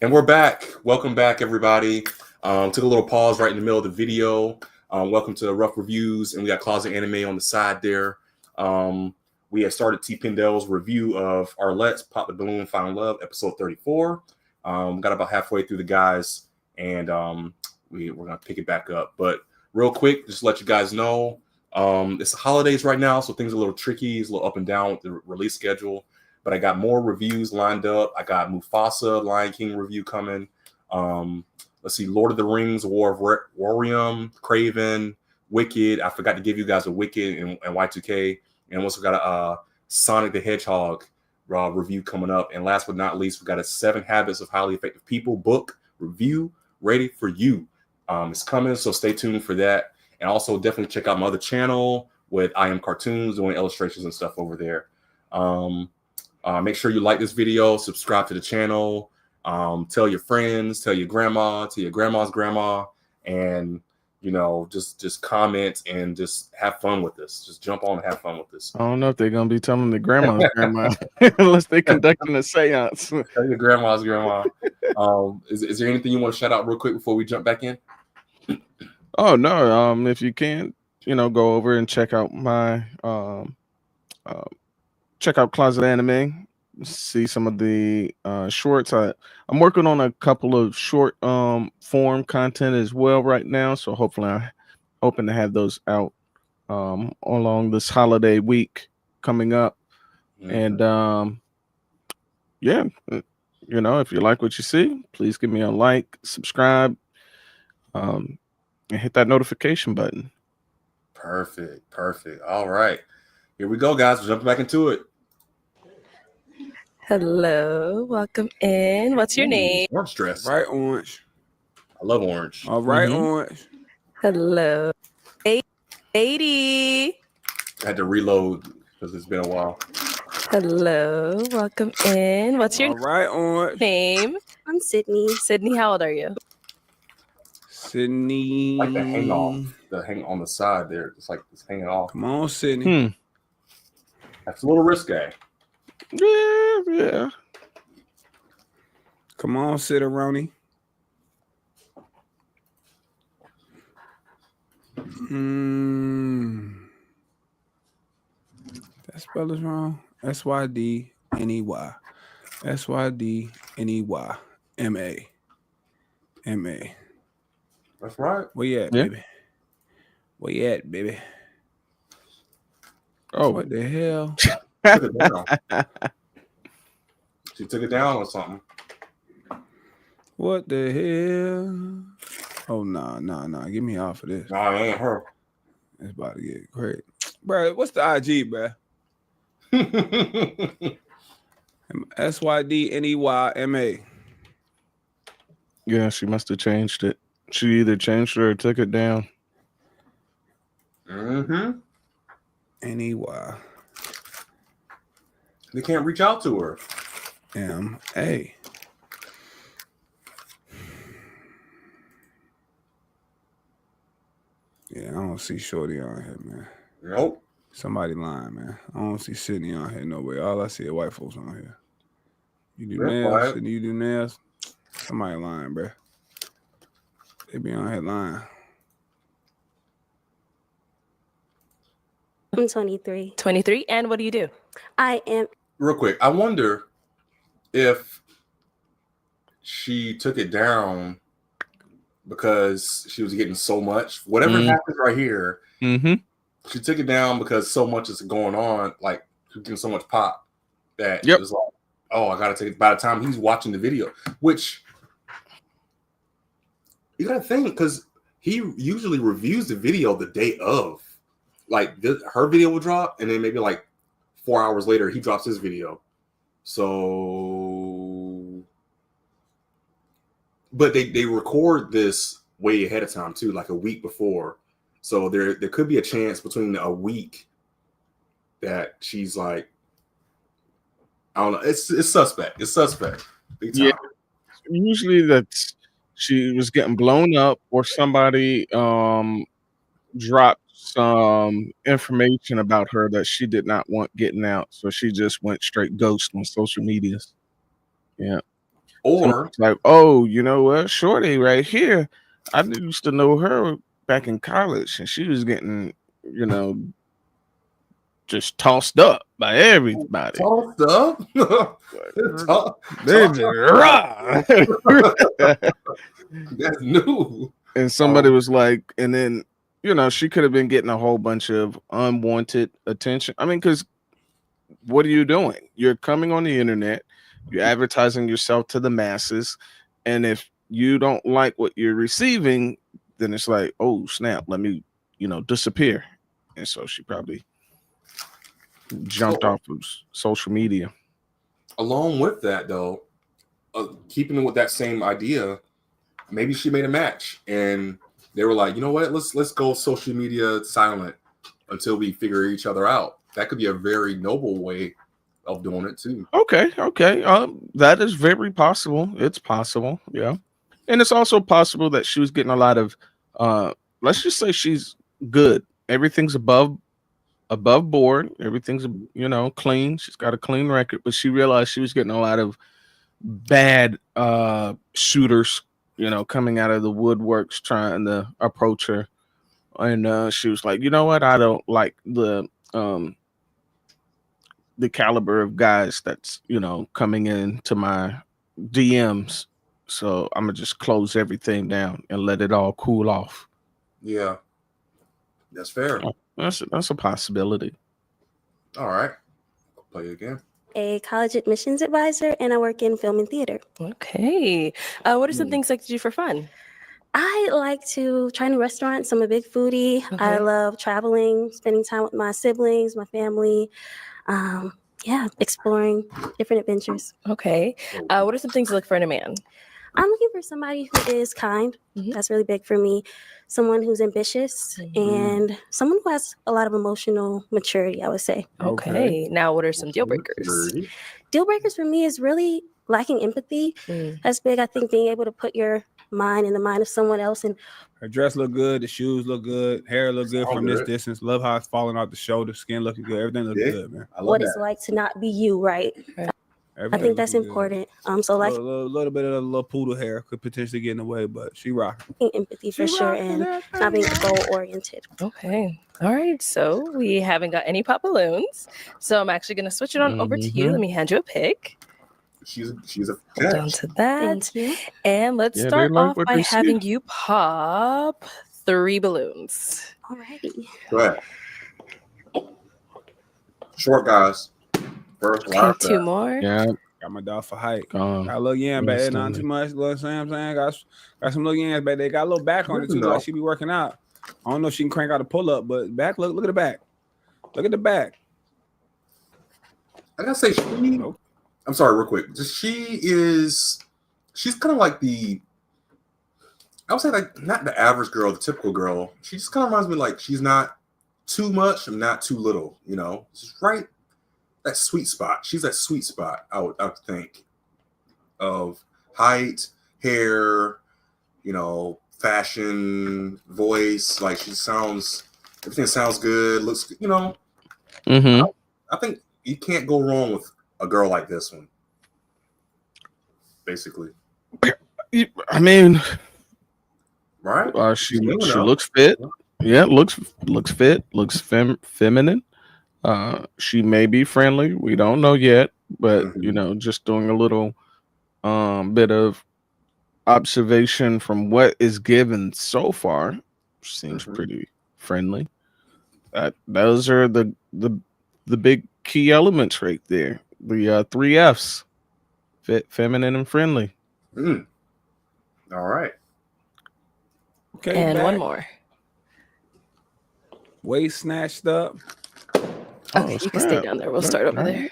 And we're back. Welcome back, everybody. Took a little pause right in the middle of the video. Welcome to Rough Reviews, and we got Closet Anime on the side there. We have started TPindell's review of our Let's Pop the Balloon, Find Love, episode 34. Got about halfway through the guys, and we're going to pick it back up. But real quick, just to let you guys know, it's the holidays right now, so things are a little tricky. It's a little up and down with the release schedule. But I got more reviews lined up. I got Mufasa, Lion King review coming. Let's see, Lord of the Rings, War of Warium, Craven, Wicked. I forgot to give you guys a Wicked and Y2K. And also got a Sonic the Hedgehog review coming up. And last but not least, we got a 7 Habits of Highly Effective People book review ready for you. It's coming, so stay tuned for that. And also definitely check out my other channel with I Am Cartoons, doing illustrations and stuff over there. Make sure you like this video, subscribe to the channel, tell your friends, tell your grandma, tell your grandma's grandma, and just comment and just have fun with this. Just jump on and have fun with this. I don't know if they're gonna be telling the grandma's grandma unless they're conducting a seance. Tell your grandma's grandma. Is there anything you want to shout out real quick before we jump back in? Oh no, if you can, go over and check out my check out Closet Anime, see some of the shorts. I'm working on a couple of short form content as well right now, so hopefully I'm hoping to have those out along this holiday week coming up. And yeah, if you like what you see, please give me a like, subscribe, and hit that notification button. Perfect. All right, here we go, guys. We're jumping back into it. Hello, welcome in. What's your name? Orange dress. Right, orange. I love orange. All right, orange. Hello, 80. I had to reload because it's been a while. Hello, welcome in. What's your All right, orange. name? I'm Sydney. Sydney, how old are you? Sydney. Like the hang on the side there. It's like it's hanging off. Come on, Sydney. That's a little risque. Yeah. Come on, Cideroni. That spell is wrong. S-Y-D-N-E-Y. S-Y-D-N-E-Y. M-A. M-A. That's right. Where you at, baby? Where you at, baby? Oh, what the hell? Took it down. She took it down or something. What the hell? Oh, nah. Get me off of this. Nah, it ain't her. It's about to get great. Bro, what's the IG, bro? S-Y-D-N-E-Y-M-A. Yeah, she must have changed it. She either changed it or took it down. N-E-Y. They can't reach out to her. M-A. Yeah, I don't see Shorty on here, man. Nope. Somebody lying, man. I don't see Sydney on here nowhere. All I see is white folks on here. You do nails? Sydney, you do nails? Somebody lying, bro. They be on here lying. I'm 23. 23. And what do you do? I am. Real quick, I wonder if she took it down because she was getting so much. Whatever happens right here, she took it down because so much is going on. Like, she's getting so much pop that it was like, oh, I gotta take it. By the time he's watching the video, which you gotta think, because he usually reviews the video the day of. Like, her video will drop, and then maybe like 4 hours later, he drops his video. So, but they record this way ahead of time too, like a week before. So there could be a chance between a week that she's like, I don't know. It's suspect. It's suspect. Yeah. Usually that's she was getting blown up, or somebody dropped some information about her that she did not want getting out, so she just went straight ghost on social media. Yeah. Or it's like, oh, you know what, Shorty right here, I used to know her back in college, and she was getting, you know, just tossed up by everybody. tossed up. They just rah. That's new. And somebody was like, and then, you know, she could have been getting a whole bunch of unwanted attention. I mean, because what are you doing? You're coming on the internet, you're advertising yourself to the masses, and if you don't like what you're receiving, then it's like, oh snap, let me, you know, disappear. And so she probably jumped off of social media. Along with that, though, keeping it with that same idea, maybe she made a match and they were like, you know what, let's go social media silent until we figure each other out. That could be a very noble way of doing it too. Okay. That is very possible. It's possible, yeah. And it's also possible that she was getting a lot of let's just say she's good. Everything's above board. Everything's, you know, clean. She's got a clean record, but she realized she was getting a lot of bad shooters, you know, coming out of the woodworks trying to approach her. And she was like, you know what? I don't like the caliber of guys that's, you know, coming into my DMs. So I'm gonna just close everything down and let it all cool off. Yeah, that's fair. That's a possibility. All right, I'll play it again. A college admissions advisor, and I work in film and theater. Okay. What are some things like to do for fun? I like to try new restaurants. I'm a big foodie. Okay. I love traveling, spending time with my siblings, my family. Exploring different adventures. Okay. What are some things you look for in a man? I'm looking for somebody who is kind. Mhm. That's really big for me. Someone who's ambitious and someone who has a lot of emotional maturity, I would say. Okay. Now, what are some deal breakers? Deal breakers for me is really lacking empathy. That's big. I think being able to put your mind in the mind of someone else. And her dress look good, the shoes look good, hair look good from this distance. Love how it's falling out the shoulder, skin looking good, everything looks good, man. I love what it's like to not be you, right? I think that's important. So like a little bit of a little poodle hair could potentially get in the way, but she rocking. Empathy for sure, and not being goal oriented. Okay. All right. So we haven't got any pop balloons. So I'm actually going to switch it on over to you. Let me hand you a pick. She's a Hold on to that. Thank you. And let's start off by having you pop 3 balloons. Alrighty. Go ahead. Short guys. First, okay, 2 more. Yeah. Got my dog for height. Got a little yam back there, not too much. You know what I'm saying? Got some little yams back there. Got a little back on it too, like she be working out. I don't know if she can crank out a pull up, but back, look at the back. Look at the back. I gotta say, I'm sorry, real quick. She's kind of like I would say like not the average girl, the typical girl. She just kind of reminds me like she's not too much and not too little, you know? She's right that sweet spot. She's that sweet spot, I would think, of height, hair, you know, fashion, voice. Like everything sounds good, looks good, you know. I think you can't go wrong with a girl like this one. Basically. I mean, right? She looks fit. Yeah, looks fit, looks feminine. She may be friendly. We don't know yet, but you know, just doing a little bit of observation from what is given so far, seems pretty friendly. Those are the big key elements right there. The 3 F's: fit, feminine, and friendly. All right. Okay. And back. 1 more. Waist snatched up. Okay, you can stay down there. We'll start over there.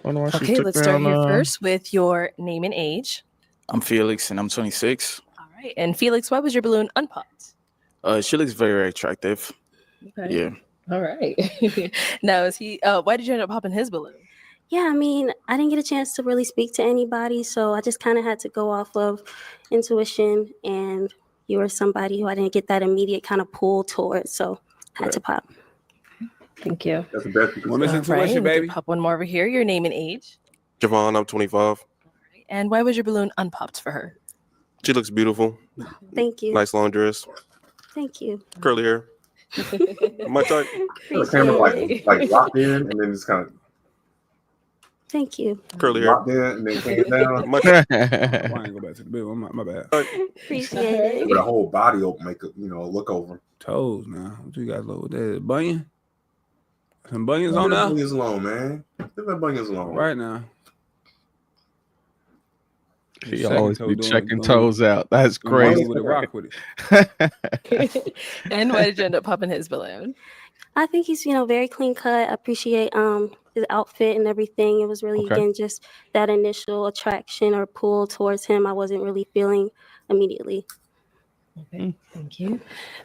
Okay, let's start here first with your name and age. I'm Felix, and I'm 26. All right. And Felix, why was your balloon unpopped? She looks very attractive. Okay. Yeah. All right. Now, why did you end up popping his balloon? Yeah, I mean, I didn't get a chance to really speak to anybody, so I just kind of had to go off of intuition, and you were somebody who I didn't get that immediate kind of pull towards, so I had to pop. Thank you. That's the best. Women's intuition, baby. Pop 1 more over here. Your name and age. Javon, I'm 25. All right. Okay. And why was your balloon unpopped for her? She looks beautiful. Thank you. Nice long dress. Thank you. Curly hair. My type. The camera like locked in and then just kind of Thank you. Curly hair. locked in and then came down. My type. I ain't go back to the bed. My bad. Appreciate it. With a whole body open, make a look over. Toes now. What you guys look with that? Bunion? Some bunions Leave on that now? bunions alone, man. Leave that bunions alone. Right now. He always be checking toes out. That's crazy. With a rock with it. And why did you end up popping his balloon? I think he's, very clean cut. I appreciate his outfit and everything. It was really, again, just that initial attraction or pull towards him I wasn't really feeling immediately. Okay, thank you.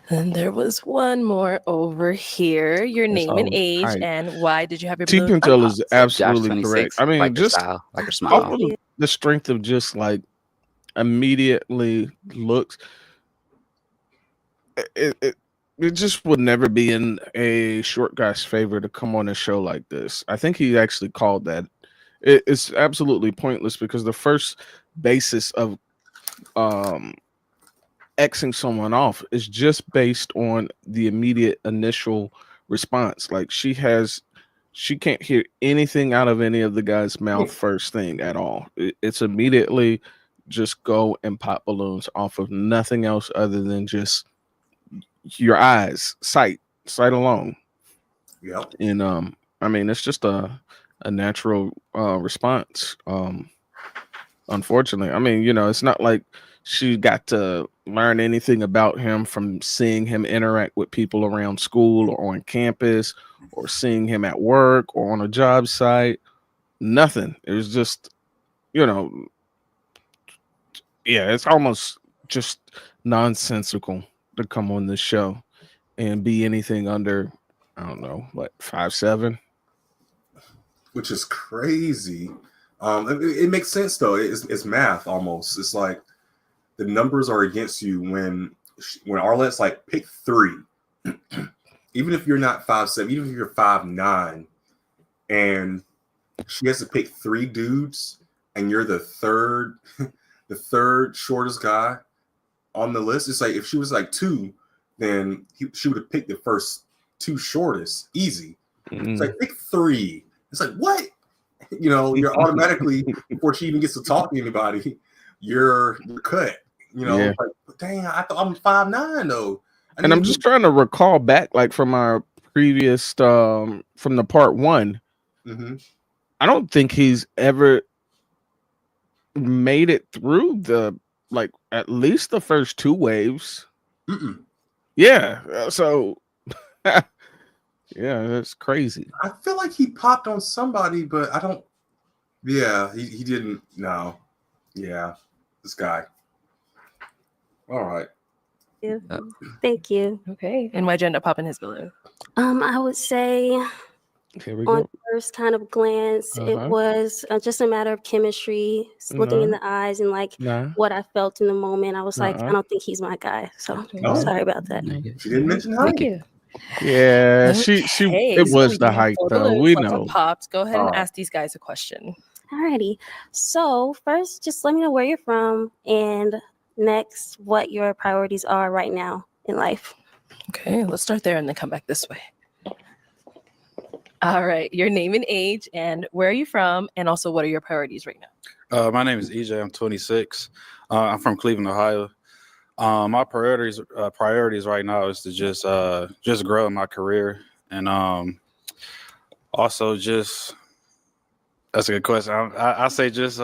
And there was one more over here. Your name and age, and why did you have your balloon? TPindell is absolutely correct. I mean, like just your style, like your smile. off of the strength of just like immediately looks, it just would never be in a short guy's favor to come on a show like this. I think he actually called that. It's absolutely pointless because the first basis of Xing someone off is just based on the immediate initial response. Like she can't hear anything out of any of the guy's mouth first thing at all. It's immediately just go and pop balloons off of nothing else other than just your eyes, sight alone. Yeah. And I mean, it's just a natural response. Unfortunately, I mean, it's not like she got to learn anything about him from seeing him interact with people around school or on campus or seeing him at work or on a job site. Nothing. It was just, it's almost just nonsensical to come on this show and be anything under, I don't know, what, 5'7", which is crazy. It makes sense though. It's math almost. It's like the numbers are against you when Arlette's like pick 3, even if you're not 5'7", even if you're 5'9", and she has to pick 3 dudes, and you're the third shortest guy on the list. It's like if she was like 2, then she would have picked the first 2 shortest easy. It's like pick 3. It's like what? You're automatically before she even gets to talk to anybody, you're cut. Like, dang, I thought I'm 5'9" though. And I'm just trying to recall back, like from our previous, from the part 1. Mm-hmm. I don't think he's ever made it through like at least the first 2 waves. Mm-mm. Yeah. So, yeah, that's crazy. I feel like he popped on somebody, but I don't. Yeah, he didn't. No. Yeah, this guy. All right. Yeah. Thank you. Okay. And why'd you end up popping his balloon? I would say Here we on go. first kind of glance, it was just a matter of chemistry, looking in the eyes and like what I felt in the moment. I was like, I don't think he's my guy. So sorry about that. She didn't mention height. Thank you. Yeah, she it was we the have height 4 though. balloons We left know. popped. Go ahead and ask these guys a question. Alrighty. So first, just let me know where you're from, and next, what your priorities are right now in life. Okay, let's start there and then come back this way. All right, your name and age, and where are you from, and also what are your priorities right now? My name is EJ. I'm 26. I'm from Cleveland, Ohio. My priorities right now is to just grow in my career, and also just that's a good question. I say just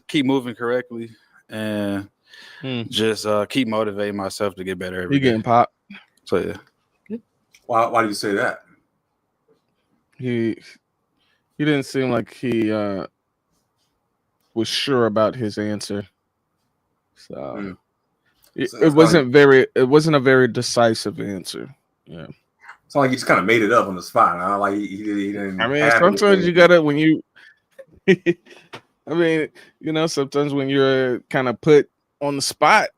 keep moving correctly and just keep motivating myself to get better every You day. getting popped? So yeah. Why do you say that? He didn't seem like he was sure about his answer. So it wasn't a very decisive answer. Yeah. It's like you just kind of made it up on the spot. Huh? Like he didn't. I mean, sometimes you gotta when you. I mean, sometimes when you're kind of put on the spot,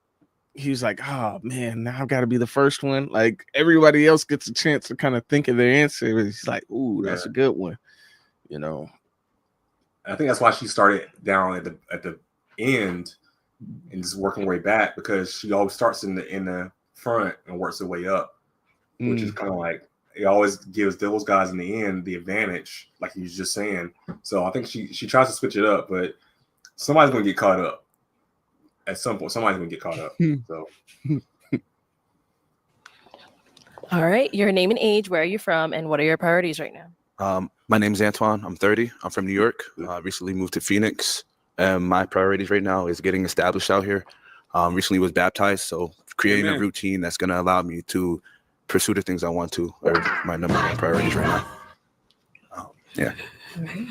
he's like, "Oh man, now I've got to be the first one." Like everybody else gets a chance to kind of think of their answer. He's like, "Ooh, that's a good one," I think that's why she started down at the end and just working her way back, because she always starts in the front and works her way up, which is kind of like, it always gives those guys in the end the advantage, like you was just saying. So I think she tries to switch it up, but somebody's gonna get caught up at some point. Somebody's gonna get caught up. So. All right, your name and age, where are you from, and what are your priorities right now? My name's Antoine. I'm 30. I'm from New York. Recently moved to Phoenix. My priorities right now is getting established out here. Recently was baptized, so creating a routine that's going to allow me to pursue the things I want to are my number one priorities right now. Yeah. All right.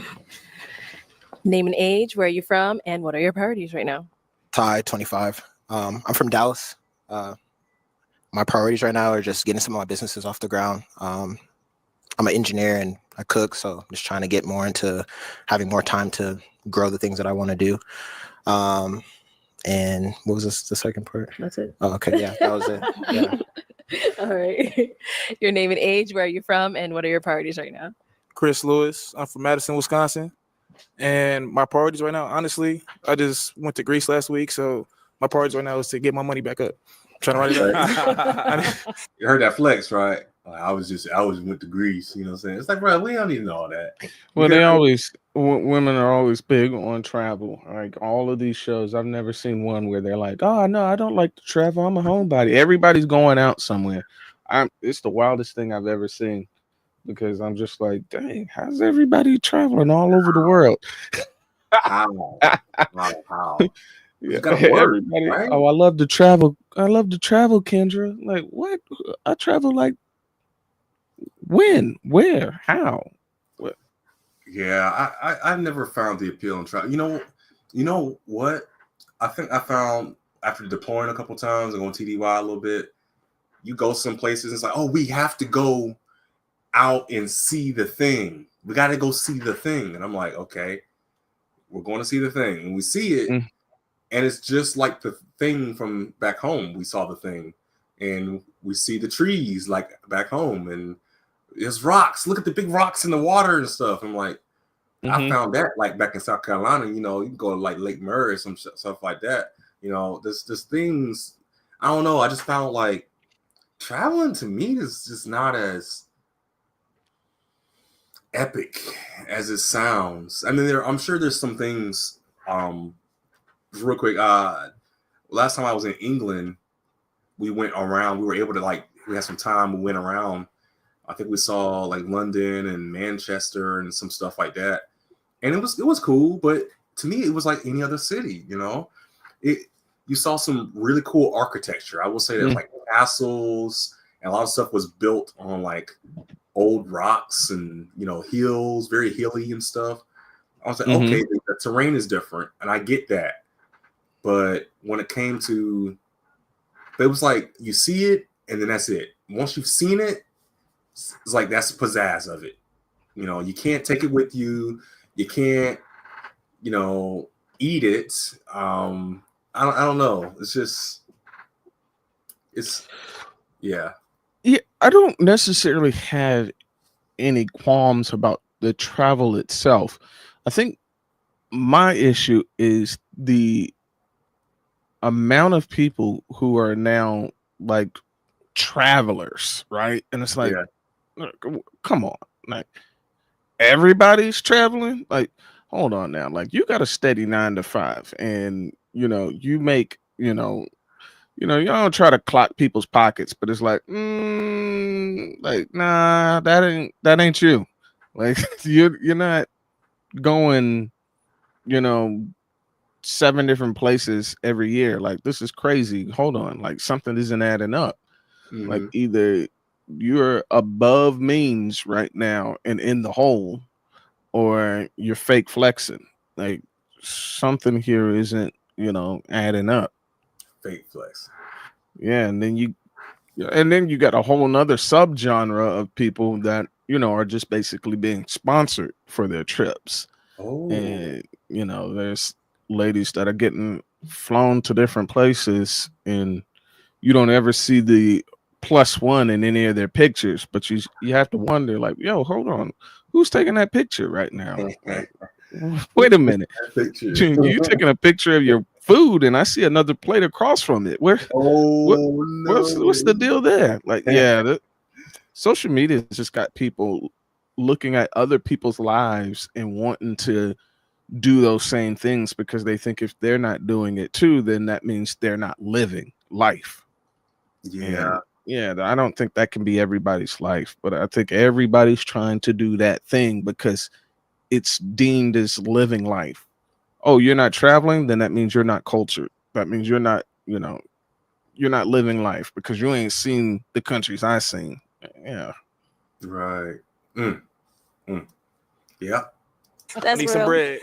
Name and age, where are you from, and what are your priorities right now? Ty, 25. I'm from Dallas. My priorities right now are just getting some of my businesses off the ground. I'm an engineer and I cook, so I'm just trying to get more into having more time to grow the things that I want to do. And what was the second part? That's it. Oh, okay, yeah, that was it. Yeah. All right. Your name and age, where are you from, and what are your priorities right now? Chris Lewis. I'm from Madison, Wisconsin. And my priorities right now, honestly, I just went to Greece last week, so my priorities right now is to get my money back up. I'm trying to write it up. You heard that flex, right? I was went to Greece, you know what I'm saying? It's like, bro, we don't need to know all that. Well, women are always big on travel. Like all of these shows, I've never seen one where they're like, oh, no, I don't like to travel. I'm a homebody. Everybody's going out somewhere. It's the wildest thing I've ever seen, because I'm just like, dang, how's everybody traveling all over the world? How? Yeah, everybody. Right? Oh, I love to travel. Kendra. Like, what? I travel like when, where, how? What? Yeah, I've never found the appeal in travel. You know what? I think I found, after deploying a couple times and going TDY a little bit, you go some places, it's like, oh, we have to go out and see the thing. We got to go see the thing. And I'm like, okay, we're going to see the thing. And we see it, and it's just like the thing from back home. We saw the thing, and we see the trees like back home, and there's rocks. Look at the big rocks in the water and stuff. I'm like, I found that like back in South Carolina. You know, you can go to like Lake Murray or some stuff like that. You know, there's things. I don't know. I just found like traveling to me is just not as epic as it sounds. I mean, I'm sure there's some things. Just real quick, last time I was in England, we went around. We were able to we had some time. We went around. I think we saw like London and Manchester and some stuff like that, and it was cool. But to me, it was like any other city. You know, you saw some really cool architecture. I will say that, like castles, and a lot of stuff was built on like old rocks and, you know, hills, very hilly and stuff. I was like, okay, the terrain is different, and I get that. But when it came to, it was like you see it and then that's it. Once you've seen it, it's like that's the pizzazz of it. You know, you can't take it with you. You can't, you know, eat it. I don't know. Yeah. Yeah, I don't necessarily have any qualms about the travel itself. I think my issue is the amount of people who are now like travelers, right? And it's like, come on, like everybody's traveling. Like, hold on now, like you got a steady 9 to 5, and you know you make you don't try to clock people's pockets, but it's like, like nah, that ain't you. Like you're not going, 7 different places every year. Like this is crazy. Hold on, like something isn't adding up. Like either you're above means right now and in the hole, or you're fake flexing. Like something here isn't, adding up. Fake flex. Yeah, and then you got a whole nother subgenre of people that are just basically being sponsored for their trips. And there's ladies that are getting flown to different places, and you don't ever see the +1 in any of their pictures, but you have to wonder, like, yo, hold on, who's taking that picture right now? Wait a minute. Picture. You taking a picture of your food, and I see another plate across from it. What's the deal there? Like, yeah, social media has just got people looking at other people's lives and wanting to do those same things because they think if they're not doing it too, then that means they're not living life. Yeah. And I don't think that can be everybody's life, but I think everybody's trying to do that thing because it's deemed as living life. Oh, you're not traveling, then that means you're not cultured. That means you're not, you're not living life because you ain't seen the countries I've seen. Yeah. Right. Yeah. That's need some bread.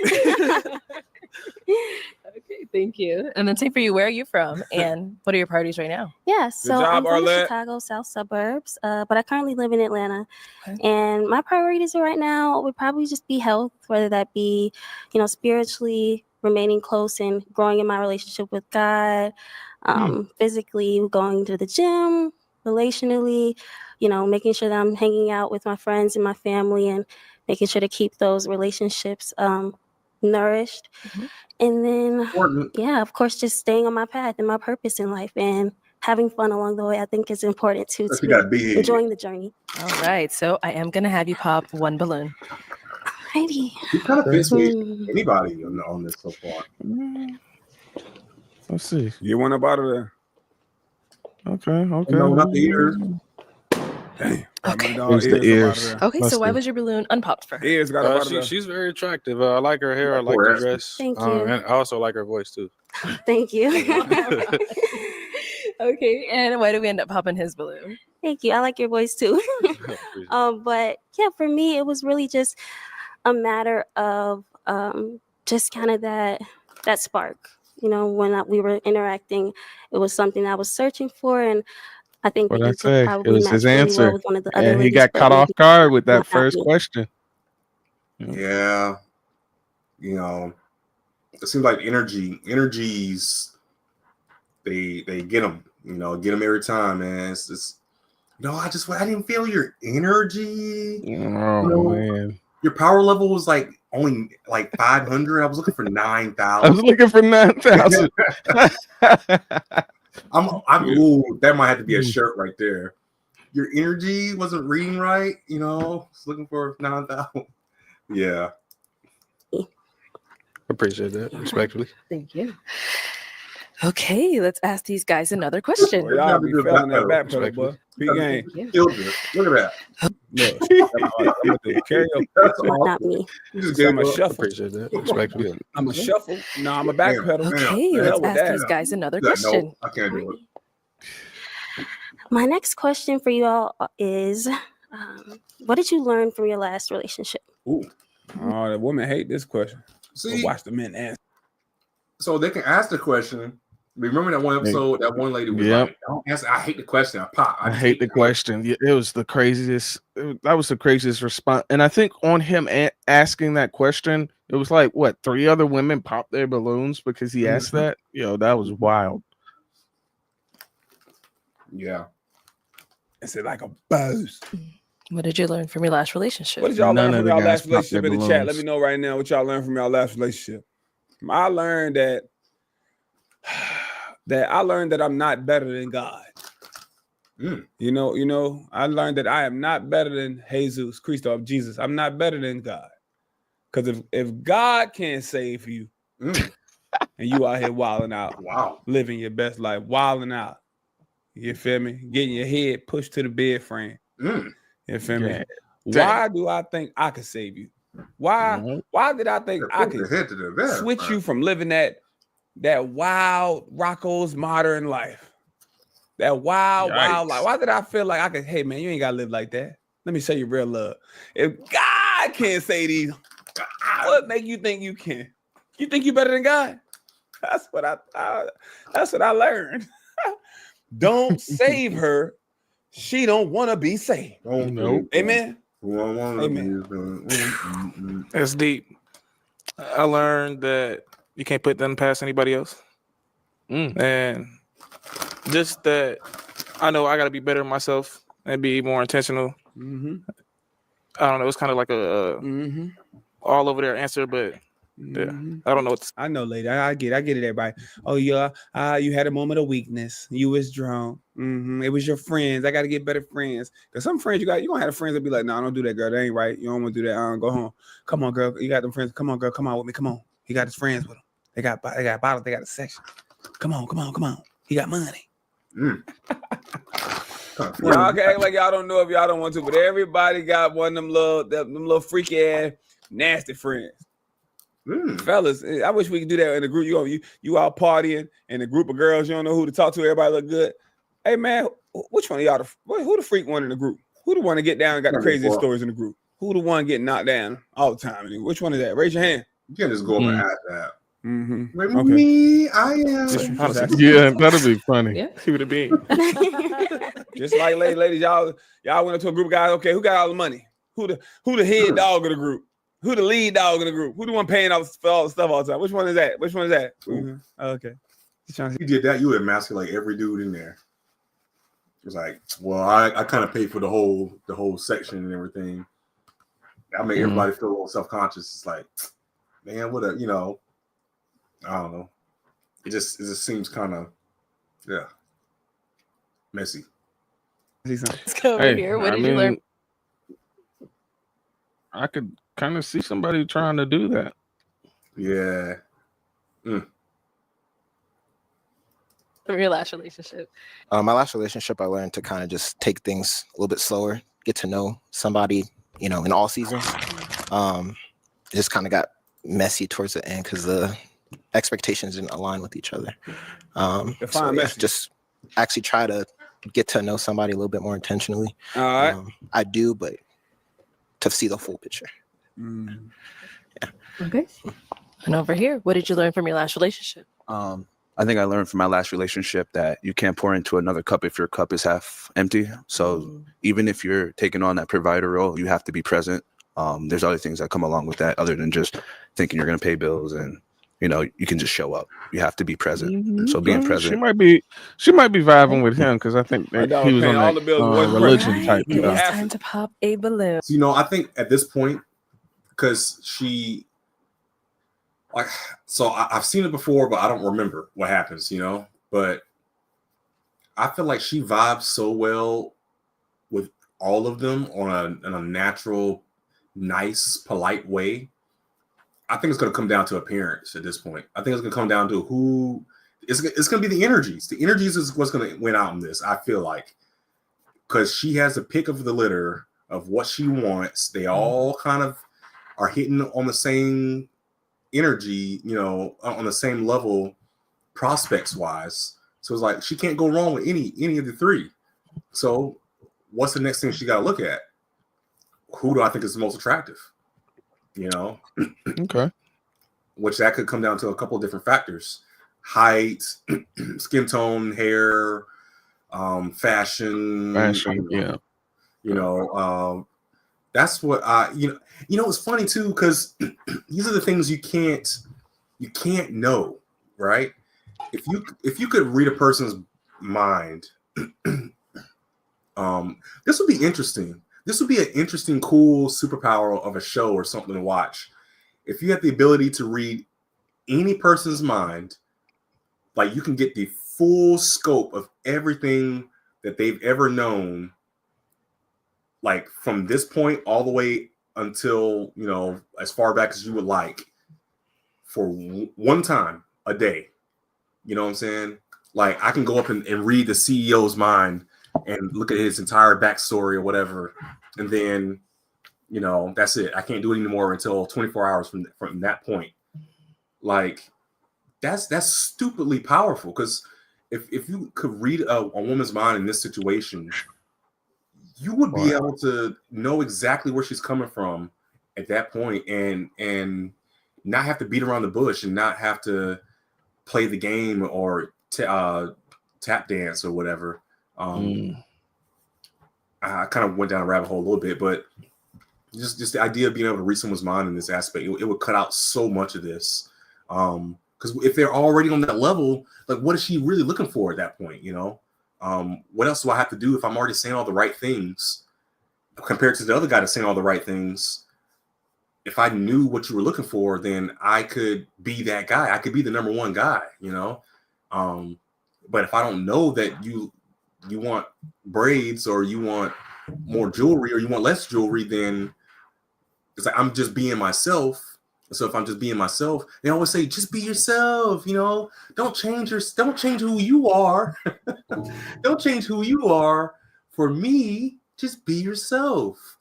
Okay, thank you. And then same for you. Where are you from? And what are your priorities right now? Yeah, so I'm from Arlette. Chicago, South Suburbs, but I currently live in Atlanta. Okay. And my priorities right now would probably just be health, whether that be, spiritually remaining close and growing in my relationship with God, physically going to the gym, relationally, making sure that I'm hanging out with my friends and my family and making sure to keep those relationships nourished. And then, yeah, of course, just staying on my path and my purpose in life and having fun along the way, I think is important too. Enjoying the journey. All right. So I am going to have you pop one balloon. Alrighty. You kind of fits with anybody on this so far. Let's see. You want up out of there? Okay. No, not the ears. Dang. Okay. It's the ears. Okay, so why was your balloon unpopped for her? Ears got up out of there. She's very attractive. I like her hair. I like the dress. Thank you. And I also like her voice too. Thank you. Okay, and why do we end up popping his balloon? Thank you. I like your voice too. But yeah, for me, it was really just a matter of just kind of that spark. When we were interacting, it was something I was searching for, and I think What that I you could say? It probably was match his really answer, well with one of the other and he ladies, got but caught off maybe guard with that not first me. question. Yeah. It seems like energies, they get them, get them every time, man. It's just, I didn't feel your energy. Oh, man. Your power level was only 500. I was looking for 9,000. I was looking for 9,000. Ooh, that might have to be a shirt right there. Your energy wasn't reading right, It's looking for 9,000. Yeah. Appreciate that, respectfully. Thank you. Okay, let's ask these guys another question. Well, y'all be feeling that back pedal, boy. P-game. Look at that. Look, I'm gonna do karaoke. That's Not me. I'm a shuffle. Appreciate that, respectfully. I'm a shuffle. No, I'm a back pedal. Okay, let's ask these guys another question. No, I can't do it. My next question for you all is, what did you learn from your last relationship? Ooh. Oh, the women hate this question. See, watch the men answer. So they can ask the question. Remember that one episode? That one lady was like, "Don't answer. I hate the question. I hate the question." It was the craziest. That was the craziest response. And I think on him asking that question, it was like what 3 other women popped their balloons because he asked that. That was wild. Yeah. It's like a buzz. What did you learn from your last relationship? What did y'all learn from y'all last relationship in the balloons. chat? Let me know right now what y'all learned from y'all last relationship. I learned that I'm not better than God. I learned that I am not better than Jesus, Christ, Jesus. I'm not better than God. Because if God can't save you, and you out here wilding out, living your best life, wilding out, you feel me? Getting your head pushed to the bed frame. You feel me? Why do I think I could save you? Why did I think I could switch you from living that wild Rocco's modern life? That wild life. Why did I feel like I could, hey man, you ain't gotta live like that. Let me show you real love. If God can't say these, what make you think you can? You think you better than God? That's what I learned. Don't save her. She don't want to be saved. Nope. Amen. Amen. That's deep. I learned that you can't put them past anybody else. And just that I know I got to be better myself and be more intentional. I don't know. It's kind of like a all over their answer, but yeah, I don't know what I know, lady. I get it, everybody. Oh, yeah. You had a moment of weakness. You was drunk. It was your friends. I got to get better friends. Because some friends you gonna have friends that be like, no, don't do that, girl. That ain't right. You don't want to do that. Go home. Come on, girl. You got them friends. Come on, girl. Come on with me. Come on. He got his friends with him. They got bottles. They got a section. Come on. He got money. Y'all can act like y'all don't know if y'all don't want to, but everybody got one of them little freaky ass nasty friends. Fellas, I wish we could do that in a group. You all partying in a group of girls. You don't know who to talk to. Everybody look good. Hey man, which one of y'all? Who the freak one in the group? Who the one to get down and got the craziest stories in the group? Who the one getting knocked down all the time? Which one is that? Raise your hand. You can't just go up and ask that. Okay. Me, I am. Yeah, that'll be funny. Yeah. See what it be. Just like ladies, y'all went into a group of guys. Okay, who got all the money? Who the head dog of the group? Who the lead dog in the group? Who the one paying for all the stuff all the time? Which one is that? Okay. You did that, you would emasculate every dude in there. It was like, well, I kind of paid for the whole section and everything. I made everybody feel a little self-conscious. It's like, man, what a, I don't know. It just seems kind of, messy. Let's go over here. What did you learn? I could kind of see somebody trying to do that. Yeah. From your last relationship? My last relationship, I learned to kind of just take things a little bit slower, get to know somebody, in all seasons. It just kind of got messy towards the end because the expectations didn't align with each other. Just actually try to get to know somebody a little bit more intentionally. All right. I do, but to see the full picture. Yeah. Okay. And over here, what did you learn from your last relationship? I think I learned from my last relationship that you can't pour into another cup if your cup is half empty. So even if you're taking on that provider role, you have to be present. There's other things that come along with that other than just thinking you're going to pay bills and, you can just show up. You have to be present. So being present. She might be vibing with him because I think he was on that religion type It was stuff. time to pop a balloon. So, I think at this point, because she, I've seen it before, but I don't remember what happens, But I feel like she vibes so well with all of them on a natural, nice, polite way. I think it's going to come down to appearance at this point. I think it's going to come down to who. It's going to be the energies. The energies is what's going to win out in this, I feel like. Because she has the pick of the litter of what she wants. They all kind of are hitting on the same energy, on the same level prospects wise. So it's like she can't go wrong with any of the three. So what's the next thing she got to look at? Who do I think is the most attractive? Okay. Which that could come down to a couple of different factors: height, skin tone, hair, fashion. Yeah. That's what it's funny too, because these are the things you can't know, right? If you could read a person's mind, this would be interesting. This would be an interesting, cool superpower of a show or something to watch. If you had the ability to read any person's mind, like you can get the full scope of everything that they've ever known, like from this point all the way until, as far back as you would like, for one time a day. You know what I'm saying? Like I can go up and read the CEO's mind and look at his entire backstory or whatever. And then, that's it. I can't do it anymore until 24 hours from that point. Like that's stupidly powerful. Because if you could read a woman's mind in this situation, you would be able to know exactly where she's coming from at that point and not have to beat around the bush and not have to play the game or tap dance or whatever. I kind of went down a rabbit hole a little bit, but just the idea of being able to read someone's mind in this aspect, it would cut out so much of this. Because if they're already on that level, like what is she really looking for at that point? What else do I have to do if I'm already saying all the right things compared to the other guy that's saying all the right things? if I knew what you were looking for, then I could be that guy. I could be the number one guy, you know. But if I don't know that you want braids, or you want more jewelry, or you want less jewelry, then it's like I'm just being myself. So if I'm just being myself, they always say, just be yourself, you know, don't change who you are. Don't change who you are for me. Just be yourself.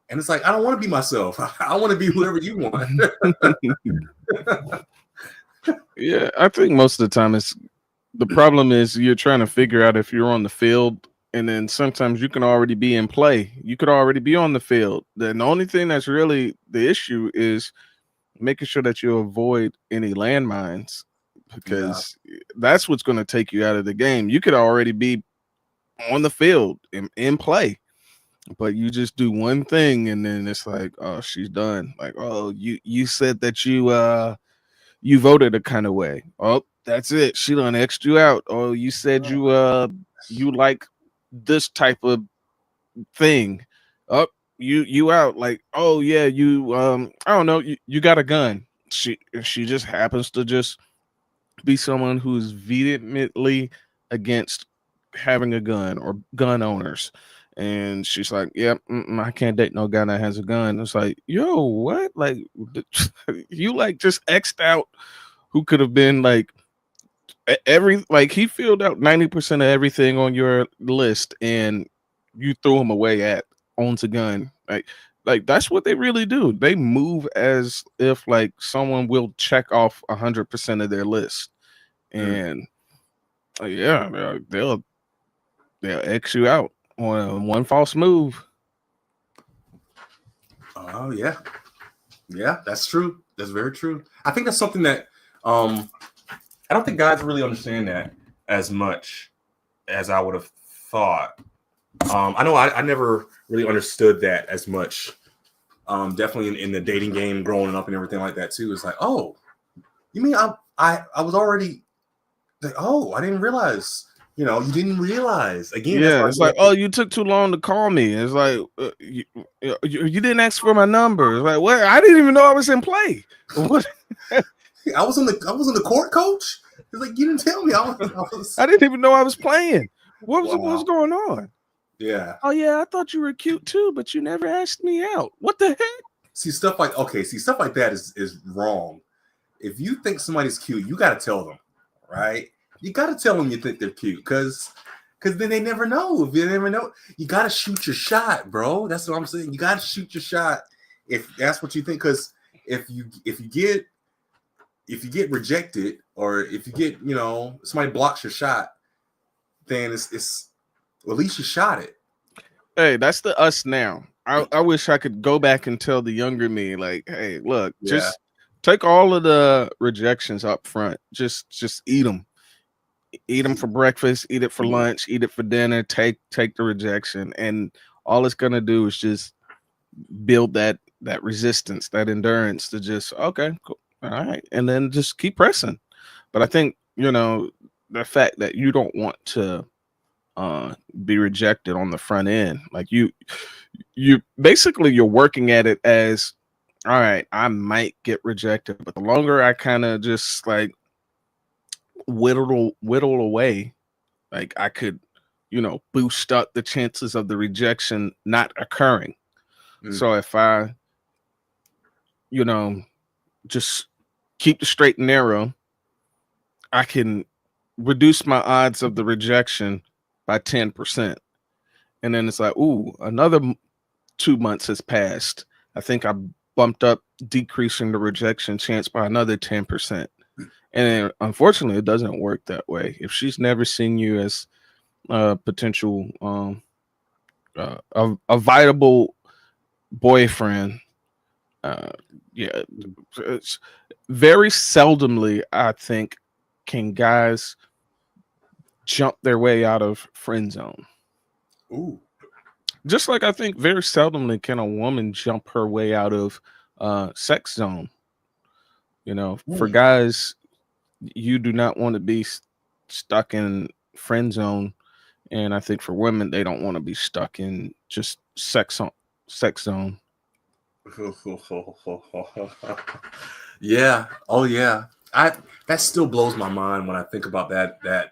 And it's like, I don't want to be myself. I want to be whoever you want. Yeah, I think most of the time the problem is you're trying to figure out if you're on the field, and then sometimes you can already be in play. You could already be on the field. Then the only thing that's really the issue is making sure that you avoid any landmines, because that's what's going to take you out of the game. You could already be on the field in play, but you just do one thing and then it's like, oh, she's done. Like, oh, you said that you voted a kind of way. Oh, that's it. She done X'd you out. Oh, you said you like this type of thing. Oh, you out. Like, oh yeah, you I don't know, you got a gun. She just happens to just be someone who's vehemently against having a gun or gun owners. And she's like, yeah, I can't date no guy that has a gun. It's like, yo, what? Like, you like just X'd out who could have been like like he filled out 90% of everything on your list, and you threw him away at owns a gun. Like that's what they really do. They move as if like someone will check off 100% of their list, and yeah, they'll X you out on one false move. Oh yeah, that's true. That's very true. I think that's something that I don't think guys really understand that as much as I would have thought. I know I never really understood that as much. Definitely in the dating game, growing up and everything like that too. It's like, oh, you mean I was already like, oh, I didn't realize. You know, you didn't realize. Again, yeah, it's like, oh, you took too long to call me. It's like, you didn't ask for my number. It's like, what? I didn't even know I was in play. What? I was on the court, coach. It's like, you didn't tell me. I didn't even know I was playing. What was going on? Yeah. Oh yeah, I thought you were cute too, but you never asked me out. What the heck? See, stuff like that is wrong. If you think somebody's cute, you got to tell them, right? You got to tell them you think they're cute, because then they never know. If they never know, you got to shoot your shot, bro. That's what I'm saying. You got to shoot your shot if that's what you think. Because if you get rejected, or if you get, you know, somebody blocks your shot, then it's well, at least you shot it. Hey, that's the us now. I wish I could go back and tell the younger me, like, hey, look, just take all of the rejections up front. Just eat them. Eat them for breakfast, eat it for lunch, eat it for dinner, take the rejection. And all it's gonna do is just build that resistance, that endurance to just, okay, cool, all right, and then just keep pressing. But I think, you know, the fact that you don't want to be rejected on the front end, like you basically you're working at it as, all right, I might get rejected, but the longer I kind of just like whittle away, like I could, you know, boost up the chances of the rejection not occurring. So if I, you know, just keep the straight and narrow, I can reduce my odds of the rejection by 10%. And then it's like, ooh, another 2 months has passed. I think I bumped up decreasing the rejection chance by another 10%. And unfortunately, it doesn't work that way. If she's never seen you as a potential a viable boyfriend, yeah, it's very seldomly, I think, can guys jump their way out of friend zone. Ooh. Just like I think very seldomly can a woman jump her way out of sex zone. You know, for guys, you do not want to be stuck in friend zone, and I think for women, they don't want to be stuck in just sex zone. Yeah. Oh yeah. That still blows my mind when I think about that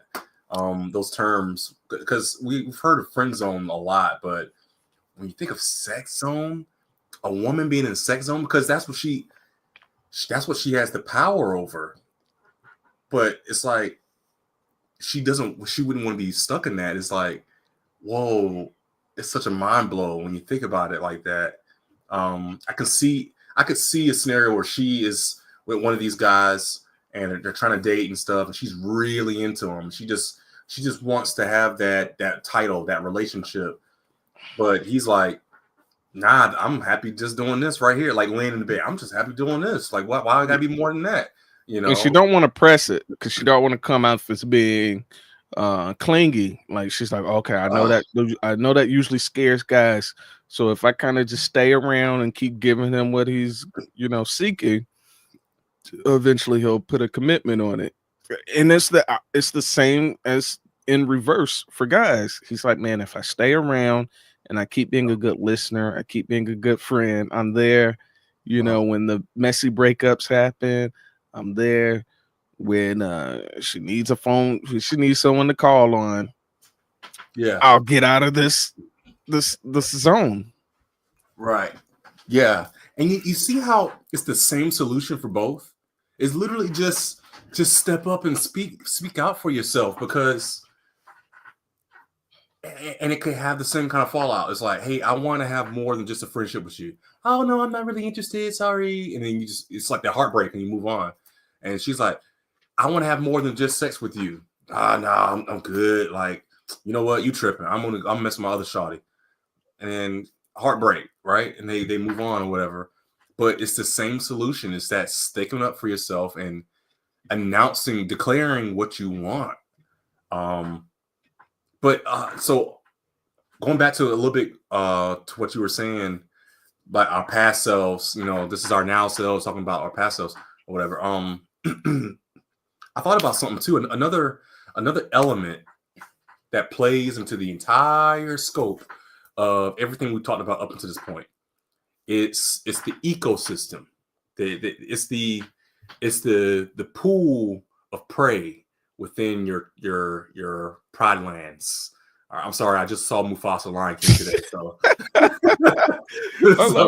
those terms, because we've heard of friend zone a lot, but when you think of sex zone, a woman being in a sex zone, because that's what she has the power over. But it's like she wouldn't want to be stuck in that. It's like, whoa, it's such a mind blow when you think about it like that. I could see a scenario where she is with one of these guys and they're trying to date and stuff, and she's really into him. She just wants to have that title, that relationship. But he's like, nah, I'm happy just doing this right here, like laying in the bed. I'm just happy doing this. Like, why I gotta be more than that? You know? And she don't want to press it because she don't want to come out as being clingy. Like she's like, okay, I know that usually scares guys. So if I kind of just stay around and keep giving him what he's, seeking, eventually he'll put a commitment on it. And it's the same as in reverse for guys. He's like, man, if I stay around and I keep being a good listener, I keep being a good friend, I'm there. When the messy breakups happen, I'm there. When she needs a phone, she needs someone to call on. Yeah, I'll get out of this zone. Right. Yeah, and you see how it's the same solution for both. It's literally just step up and speak out for yourself, because and it could have the same kind of fallout. It's like, hey, I want to have more than just a friendship with you. Oh no, I'm not really interested. Sorry. And then it's like that heartbreak and you move on. And she's like, I want to have more than just sex with you. No, I'm good. Like, you know what? You tripping. I'm messing my other shawty. And heartbreak, right? And they move on or whatever. But it's the same solution. It's that sticking up for yourself and declaring what you want. But so going back to a little bit to what you were saying about our past selves, this is our now selves talking about our past selves or whatever. I thought about something too. Another element that plays into the entire scope of everything we talked about up until this point. It's the ecosystem. It's the pool of prey within your pride lands. I'm sorry, I just saw Mufasa Lion King today. So,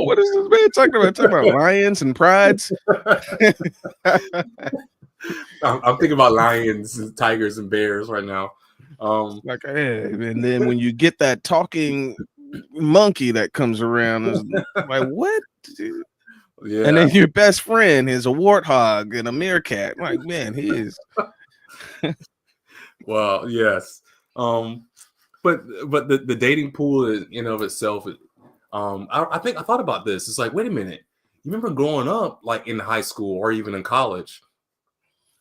what is this man talking about? Talking about lions and prides? I'm thinking about lions and tigers and bears right now. And then when you get that talking monkey that comes around, is like, what? Yeah. And then your best friend is a warthog and a meerkat. Like, man, he is. Well, yes. But the dating pool in of itself, I think I thought about this. It's like, wait a minute. You remember growing up, like in high school or even in college,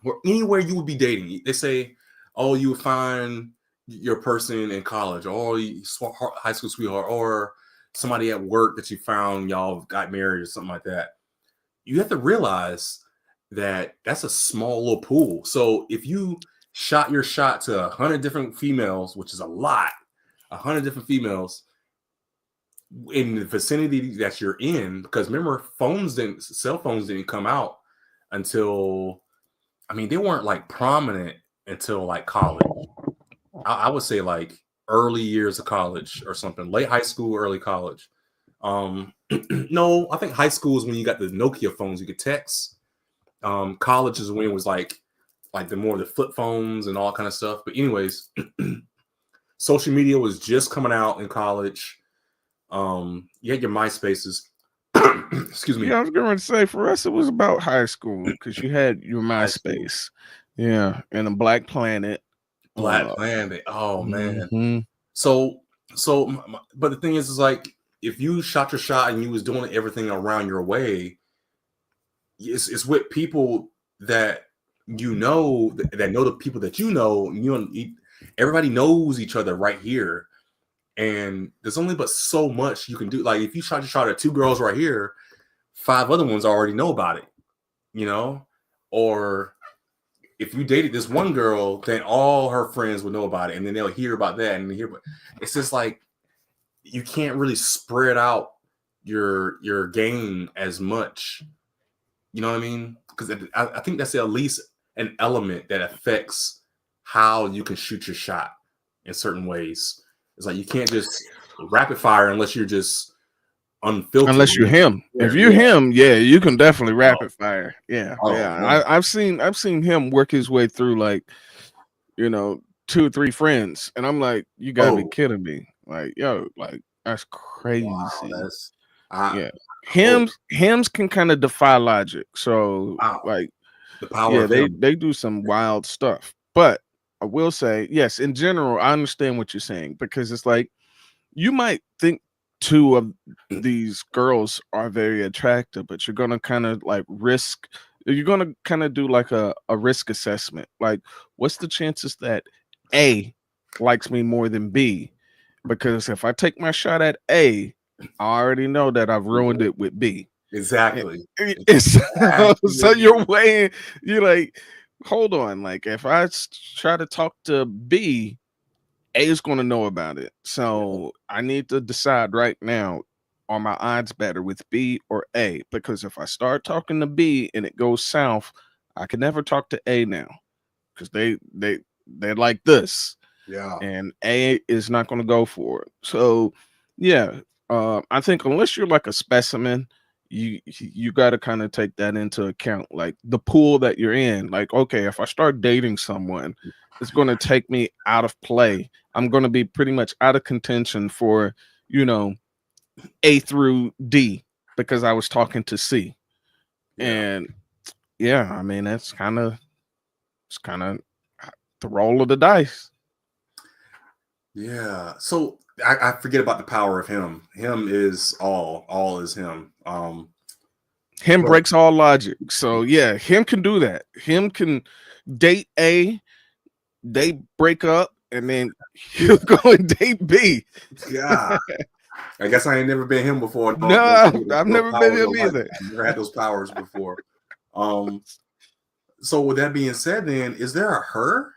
where anywhere you would be dating, they say, oh, you would find your person in college, or high school sweetheart, or somebody at work that you found, y'all got married or something like that. You have to realize that that's a small little pool. So if you shot your shot to 100 different females, which is a lot, 100 different females in the vicinity that you're in, because remember, cell phones didn't come out until, they weren't like prominent until like college. I would say like early years of college or something, late high school, early college. No, I think high school is when you got the Nokia phones you could text. College is when it was like the flip phones and all kind of stuff. But anyways, social media was just coming out in college. You had your MySpaces. Excuse me. Yeah, I was going to say, for us, it was about high school because you had your MySpace. Yeah, and a Black Planet. Black Planet. Oh, man. Mm-hmm. So, but the thing is like, if you shot your shot and you was doing everything around your way, it's with people that know the people that everybody knows each other right here. And there's only but so much you can do. Like if you shot your shot at 2 girls right here, 5 other ones already know about it, or if you dated this one girl, then all her friends will know about it, and then they'll hear about that and it's just like you can't really spread out your game as much. You know what I mean? Because I think that's at least an element that affects how you can shoot your shot in certain ways. It's like you can't just rapid fire unless you're just unfiltered. Unless you're him. If you're him, yeah, you can definitely rapid fire. Yeah, yeah. I've seen him work his way through like, you know, 2 or 3 friends, and I'm like, you gotta be kidding me. Like, yo, like that's crazy. Wow, yeah. Hims can kind of defy logic. So like the power of him. they do some wild stuff. But I will say, yes, in general, I understand what you're saying, because it's like you might think 2 of these girls are very attractive, but you're gonna kind of like you're gonna kind of do like a risk assessment. Like, what's the chances that A likes me more than B? Because if I take my shot at A, I already know that I've ruined it with B. Exactly. So you're weighing, you're like, hold on, like if I try to talk to B, A is going to know about it. So I need to decide right now, are my odds better with B or A? Because if I start talking to B and it goes south, I can never talk to A now, because they're like this. Yeah. And A is not going to go for it. So yeah, I think unless you're like a specimen, you got to kind of take that into account, like the pool that you're in. Like, okay, if I start dating someone, it's going to take me out of play. I'm going to be pretty much out of contention for, you know, A through D, because I was talking to C. And yeah, I mean, it's kind of the roll of the dice. Yeah. So I forget about the power of him. Him is all is him. Him breaks all logic. So yeah, him can do that. Him can date A, they break up, and then he'll go and date B. Yeah. I guess I ain't never been him before. No, I've never been him either. I've never had those powers before. So with that being said, then is there a her?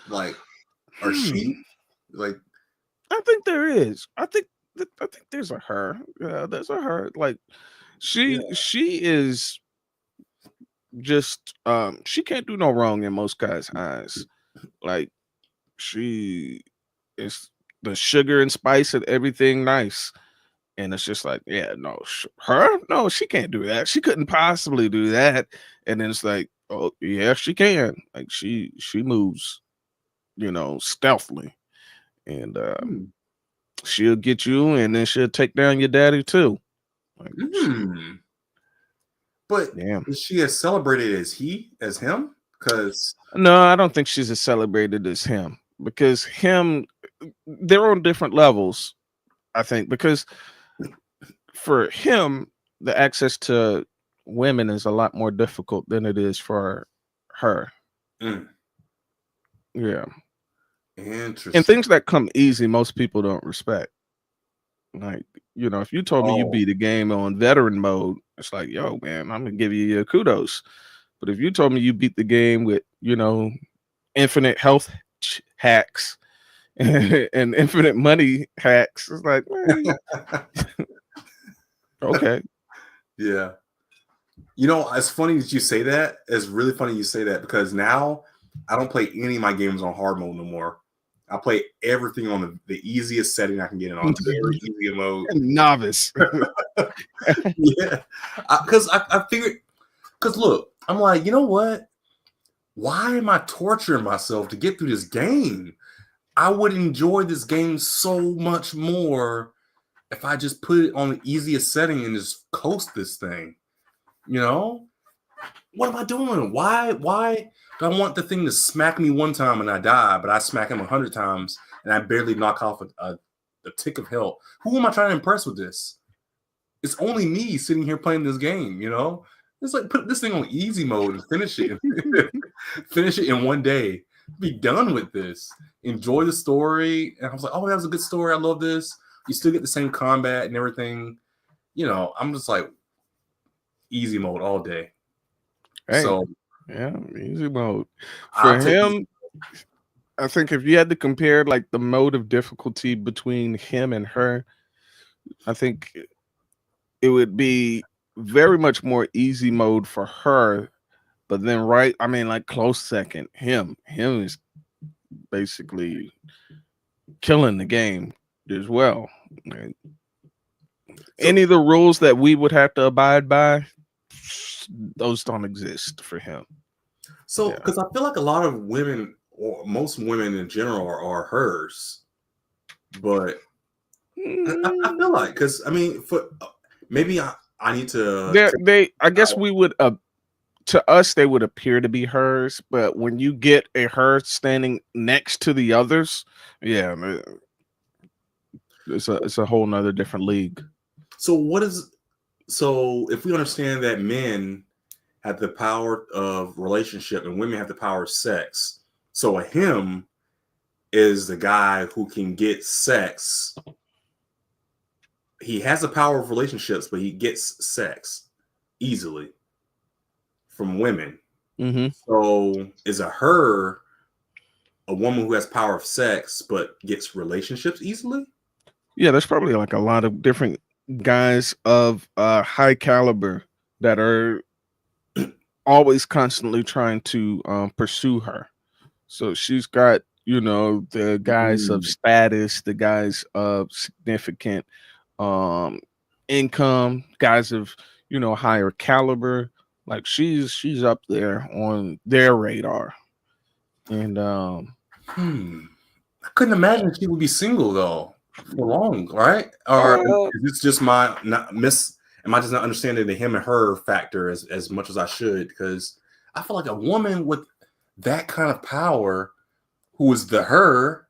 Like, or she? Like, I think there is. I think there's a her. Yeah, there's a her. Like, she is just she can't do no wrong in most guys' eyes. Like, she is the sugar and spice of everything nice. And it's just like, yeah, no, her? No, she can't do that. She couldn't possibly do that. And then it's like, oh, yeah, she can. Like, she moves, you know, stealthily. And she'll get you, and then she'll take down your daddy too. Like, but is she as celebrated as him? Because no, I don't think she's as celebrated as him, because they're on different levels, I think, because for him, the access to women is a lot more difficult than it is for her. Yeah. Interesting. And things that come easy, most people don't respect. Like, you know, if you told me you beat a game on veteran mode, it's like, yo, man, I'm gonna give you your kudos. But if you told me you beat the game with, you know, infinite health hacks and infinite money hacks, it's like, man, okay. Yeah. You know, it's funny that you say that. It's really funny you say that, because now I don't play any of my games on hard mode no more. I play everything on the easiest setting I can get it on. Very easy mode. Novice. Yeah. Because I figured, because look, I'm like, you know what? Why am I torturing myself to get through this game? I would enjoy this game so much more if I just put it on the easiest setting and just coast this thing. You know? What am I doing? Why do I want the thing to smack me one time and I die, but I smack him 100 times and I barely knock off a tick of health? Who am I trying to impress with this? It's only me sitting here playing this game, you know? It's like, put this thing on easy mode and finish it. Finish it in one day. Be done with this. Enjoy the story. And I was like, oh, that was a good story. I love this. You still get the same combat and everything. You know, I'm just like, easy mode all day. Hey, so yeah, easy mode. For him, I think if you had to compare like the mode of difficulty between him and her, I think it would be very much more easy mode for her. But then, right, I mean, like close second, him is basically killing the game as well. Right? Any of the rules that we would have to abide by, those don't exist for him. So, because I feel like a lot of women, or most women in general, are hers. But I feel like, because I mean, for maybe I need to. I guess we would. To us, they would appear to be hers, but when you get a her standing next to the others, yeah, it's a whole nother different league. So if we understand that men have the power of relationship and women have the power of sex, so a him is the guy who can get sex. He has the power of relationships, but he gets sex easily from women. Mm-hmm. So is a her a woman who has power of sex but gets relationships easily? Yeah, there's probably like a lot of different guys of high caliber that are always constantly trying to pursue her. So she's got, you know, the guys of status, the guys of significant income, guys of, you know, higher caliber. Like she's up there on their radar. And I couldn't imagine she would be single though for long, right? Or is this just am I just not understanding the him and her factor as much as I should? Because I feel like a woman with that kind of power, who is the her,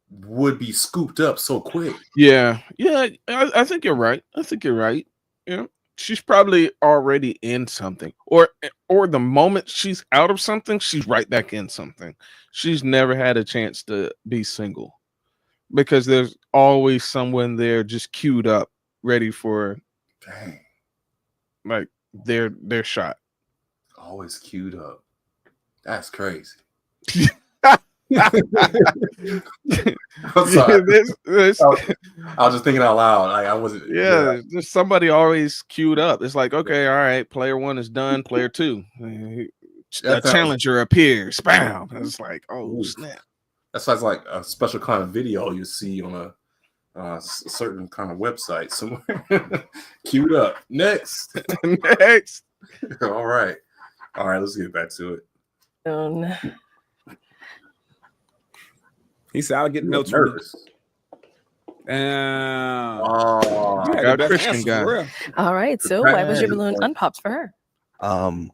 would be scooped up so quick. Yeah, I think you're right. Yeah, she's probably already in something, or the moment she's out of something, she's right back in something. She's never had a chance to be single because there's always someone there just queued up, ready for, like their shot. Always queued up. That's crazy. I'm sorry. I was just thinking out loud. Like I wasn't. Yeah, there's somebody always queued up. It's like, okay, all right, player one is done. Player two, the challenger appears. Bam! It's like, oh snap. That sounds like a special kind of video you see on a certain kind of website somewhere. Queued up. Next. Next. All right. Let's get back to it. No. He said, "I'll get no nervous." Got a Christian guy. All right. So why was your balloon unpopped for her? I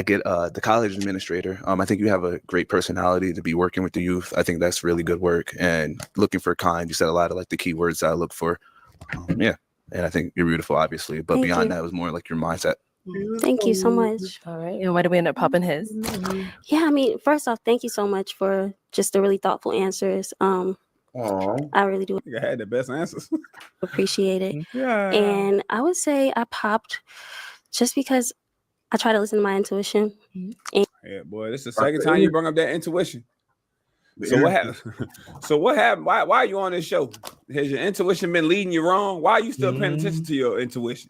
get the college administrator. I think you have a great personality to be working with the youth. I think that's really good work. And looking for kind, you said a lot of like the keywords that I look for. Yeah. And I think you're beautiful, obviously. But beyond that, it was more like your mindset. Thank you so much. All right. And why did we end up popping his? Yeah, I mean, first off, thank you so much for just the really thoughtful answers. I really do. I had the best answers. Appreciate it. Yeah. And I would say I popped just because I try to listen to my intuition. And yeah, boy, this is the second time you brought up that intuition. So what happened? Why are you on this show? Has your intuition been leading you wrong? Why are you still paying attention to your intuition?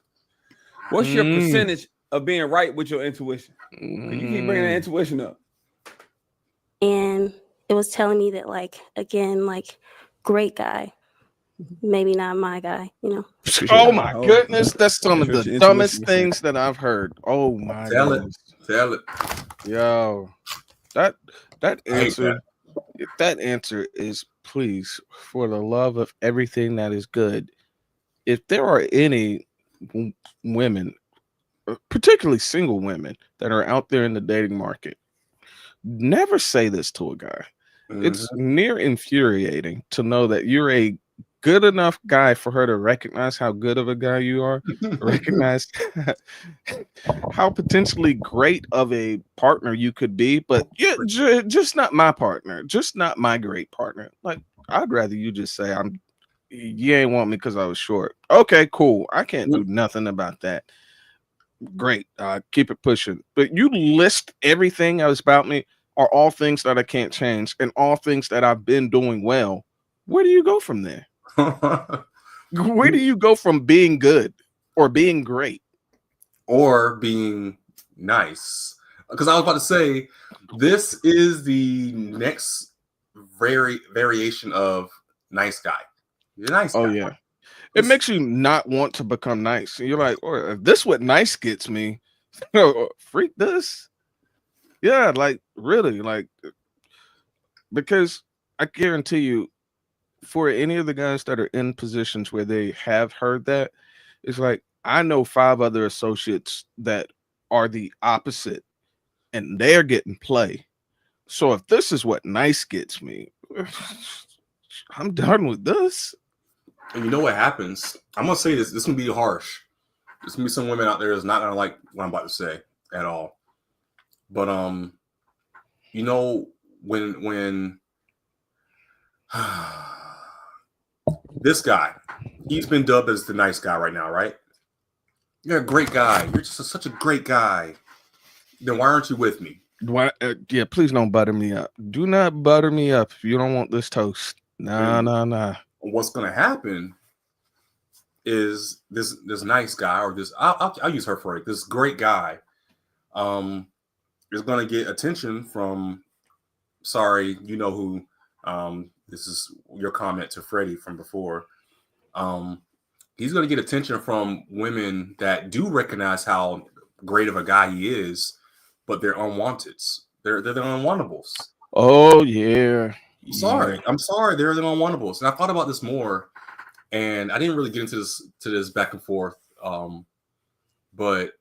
What's your percentage of being right with your intuition? You keep bringing that intuition up. And it was telling me that, like, again, like, great guy, maybe not my guy, you know. Oh my goodness, that's some of the dumbest things that I've heard. Oh my goodness. Tell it. Yo, that answer is, please, for the love of everything that is good. If there are any women, particularly single women, that are out there in the dating market, never say this to a guy. It's near infuriating to know that you're a good enough guy for her to recognize how good of a guy you are, recognize how potentially great of a partner you could be, but just not my partner, just not my great partner. Like, I'd rather you just say, you ain't want me because I was short. Okay, cool. I can't do nothing about that. Great. Keep it pushing. But you list everything else about me are all things that I can't change and all things that I've been doing well. Where do you go from there? Where do you go from being good or being great or being nice? Because I was about to say, this is the next variation of nice guy. You're a nice guy. Oh yeah, it makes you not want to become nice. You're like, oh, if this what nice gets me, freak this. Yeah, like really, like, because I guarantee you, for any of the guys that are in positions where they have heard that, it's like I know 5 other associates that are the opposite, and they're getting play. So if this is what nice gets me, I'm done with this. And you know what happens? I'm gonna say this. This is gonna be harsh. There's gonna be some women out there that's not gonna like what I'm about to say at all. But you know, when this guy, he's been dubbed as the nice guy right now, right? You're a great guy. You're just such a great guy. Then why aren't you with me? Why? Yeah, please don't butter me up. Do not butter me up if you don't want this toast. Nah. What's gonna happen is this nice guy, or this I'll use her for it. This great guy, is gonna get attention from. Sorry, you know who. This is your comment to Freddie from before. He's gonna get attention from women that do recognize how great of a guy he is, but they're unwanteds. They're the unwantables. Oh yeah. I'm sorry. They're the unwantables. And I thought about this more, and I didn't really get into this back and forth. But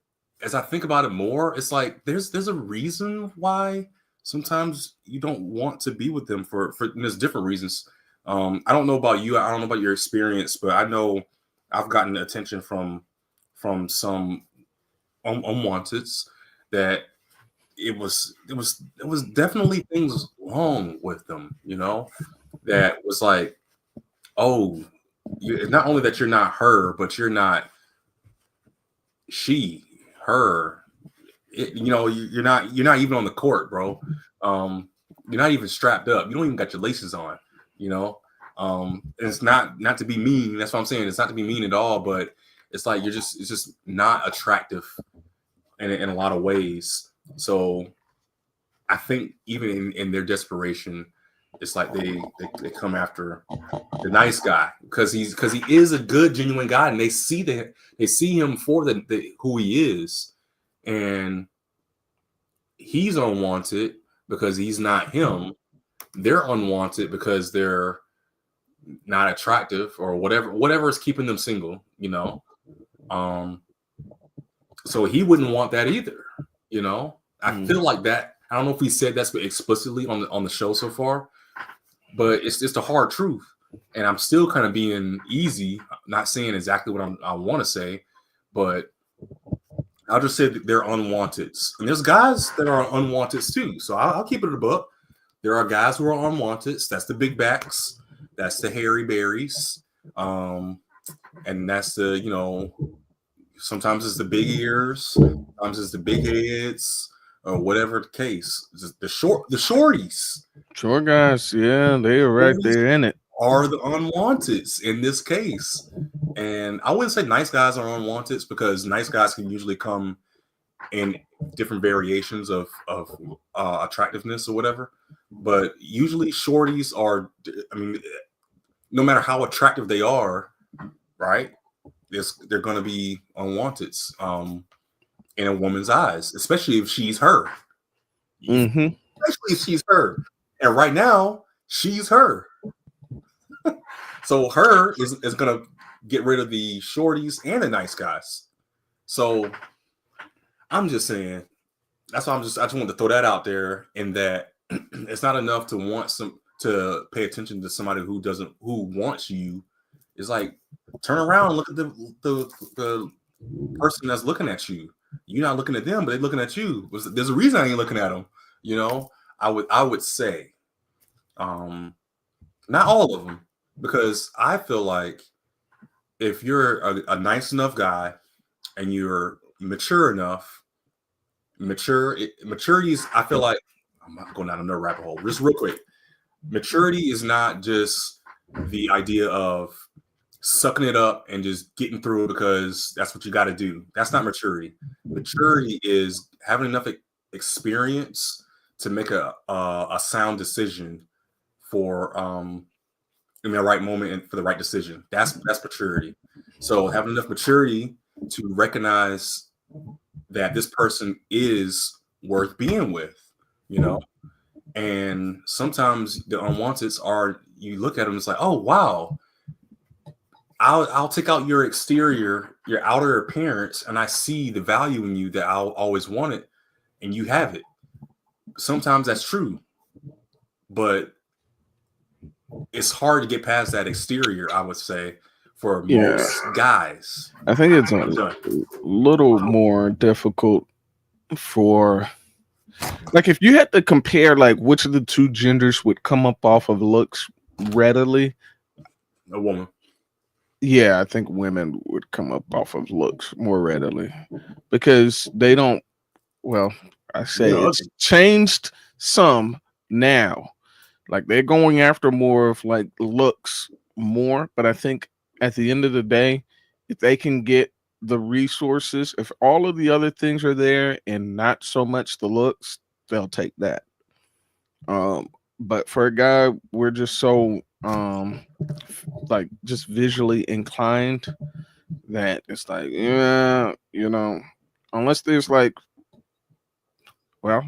as I think about it more, it's like there's a reason why sometimes you don't want to be with them for there's different reasons. I don't know about you. I don't know about your experience, but I know I've gotten attention from some unwanteds that it was definitely things wrong with them, you know, that was like, oh, it's not only that you're not her, but you're not her. You know, you're not even on the court, bro. You're not even strapped up. You don't even got your laces on, you know. It's not to be mean. That's what I'm saying. It's not to be mean at all, but it's like it's just not attractive in a lot of ways. So I think even in their desperation, it's like they come after the nice guy because he is a good, genuine guy, and they see him for who he is, and he's unwanted because he's not him. They're unwanted because they're not attractive or whatever is keeping them single, you know. So he wouldn't want that either, you know. I feel like that. I don't know if we said that explicitly on the show so far, but it's just a hard truth. And I'm still kind of being easy, not saying exactly what I want to say, but I'll just say that they're unwanted. And there's guys that are unwanted too. So I'll keep it a buck. There are guys who are unwanted. That's the big backs. That's the hairy berries. And that's the, you know, sometimes it's the big ears. Sometimes it's the big heads. Or whatever the case, the shorties, short guys, yeah, they are right there in it. Are the unwanteds in this case, and I wouldn't say nice guys are unwanteds because nice guys can usually come in different variations of attractiveness or whatever. But usually, shorties are. I mean, no matter how attractive they are, right? They're going to be unwanteds. In a woman's eyes, especially if she's her. Mm-hmm. Especially if she's her. And right now, she's her. So her is going to get rid of the shorties and the nice guys. So I'm just saying, that's why I just want to throw that out there, in that it's not enough to want to pay attention to somebody who wants you. It's like, turn around and look at the person that's looking at you. You're not looking at them, but they're looking at you. There's a reason I ain't looking at them. You know, I would say, not all of them, because I feel like if you're a nice enough guy and you're mature enough, maturity is, I feel like, I'm not going down another rabbit hole. Just real quick, maturity is not just the idea of sucking it up and just getting through it because that's what you got to do. That's not maturity. Maturity is having enough experience to make a sound decision for in the right moment and for the right decision. That's maturity. So having enough maturity to recognize that this person is worth being with, you know. And sometimes the unwanteds are, you look at them, it's like, oh wow, I'll take out your exterior, your outer appearance, and I see the value in you that I'll always wanted, and you have it. Sometimes that's true, but it's hard to get past that exterior, I would say, for most guys. I think it's a little more difficult for, like, if you had to compare, like, which of the two genders would come up off of looks readily. A woman. Yeah, I think women would come up off of looks more readily because they don't, well, I say it's changed some now. Like, they're going after more of like looks more, but I think at the end of the day, if they can get the resources, if all of the other things are there and not so much the looks, they'll take that. But for a guy, we're just so like just visually inclined that it's like, yeah, you know, unless there's like, well,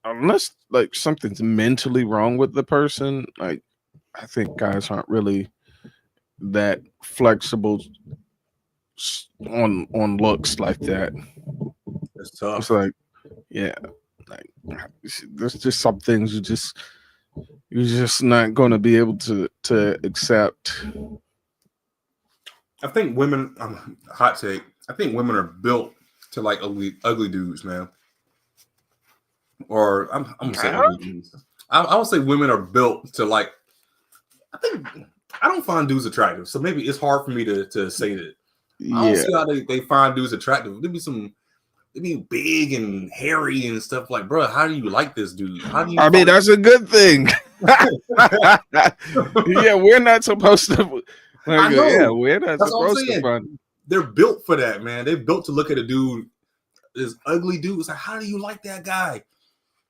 unless like something's mentally wrong with the person, like I think guys aren't really that flexible on looks like that. It's tough. It's like, yeah, like there's just some things you're just not going to be able to accept. I think women, hot take, I think women are built to like ugly dudes, man. Or I'm gonna say ugly dudes. I would say women are built to like, I don't find dudes attractive, so maybe it's hard for me to say that. I don't see how they find dudes attractive. They be big and hairy and stuff. Like, bro, how do you like this dude? How do you? I mean, that's a good thing. Yeah, we're not supposed to. Like, I know. Yeah, we're not That's supposed to find. They're built for that, man. They're built to look at a dude, this ugly dude. It's like, how do you like that guy?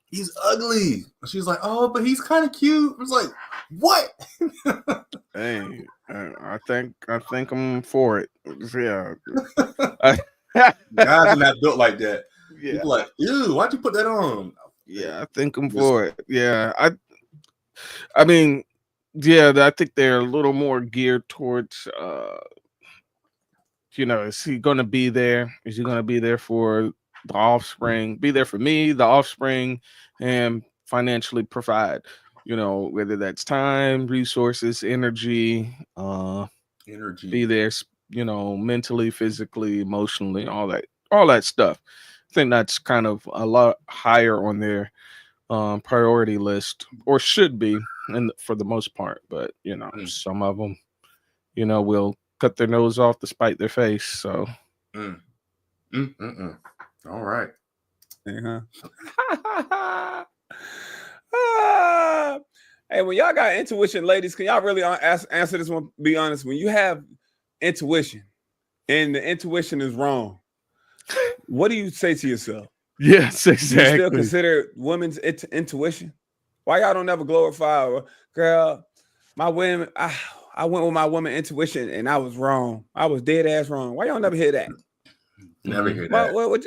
He's ugly. She's like, oh, but he's kind of cute. It's like, what? Hey, I think I'm for it. Yeah. Guys are not built like that. Yeah. People like, ew, why'd you put that on? Yeah, I think I'm for it. Yeah, I mean, yeah, I think they're a little more geared towards, you know, is he going to be there? Is he going to be there for the offspring? Be there for me, the offspring, and financially provide. You know, whether that's time, resources, energy, be there, you know, mentally, physically, emotionally, all that stuff. I think that's kind of a lot higher on their priority list, or should be, and for the most part. But you know, some of them, you know, will cut their nose off to spite their face. So, all right. Hey, when y'all got intuition, ladies, can y'all really answer this one? Be honest. When you have intuition and the intuition is wrong, what do you say to yourself? Yes, exactly. You still consider women's intuition? Why y'all don't ever glorify, girl, my women? I went with my woman intuition and I was wrong. I was dead ass wrong. Why y'all never hear that? Never hear that. When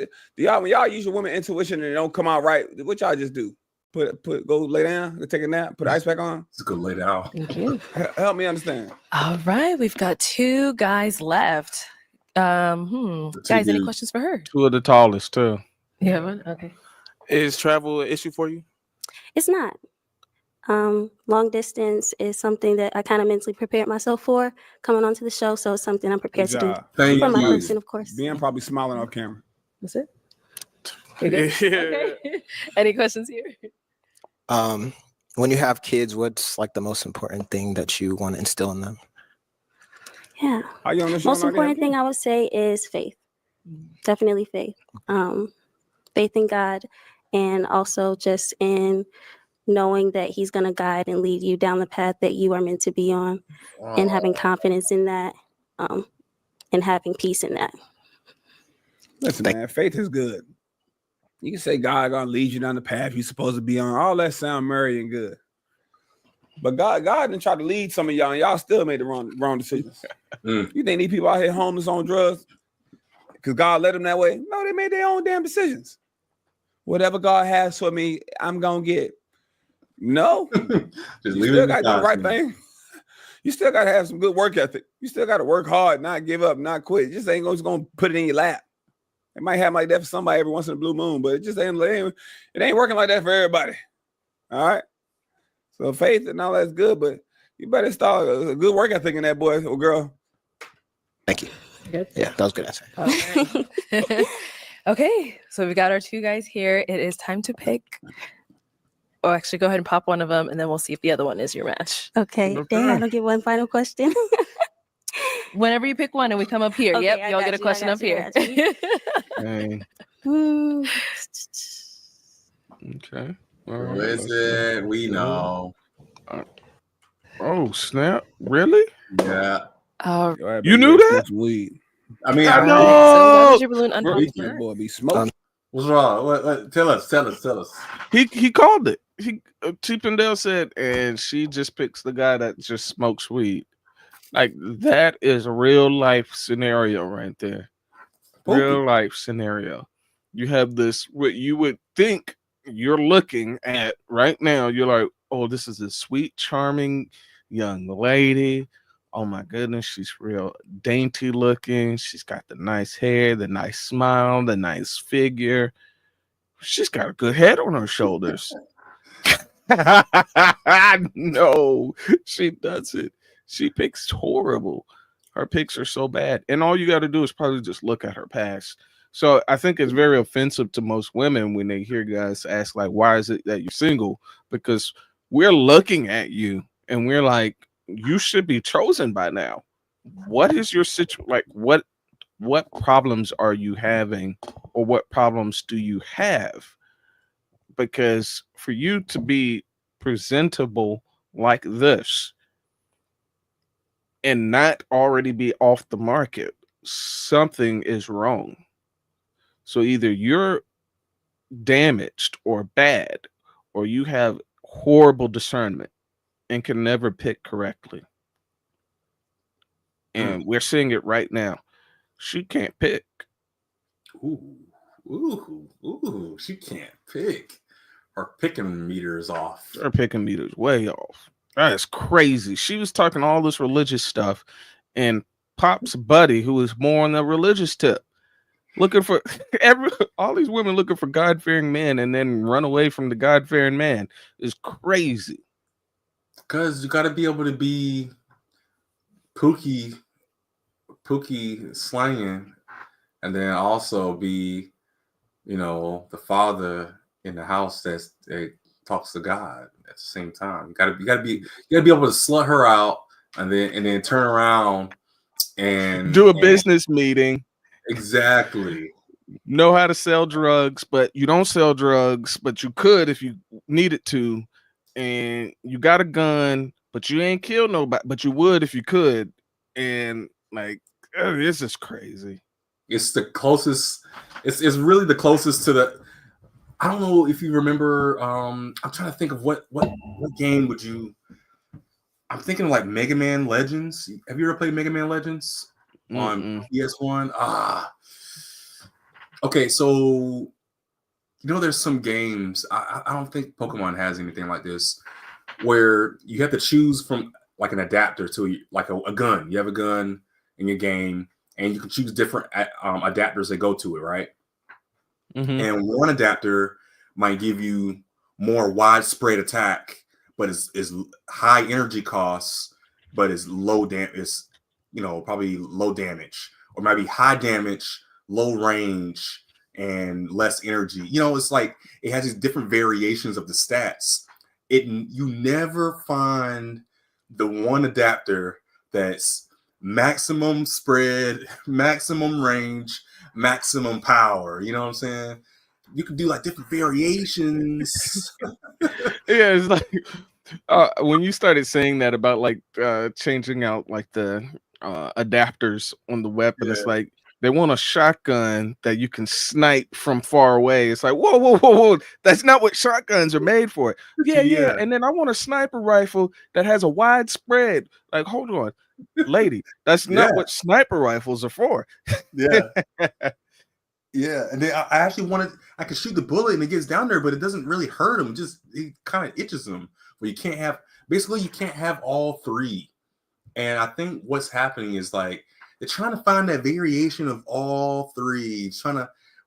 y'all use your woman intuition and it don't come out right, what y'all just do? Go lay down, take a nap, put ice back on. Just go lay down. Thank you. Help me understand. All right, we've got 2 guys left. Guys, any questions for her? 2 of the tallest too. Yeah. Okay. Is travel an issue for you? It's not. Long distance is something that I kind of mentally prepared myself for coming onto the show. So it's something I'm prepared to do for my person, of course. Ben probably smiling off camera. That's it. Okay. Any questions here? When you have kids, what's like the most important thing that you want to instill in them? Yeah. Most important thing I would say is faith. Definitely faith. Faith in God, and also just in knowing that he's going to guide and lead you down the path that you are meant to be on, and having confidence in that, and having peace in that. Listen, man, faith is good. You can say God gonna lead you down the path you're supposed to be on. All that sound merry and good. But God didn't try to lead some of y'all, and y'all still made the wrong decisions. You think these people out here homeless on drugs because God led them that way? No, they made their own damn decisions. Whatever God has for me, I'm gonna get. No, Just you leave still it got to do the right thing. You still got to have some good work ethic. You still got to work hard, not give up, not quit. Just ain't just gonna put it in your lap. It might happen like that for somebody every once in a blue moon, but it just ain't working like that for everybody. All right. So faith and all that's good, but you better start a good work ethic in that boy or girl. Thank you. Good. Yeah, that was a good answer. Okay. Okay, so we've got our two guys here. It is time to pick. Oh, actually, go ahead and pop one of them, and then we'll see if the other one is your match. Okay. Dang, I don't get one final question. Whenever you pick one and we come up here, Okay, yep, I y'all got get a you, question I up got you, here. I got Dang. Okay. All right, Listen, we know. Oh, snap. Really? Yeah. You knew that? Weed. I mean, I I know. So why was your balloon unpopped? Boy, be smoking. What's wrong? Tell us. He called it. TPindell said, and she just picks the guy that just smokes weed. Like, that is a real life scenario right there. Real life scenario. You have this, what you would think you're looking at right now. You're like, oh, this is a sweet, charming young lady. Oh my goodness, she's real dainty looking. She's got the nice hair, the nice smile, the nice figure. She's got a good head on her shoulders. No, she doesn't. She picks horrible. Her picks are so bad. And all you got to do is probably just look at her past. So I think it's very offensive to most women when they hear guys ask, like, why is it that you're single? Because we're looking at you and we're like, you should be chosen by now. What is your situation? Like, what problems are you having, or what problems do you have? Because for you to be presentable like this and not already be off the market, something is wrong. So either you're damaged or bad, or you have horrible discernment and can never pick correctly. And we're seeing it right now. She can't pick. Ooh, she can't pick. Her picking meter is off. Her picking meter is way off. That is crazy. She was talking all this religious stuff, and Pop's buddy, who is more on the religious tip, looking for all these women looking for God-fearing men and then run away from the God-fearing man is crazy. Because you got to be able to be Pookie slanging, and then also be, the father in the house that talks to God at the same time. You gotta be able to slut her out and then turn around and do a business meeting. Exactly. Know how to sell drugs, but you don't sell drugs, but you could if you needed to. And you got a gun, but you ain't killed nobody, but you would if you could. And like, this is crazy. It's the closest. It's really the closest to the. I don't know if you remember. I'm trying to think of what game would you. I'm thinking of like Mega Man Legends. Have you ever played Mega Man Legends on PS1? Okay, so there's some games. I don't think Pokemon has anything like this, where you have to choose from like an adapter to like a gun. You have a gun in your game, and you can choose different adapters that go to it, right? Mm-hmm. And one adapter might give you more widespread attack, but is high energy costs, but is low damage. Probably low damage, or maybe high damage, low range, and less energy. It's like it has these different variations of the stats. You never find the one adapter that's maximum spread, maximum range, maximum power. You know what I'm saying? You can do like different variations. Yeah, it's like when you started saying that about like changing out like the adapters on the weapon, it's like they want a shotgun that you can snipe from far away. It's like, whoa, whoa, whoa, whoa. That's not what shotguns are made for. Yeah, yeah. And then I want a sniper rifle that has a wide spread. Like, hold on, lady, that's not what sniper rifles are for. Yeah. Yeah, and then I actually I could shoot the bullet and it gets down there, but it doesn't really hurt him. Just it kind of itches him. Where you can't have all three. And I think what's happening is like they're trying to find that variation of all three.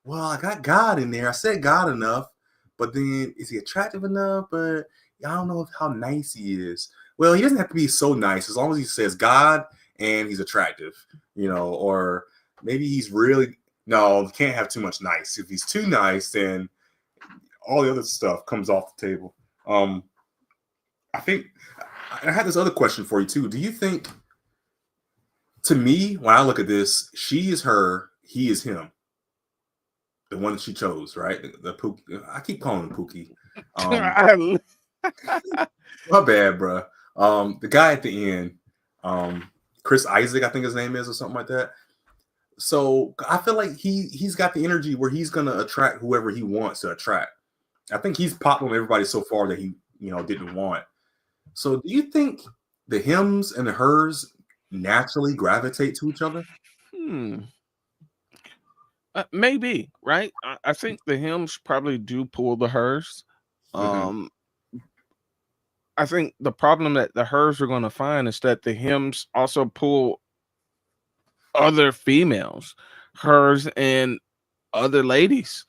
Well, I got God in there. I said God enough, but then is he attractive enough? But I don't know how nice he is. Well, he doesn't have to be so nice as long as he says God and he's attractive, or maybe he's really. No, can't have too much nice. If he's too nice, then all the other stuff comes off the table. I think I had this other question for you too. Do you think, to me, when I look at this, she is her, he is him, the one that she chose, right? The Pookie. I keep calling him Pookie. My bad, bro. The guy at the end, Chris Isaac, I think his name is, or something like that. So I feel like he's got the energy where he's gonna attract whoever he wants to attract. I think he's popped on everybody so far that he didn't want. So do you think the hims and the hers naturally gravitate to each other? Maybe, right? I think the hims probably do pull the hers. I think the problem that the hers are going to find is that the hims also pull other females, hers and other ladies.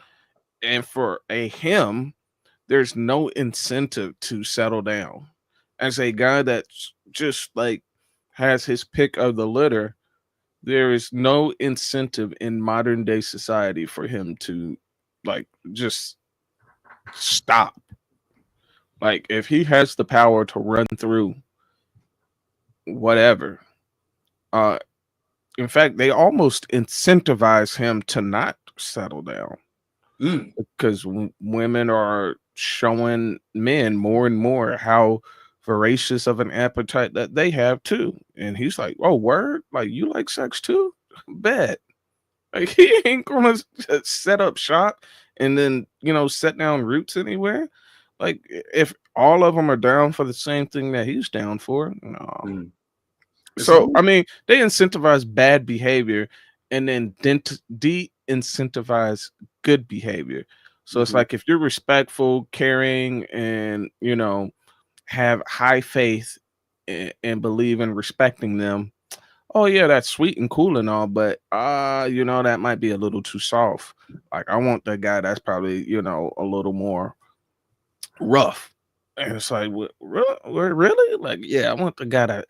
And for a him, there's no incentive to settle down. As a guy that's just like has his pick of the litter, there is no incentive in modern day society for him to like just stop. Like if he has the power to run through whatever, in fact, they almost incentivize him to not settle down because women are showing men more and more how voracious of an appetite that they have too. And he's like, oh, word? Like, you like sex too? Bet. Like, he ain't gonna set up shop and then, set down roots anywhere. Like, if all of them are down for the same thing that he's down for, no. So, I mean, they incentivize bad behavior and then de-incentivize good behavior. So it's like if you're respectful, caring, and, have high faith and believe in respecting them, oh, yeah, that's sweet and cool and all, but, that might be a little too soft. Like, I want the guy that's probably, a little more rough. And it's like, really? Like, yeah, I want the guy that,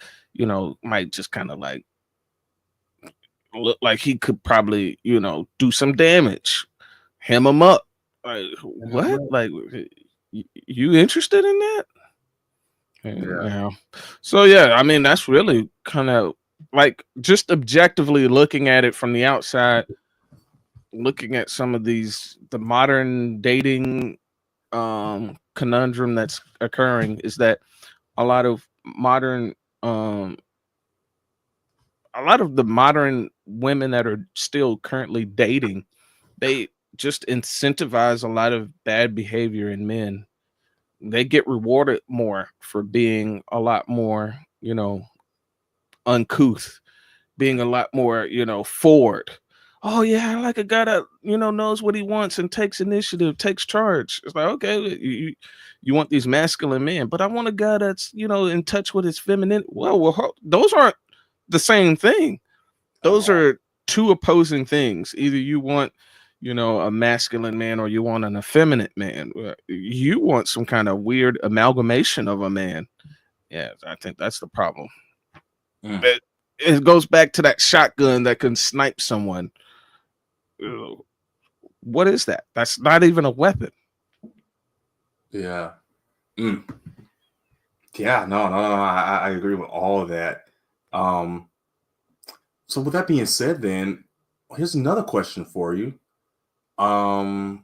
might just kind of like look like he could probably, do some damage, hem him up. Like, what? Like, you interested in that? Yeah. So, yeah, I mean, that's really kind of like just objectively looking at it from the outside, looking at some of the modern dating conundrum that's occurring is that a lot of the modern women that are still currently dating, they just incentivize a lot of bad behavior in men. They get rewarded more for being a lot more, uncouth, being a lot more, forward. Oh yeah, I like a guy that knows what he wants and takes initiative, takes charge. It's like, okay, you want these masculine men, but I want a guy that's in touch with his feminine. Well, those aren't the same thing. Those are two opposing things. Either you want a masculine man or you want an effeminate man. You want some kind of weird amalgamation of a man. Yeah, I think that's the problem. It goes back to that shotgun that can snipe someone. What is that? That's not even a weapon. Yeah. Yeah, no. I agree with all of that. So with that being said, then here's another question for you. Who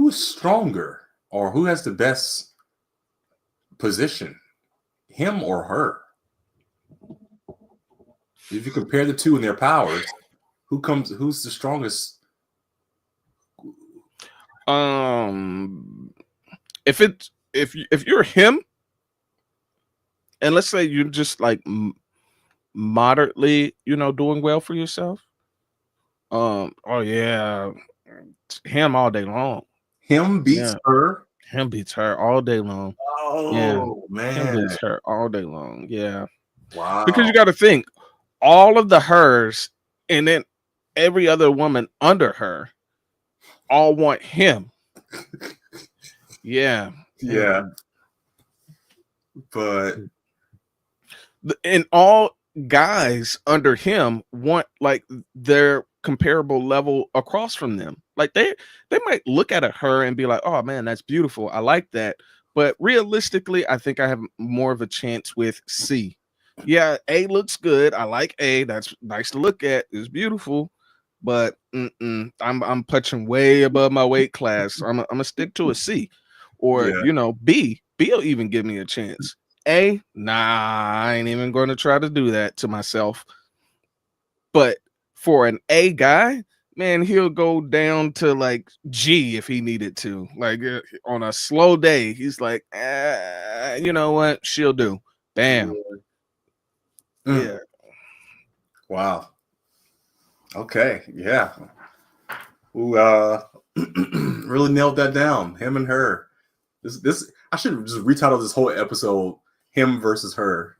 is stronger, or who has the best position, him or her? If you compare the two in their powers, who's the strongest? If you're him, and let's say you're just like moderately, doing well for yourself. Oh yeah, him all day long. Him beats her. Him beats her all day long. Oh man, him beats her all day long. Yeah, wow. Because you got to think, all of the hers, and then every other woman under her, all want him. Yeah. But and all guys under him want like their comparable level across from them. Like they might look at her and be like, oh man, that's beautiful, I like that. But realistically, I think I have more of a chance with C. Yeah, A looks good, I like A, that's nice to look at, it's beautiful, but I'm punching way above my weight class, so I'm gonna stick to a C. Or B will even give me a chance. A, nah, I ain't even going to try to do that to myself. But for an A guy, man, he'll go down to like G if he needed to. Like on a slow day, he's like, you know what? She'll do. Bam. Yeah. Wow. Okay. Yeah. Who really nailed that down? Him and her. This I should just retitle this whole episode "Him versus Her."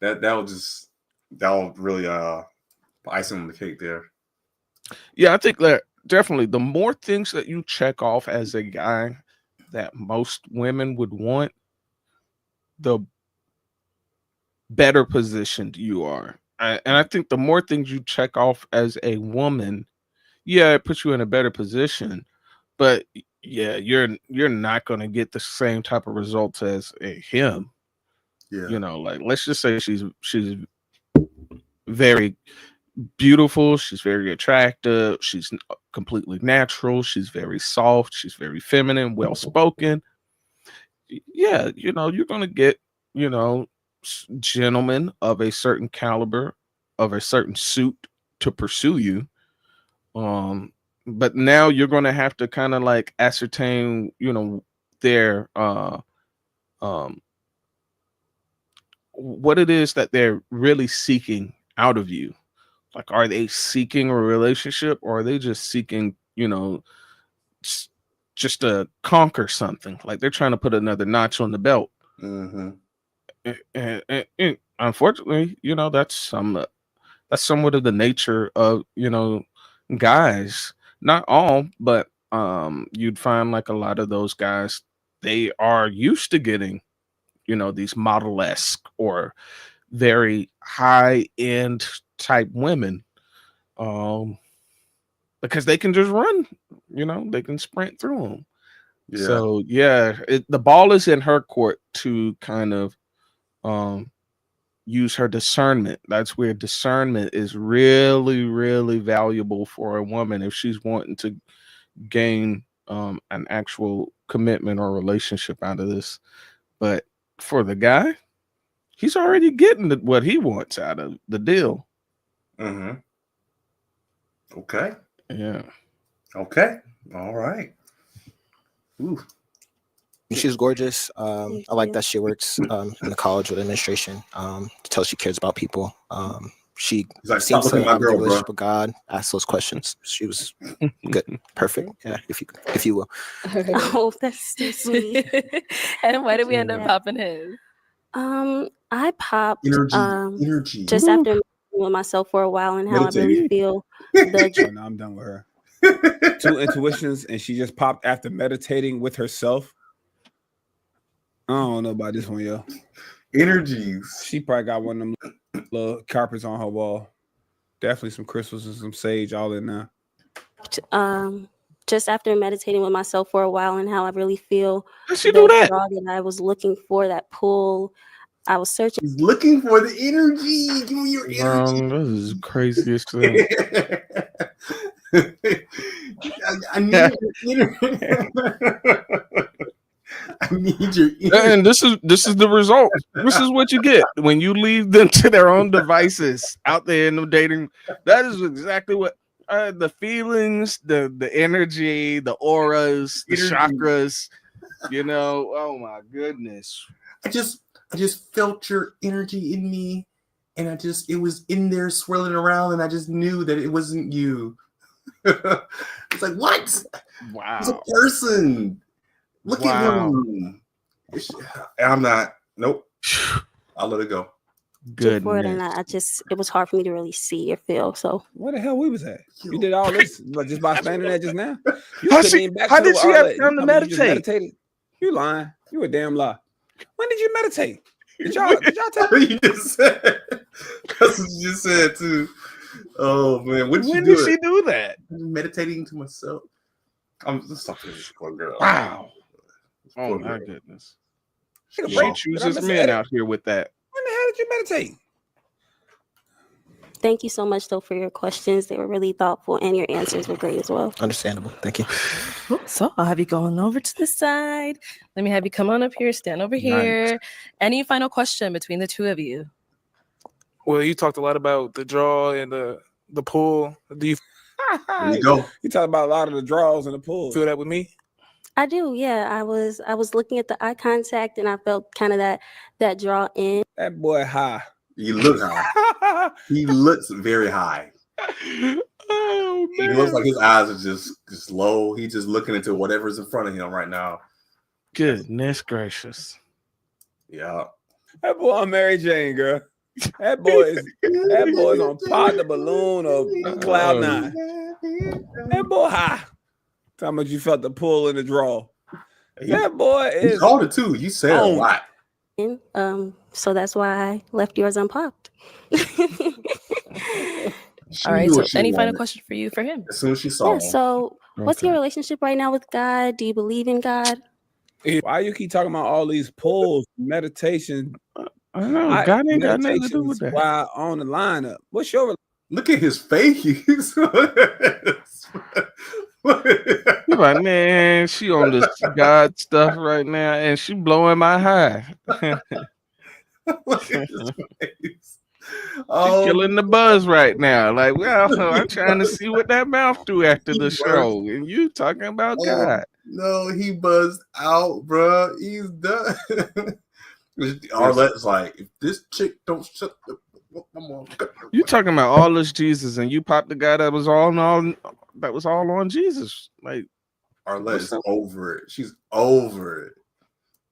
That'll really icing on the cake there. Yeah, I think that definitely the more things that you check off as a guy that most women would want, the better positioned you are. And I think the more things you check off as a woman, yeah, it puts you in a better position. But yeah, you're not going to get the same type of results as a him. Yeah. Like let's just say she's very beautiful, she's very attractive, she's completely natural, she's very soft, she's very feminine, well spoken. Yeah, you're going to get, gentlemen of a certain caliber, of a certain suit to pursue you. But now you're going to have to kind of like ascertain, their what it is that they're really seeking out of you. Like, are they seeking a relationship, or are they just seeking, just to conquer something? Like they're trying to put another notch on the belt. Mm-hmm. And unfortunately, that's somewhat of the nature of, guys. Not all, but you'd find like a lot of those guys, they are used to getting, these model-esque or very high-end type women, because they can just run, they can sprint through them. Yeah. So yeah, the ball is in her court to kind of use her discernment. That's where discernment is really, really valuable for a woman if she's wanting to gain an actual commitment or relationship out of this. But for the guy, he's already getting what he wants out of the deal. Mm-hmm. Okay. Yeah. Okay. All right. Ooh. She's gorgeous. I like that she works in the college with administration to tell she cares about people. She like, seems to my have girl, a relationship with God. Ask those questions. She was good, perfect. Yeah, if you will. Oh, that's too sweet. And why did we end up popping his? I popped energy just after with myself for a while and how I really feel. No, I'm done with her. 2 intuitions, and she just popped after meditating with herself. I don't know about this one, yo. Energies. She probably got one of them little carpets on her wall. Definitely some crystals and some sage all in there. Just after meditating with myself for a while and how I really feel. How'd she do that? That I was looking for, that pull. I was searching. He's looking for the energy. Give me your energy. This is craziest thing. I need your I need your And this is the result. This is what you get when you leave them to their own devices out there in the dating. That is exactly what the feelings, the energy, the auras, the chakras. You know, oh my goodness. I just felt your energy in me, and it was in there swirling around, and I just knew that it wasn't you. It's like, what? Wow. It's a person. Look at him. I'm not. Nope. I'll let it go. Good. And it was hard for me to really see or feel. So where the hell we was at? You did all this just by standing there just now. How did she have time to meditate? You lying. You a damn lie. When did you meditate? Did y'all take you just said? That's what you just said too. Oh man, when did she do that? Meditating to myself. I'm just talking to this poor girl. Wow. Oh my goodness. She chooses men out here with that. When the hell did you meditate? Thank you so much, though, for your questions. They were really thoughtful, and your answers were great as well. Understandable. Thank you. So I'll have you going over to the side. Let me have you come on up here, stand over here. Any final question between the two of you? Well, you talked a lot about the draw and the pull. Do you? There you go. You talked about a lot of the draws and the pulls. Feel that with me? I do, yeah. I was looking at the eye contact, and I felt kind of that draw in. That boy high. He looks high. He looks very high. Oh man. He looks like his eyes are just low. He's just looking into whatever's in front of him right now. Goodness gracious. Yeah. That boy on Mary Jane, girl. That boy is on Pod the Balloon or Cloud 9. That boy high. How much you felt the pull in the draw? That boy is. You called it too. You said a lot. So that's why I left yours unpopped. All right. So any final question for you for him? As soon as she saw him. So what's your relationship right now with God? Do you believe in God? Why you keep talking about all these pulls, meditation? I don't know. God ain't got nothing to do with that. While on the lineup. What's your look at his face? He's like, man, she on this God stuff right now, and she blowing my high. Look at his face. She's killing the buzz right now. Like, well, I'm trying to see what that mouth do after the show, and you talking about God. No, he buzzed out, bro. He's done. Arlette's like, if this chick don't shut the. You talking about all this Jesus, and you popped the guy that was all on Jesus. Like, Arlette's over it. She's over it.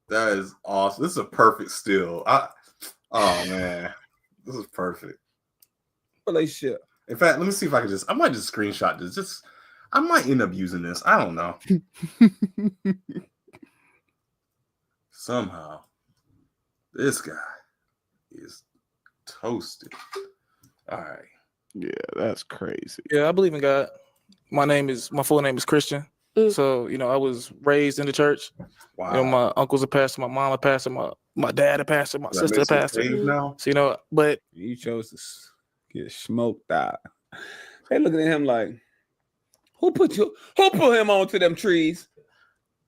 That is awesome. This is a perfect still. Oh man, this is perfect relationship. In fact, let me see if I might just screenshot this. I might end up using this. I don't know. Somehow, this guy is toasted. All right. Yeah, that's crazy. Yeah, I believe in God. My full name is Christian. So, I was raised in the church. Wow. My uncle's a pastor, my mom a pastor, my dad a pastor, my sister a pastor. So, but you chose to get smoked out. They looking at him like, who put him onto them trees?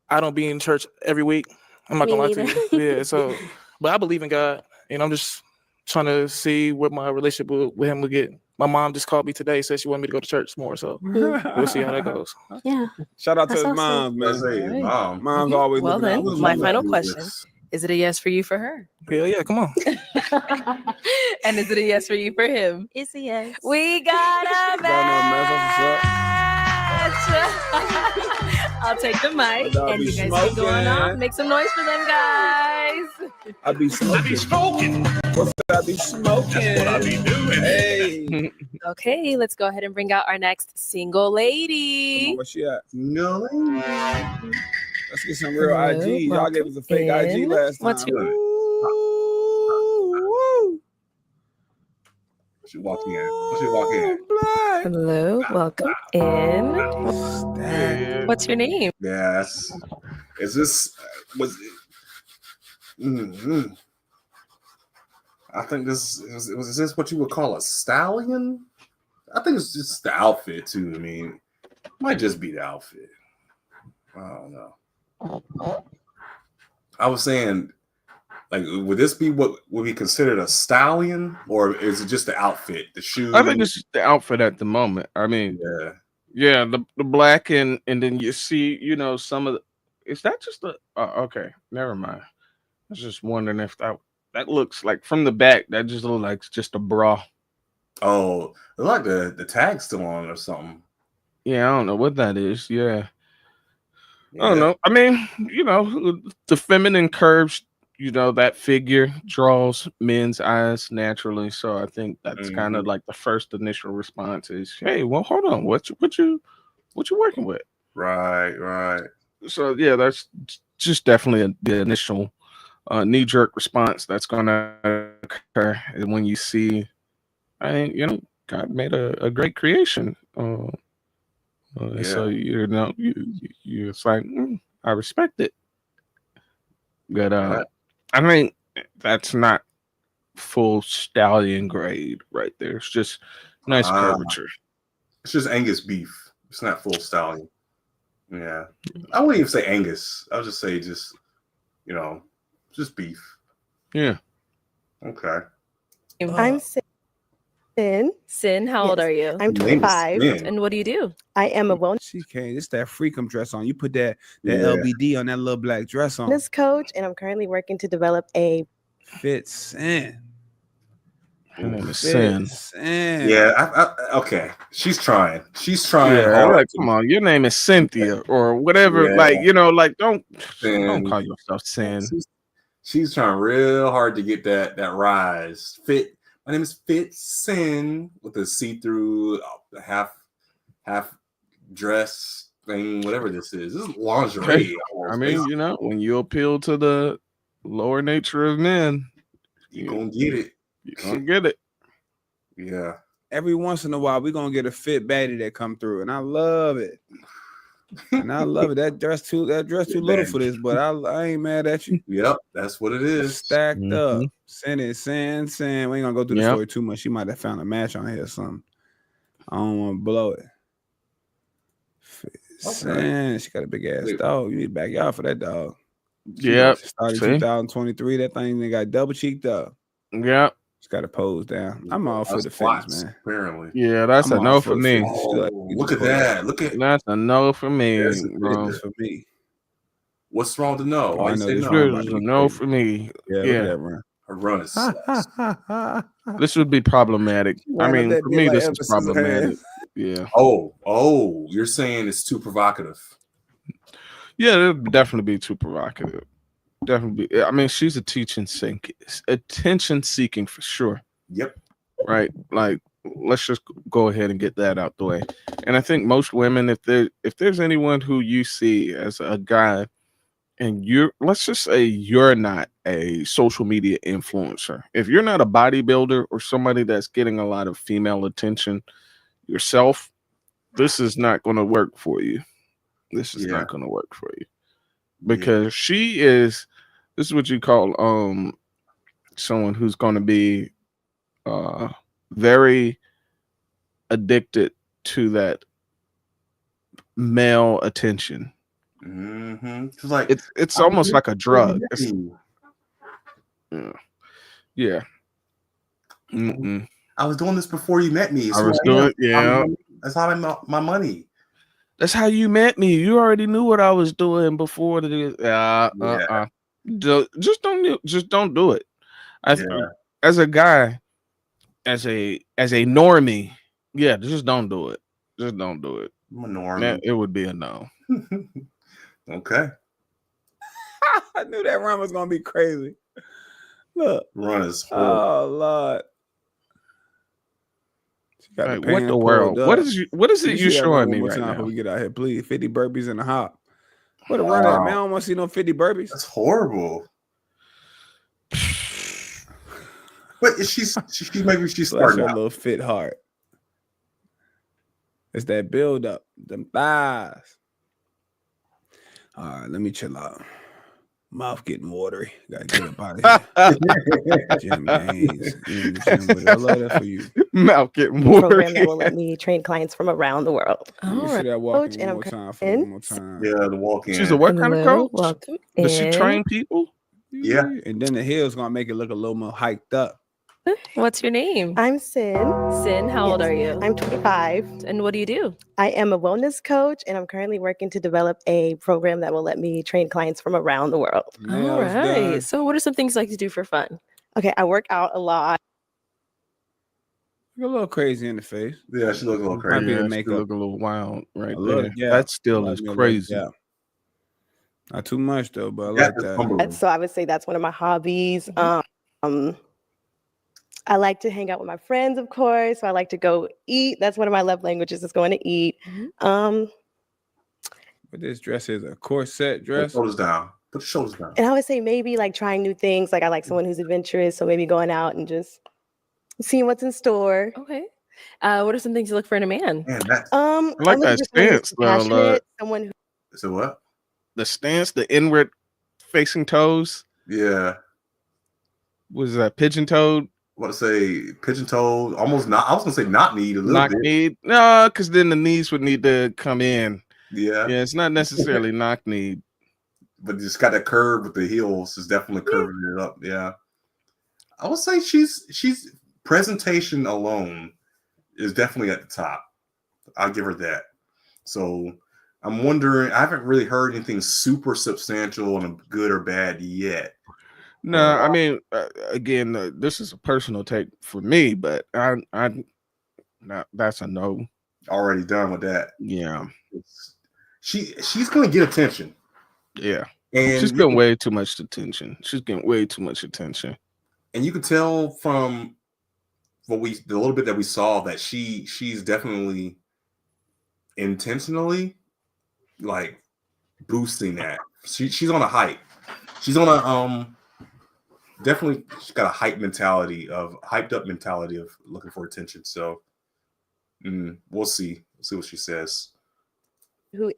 I don't be in church every week. I'm not gonna lie to you. Yeah, so but I believe in God, and I'm just trying to see where my relationship with him will get. My mom just called me today, said she wanted me to go to church more, so we'll see how that goes. Yeah. Shout out to his mom, man. Right. Mom's always well looking then, out. my final question. Is it a yes for you for her? Hell yeah, come on. And is it a yes for you for him? It's a yes. We got a match. I'll take the mic and you guys keep going on. Make some noise for them, guys. I be smoking. What's that? I be smoking. That's what I be doing. Hey. Okay, let's go ahead and bring out our next single lady. Come on, where's she at? No. Let's get some real IG. Y'all gave us a fake IG last time. What's your She walk in. Hello, welcome in. What's your name? Yes. Is this I think this is this what you would call a stallion? I think it's just the outfit too. I mean, it might just be the outfit. I don't know. I was saying, like, would this be what would be considered a stallion, or is it just the outfit, the shoes? I think it's just the outfit at the moment. I mean, yeah, the black and then you see, you know, some of the. Is that just a? Okay, never mind. I was just wondering if that looks like from the back. That just looks like just a bra. Oh, like the tag's still on or something. Yeah, I don't know what that is. Yeah. I don't know. I mean, you know, the feminine curves, you know, that figure draws men's eyes naturally. So I think that's kind of like the first initial response is, hey, well, hold on, what you working with? Right. So yeah, that's just definitely the initial knee-jerk response that's gonna occur when you see, you know, God made a great creation. So you know, you it's like I respect it, but I mean that's not full stallion grade right there. It's just nice curvature. It's just Angus beef. It's not full stallion. Yeah, I wouldn't even say Angus. I would just say just, you know, just beef. Yeah. Okay. I'm Sin. Sin, how old are you? I'm 25. And what do you do? I am a She can't. It's that freakum dress on. You put that LBD on that little black dress on. wellness coach, and I'm currently working to develop a Fits Sin. Her name is Sin. Yeah. Okay. She's trying. Yeah, hard. like, come on, your name is Cynthia or whatever. Yeah. Like, you know, like don't Sin. call yourself Sin. She's trying real hard to get that rise. Fit. My name is Fit Sin with a see-through half dress thing, whatever this is. This is lingerie. I mean, you know, when you appeal to the lower nature of men, you're gonna get it. You're gonna get it. Yeah. Every once in a while, we're gonna get a fit baddie that come through, and I love it. And I love it. That dress too little for this, but I ain't mad at you. Yep, that's what it is. Stacked up. Sin. We ain't gonna go through the story too much. She might have found a match on here or something. I don't want to blow it. Sin. She got a big ass dog. You need to back y'all for that dog. Yeah. Started 2023. That thing they got double cheeked up. Yeah. Just got to pose down. I'm all for the fence, man. Apparently. Yeah, that's a no for me. Look at that. That's a no for me, bro. For me. What's wrong to know? Why I you know say this no? is a no for me. Yeah. Look at that run. Her run is this would be problematic. I mean, for me, this is problematic. Yeah. Oh, you're saying it's too provocative. Yeah, it would definitely be too provocative. Definitely. I mean, she's attention seeking for sure. Yep. Right. Like, let's just go ahead and get that out the way. And I think most women, if there's anyone who you see as a guy, and let's just say you're not a social media influencer. If you're not a bodybuilder or somebody that's getting a lot of female attention yourself, this is not going to work for you. This is not going to work for you. Because this is what you call someone who's going to be very addicted to that male attention. It's like it's almost like a drug. Yeah. I was doing this before you met me. I was doing that's how I made my money. That's how you met me. You already knew what I was doing before. Just don't do it. As a guy, as a normie, just don't do it. Just don't do it. I'm a normie. It would be a no. Okay. I knew that run was gonna be crazy. Look, run is horrible. Oh Lord. Like, what the world? What is it you're showing me right now? We get out here, please. 50 burpees in a hop. What a run at, man! I don't want to see no 50 burpees. That's horrible. But she's maybe she's starting a little fit heart. It's that build up, them thighs. All right, let me chill out. Mouth getting watery. Gotta get up out of here. Jim Gaines. I love that for you. Mouth getting water. program that will let me train clients from around the world. Let me All see right. that walk Coach, in and one I'm more time. in. One more time. Yeah, the walk-in. She's a what kind of Hello, coach? welcome Does she in. train people? Yeah. And then the hill's gonna make it look a little more hiked up. What's your name? I'm Sin. Sin, how old Yes. are you? I'm 25. And what do you do? I am a wellness coach, and I'm currently working to develop a program that will let me train clients from around the world. All Nails right. done. So what are some things you like to do for fun? Okay, I work out a lot. You're a little crazy in the face. Yeah, she looks a little Might crazy. be the Yeah, she makeup. look a little wild right A little, there. yeah. That still Might is be a little, crazy. yeah. Not too much though, but I Yeah, like it's that. Cumberland. So I would say that's one of my hobbies. I like to hang out with my friends, of course. So I like to go eat. That's one of my love languages, is going to eat. But this dress is a corset Put dress. your shoulders down. Put your shoulders down. And I would say maybe like trying new things. Like I like someone who's adventurous. So maybe going out and just seeing what's in store. Okay. What are some things you look for in a man? Man, that's I like I'm looking that for someone who's stance though. compassionate, someone who so what? The stance, the inward facing toes. Yeah. Was that pigeon toed? What to say? Pigeon toed, almost not. I was gonna say not need a little Knock bit. kneed? No, because then the knees would need to come in. Yeah. Yeah, it's not necessarily knock kneed. But just got that curve with the heels. Is definitely curving it up. Yeah. I would say she's presentation alone is definitely at the top. I'll give her that. So I'm wondering. I haven't really heard anything super substantial and good or bad yet. No, I mean, again, this is a personal take for me, but that's a no. Already done with that. Yeah, she's gonna get attention. Yeah, and she's getting way too much attention. She's getting way too much attention, and you could tell from the little bit that we saw that she's definitely intentionally like boosting that. She's on a hype. She's on a definitely she's got a hyped up mentality of looking for attention. So we'll see. We'll see what she says. who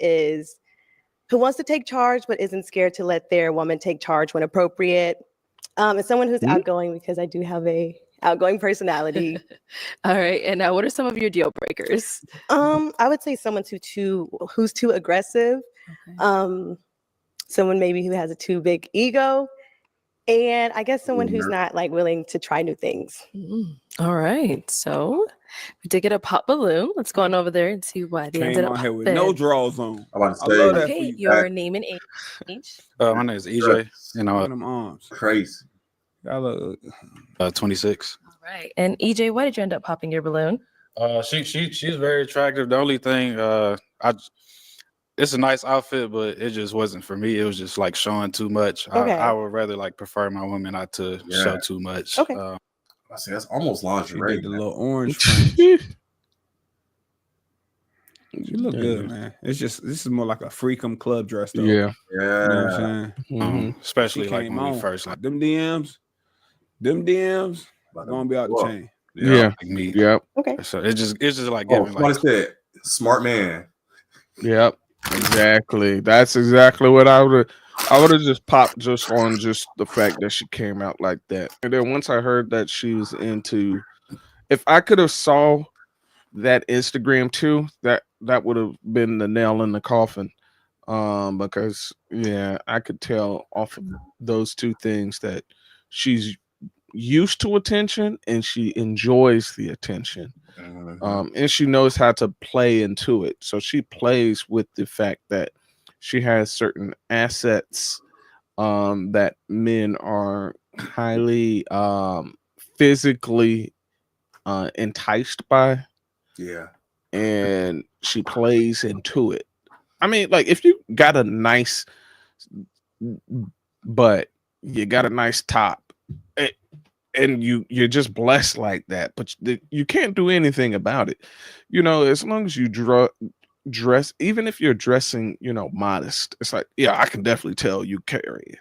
wants to take charge but isn't scared to let their woman take charge when appropriate. And someone who's outgoing, because I do have a outgoing personality. All right. And what are some of your deal breakers? I would say someone who's too aggressive. Okay. Someone maybe who has a too big ego. And I guess someone who's not like willing to try new things. All right. So we did get a pop balloon. Let's go on over there and see why they ended Came up on here with popping. no draws on. I'm about to I say, love that for Okay, you. your name and age. My name is EJ. You know, Them arms. Crazy. Y'all look 26. All right. And EJ, why did you end up popping your balloon? She's very attractive. The only thing it's a nice outfit, but it just wasn't for me. It was just like showing too much. Okay. I would rather like prefer my women not to show too much. Okay. I say that's almost she lingerie. did the little orange fringe. She look good, man. This is more like a freakum club dress though. Yeah, You know what I'm saying? Especially She like came when we on. first like Them DMs gonna be out the chain. yeah, me. yep, Okay. So it's just like Oh, giving somebody like said smart man. yep. Exactly. That's exactly what I would have just popped just on just the fact that she came out like that. And then once I heard that she was into, if I could have saw that Instagram too, that would have been the nail in the coffin. Because yeah, I could tell off of those two things that she's used to attention and she enjoys the attention. And she knows how to play into it. So she plays with the fact that she has certain assets that men are highly physically enticed by. Yeah. And she plays into it. I mean, like if you got a nice butt, you got a nice top, and you're just blessed like that, but you can't do anything about it. You know, as long as you dress, even if you're dressing, modest, it's like, yeah, I can definitely tell you carry it.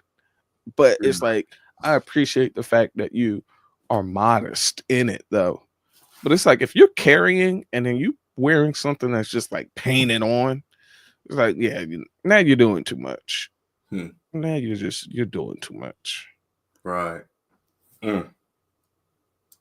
But it's like, I appreciate the fact that you are modest in it though. But it's like if you're carrying and then you wearing something that's just like painted on, it's like, yeah, now you're doing too much. Now you're doing too much. Right.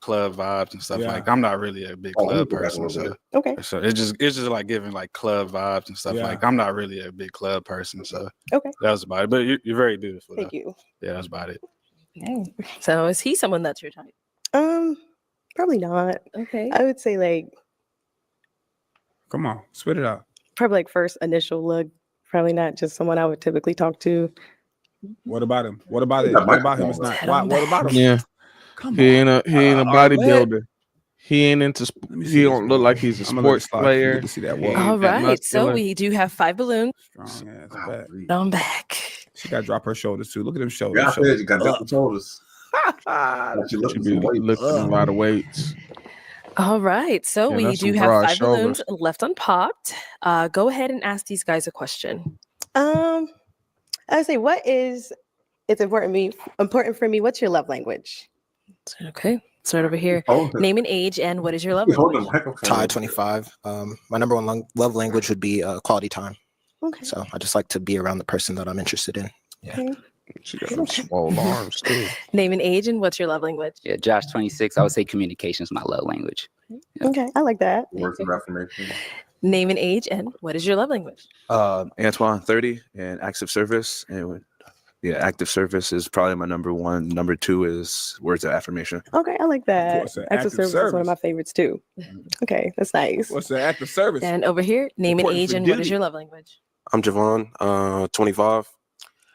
club vibes and stuff. Yeah. Like I'm not really a big Oh, let me club go back a person, little so bit. Okay. so it's just like giving like club vibes and stuff. Yeah. Like I'm not really a big club person, so Okay. that was about it. But you're very beautiful. Thank though. you. Yeah, that's about it. Okay. So is he someone that's your type? Probably not. Okay. I would say like Come on, spit it out. probably like first initial look. Probably not just someone I would typically talk to. What about him? What about He it? got What about him? It's microphone, not. Head Why, on what about him? Yeah, Come he on. ain't a Arlette? bodybuilder. He ain't into. Let me see He this, don't look bro. like he's a I'ma let it sports slide. You player. get to see that He walk. ain't All that right. So muscular. we do have 5 balloons Strong ass back. on back. She got to drop her shoulders too. Look at them Yeah, shoulders. I said you got Up. double shoulders. Got you Should lifting be some weights. lifting a lot of weights. All right. So Yeah, we that's do some have broad 5 balloons shoulders. left unpopped. Go ahead and ask these guys a question. I would say it's important for me. What's your love language? Okay. Start over here. Hold it. Name and age, and what is your love He holding language? the microphone. Ty 25. My number one love language would be quality time. Okay. So I just like to be around the person that I'm interested in. Okay. She got some swole arms too. Name and age, and what's your love language? Yeah, Josh 26. I would say communication is my love language. Okay. I like that. Words of affirmation. Name and age, and what is your love language? Antoine, 30, and active service. And active service is probably my number 1. Number 2 is words of affirmation. Okay. I like that. What's that? Active service is one of my favorites too. Okay. That's nice. What's the active service? And over here, name and Important age, for and what is duty. your love language? I'm Javon, 25.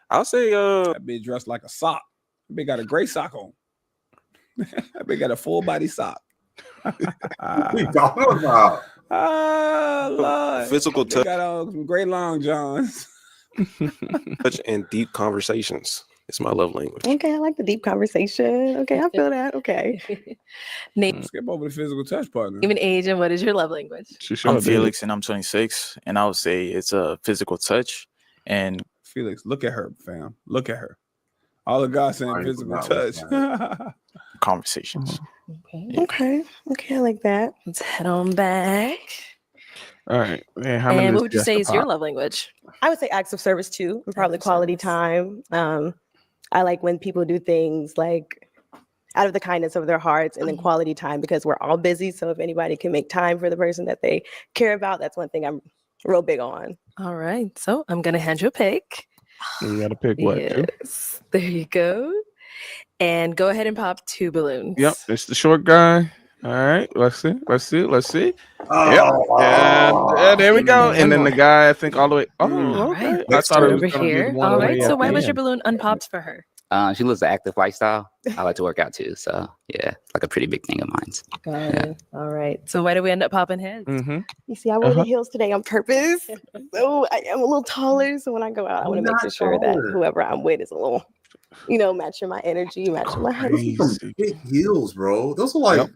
I'll say That bitch dressed like a sock. That bitch got a gray sock on. That bitch got a full body sock. What you talking about? Lord. physical They got on some gray long johns. touch and deep conversations. It's my love language. Okay. I like the deep conversation. Okay. I feel that. Okay. Name Skip over the physical touch partner. and age, and what is your love language? I'm Felix and I'm 26, and I would say it's a physical touch. And Felix, look at her, fam. Look at her. All the guys saying I physical forgot touch. conversations. Okay. Okay. Okay. I like that. Let's head on back. All right. Man, how many And does what would you Jessica say is your pop? love language? I would say acts of service too, and probably Acts of quality service. time. I like when people do things like out of the kindness of their hearts, and then quality time because we're all busy. So if anybody can make time for the person that they care about, that's one thing I'm real big on. All right. So I'm going to hand you a pick. You got to pick what? Two? Yes. There you go. And go ahead and pop 2 balloons. Yep, it's the short guy. All right, let's see. Oh, Yeah, there we go. And then the guy, I think all the way. Oh, All okay. right. I Let's thought it start was over going to be here. the one All on right. the So why was your end. balloon unpopped for her? She lives an active lifestyle. I like to work out too. So yeah, it's like a pretty big thing of mine. Got it. All right. So why did we end up popping heads? Mm-hmm. You see, I wear the heels today on purpose. So I am a little taller. So when I go out, I want to make sure that whoever I'm with is a little, matching my energy, matching my height. Some big heels, bro. Those are like,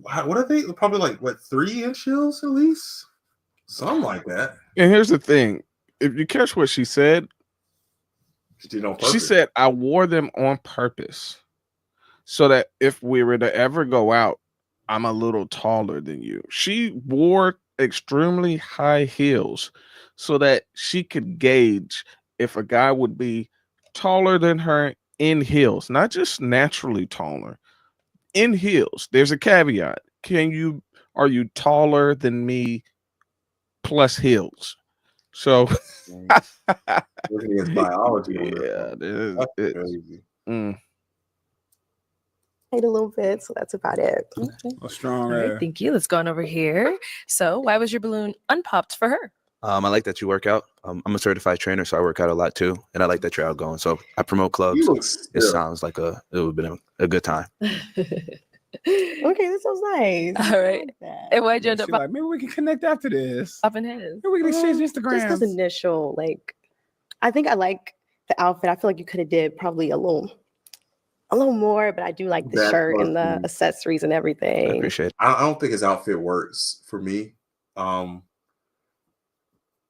what are they? Probably like, 3-inch heels at least? Something like that. And here's the thing. If you catch what she said, She did it on she purpose. said, I wore them on purpose so that if we were to ever go out, I'm a little taller than you. She wore extremely high heels so that she could gauge if a guy would be taller than her in heels, not just naturally taller, in heels. There's a caveat. Are you taller than me plus heels? So Looking at his biology. yeah, That's crazy. Height a little bit, so that's about it. A strong All right. Thank you. Let's go on over here. So why was your balloon unpopped for her? I like that you work out. I'm a certified trainer, so I work out a lot too, and I like that you're outgoing. So I promote clubs. It sounds like it would have been a good time. Okay, this sounds nice. All right. And why'd you end up Like, maybe we can connect after this. popping heads? Maybe we can exchange Just Instagrams. because initial, I think I like the outfit. I feel like you could have did probably a little more, but I do like the That shirt and the person. accessories and everything. I appreciate it. I don't think his outfit works for me.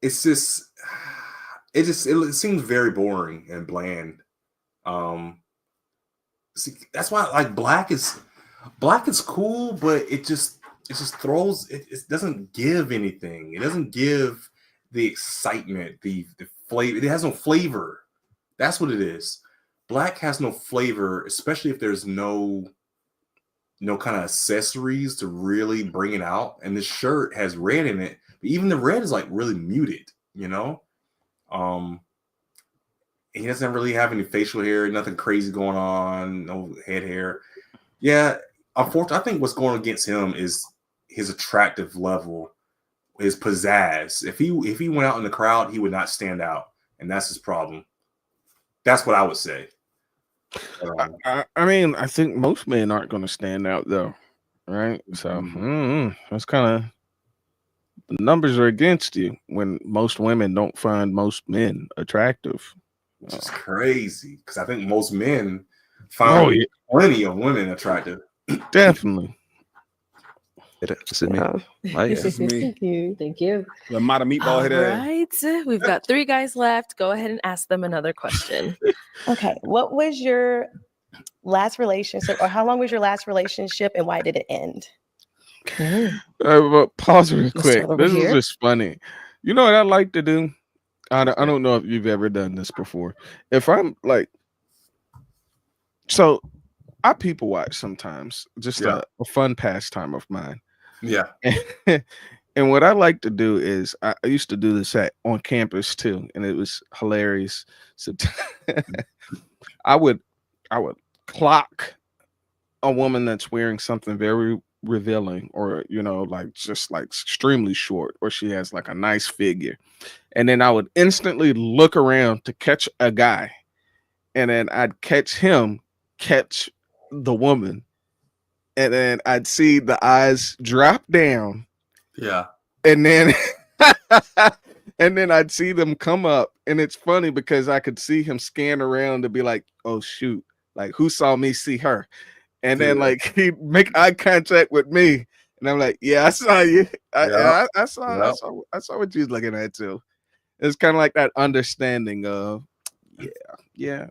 It's just, it seems very boring and bland. See, that's why black is cool, but it just throws it doesn't give anything. It doesn't give the excitement, the flavor. It has no flavor. That's what it is. Black has no flavor, especially if there's no no kind of accessories to really bring it out. And this shirt has red in it, but even the red is like really muted, you know? He doesn't really have any facial hair, nothing crazy going on, no head hair. Yeah, unfortunately, I think what's going against him is his attractive level, his pizzazz. If he went out in the crowd, he would not stand out, and that's his problem. That's what I would say. I mean, I think most men aren't going to stand out though, right? So that's kind of, the numbers are against you when most women don't find most men attractive. Which is crazy, because I think most men find plenty of women attractive. Definitely. This is me. This is me. Thank you. The Mata meatball head ass. Right. We've got 3 guys left. Go ahead and ask them another question. Okay. What was your last relationship, or how long was your last relationship, and why did it end? Okay. But pause real quick. This here. is just funny. You know what I like to do? I don't know if you've ever done this before. If I'm like, so I people watch sometimes, just a fun pastime of mine. Yeah. And what I like to do is I used to do this on campus too, and it was hilarious. So I would clock a woman that's wearing something very revealing, or like just like extremely short, or she has like a nice figure, and then I would instantly look around to catch a guy, and then I'd catch him catch the woman, and then I'd see the eyes drop down, and then and then I'd see them come up, and it's funny because I could see him scan around to be like, oh shoot, like who saw me see her. And then like he'd make eye contact with me, and I'm like, "Yeah, I saw you. I saw what you was looking at too." It's kind of like that understanding of, yeah.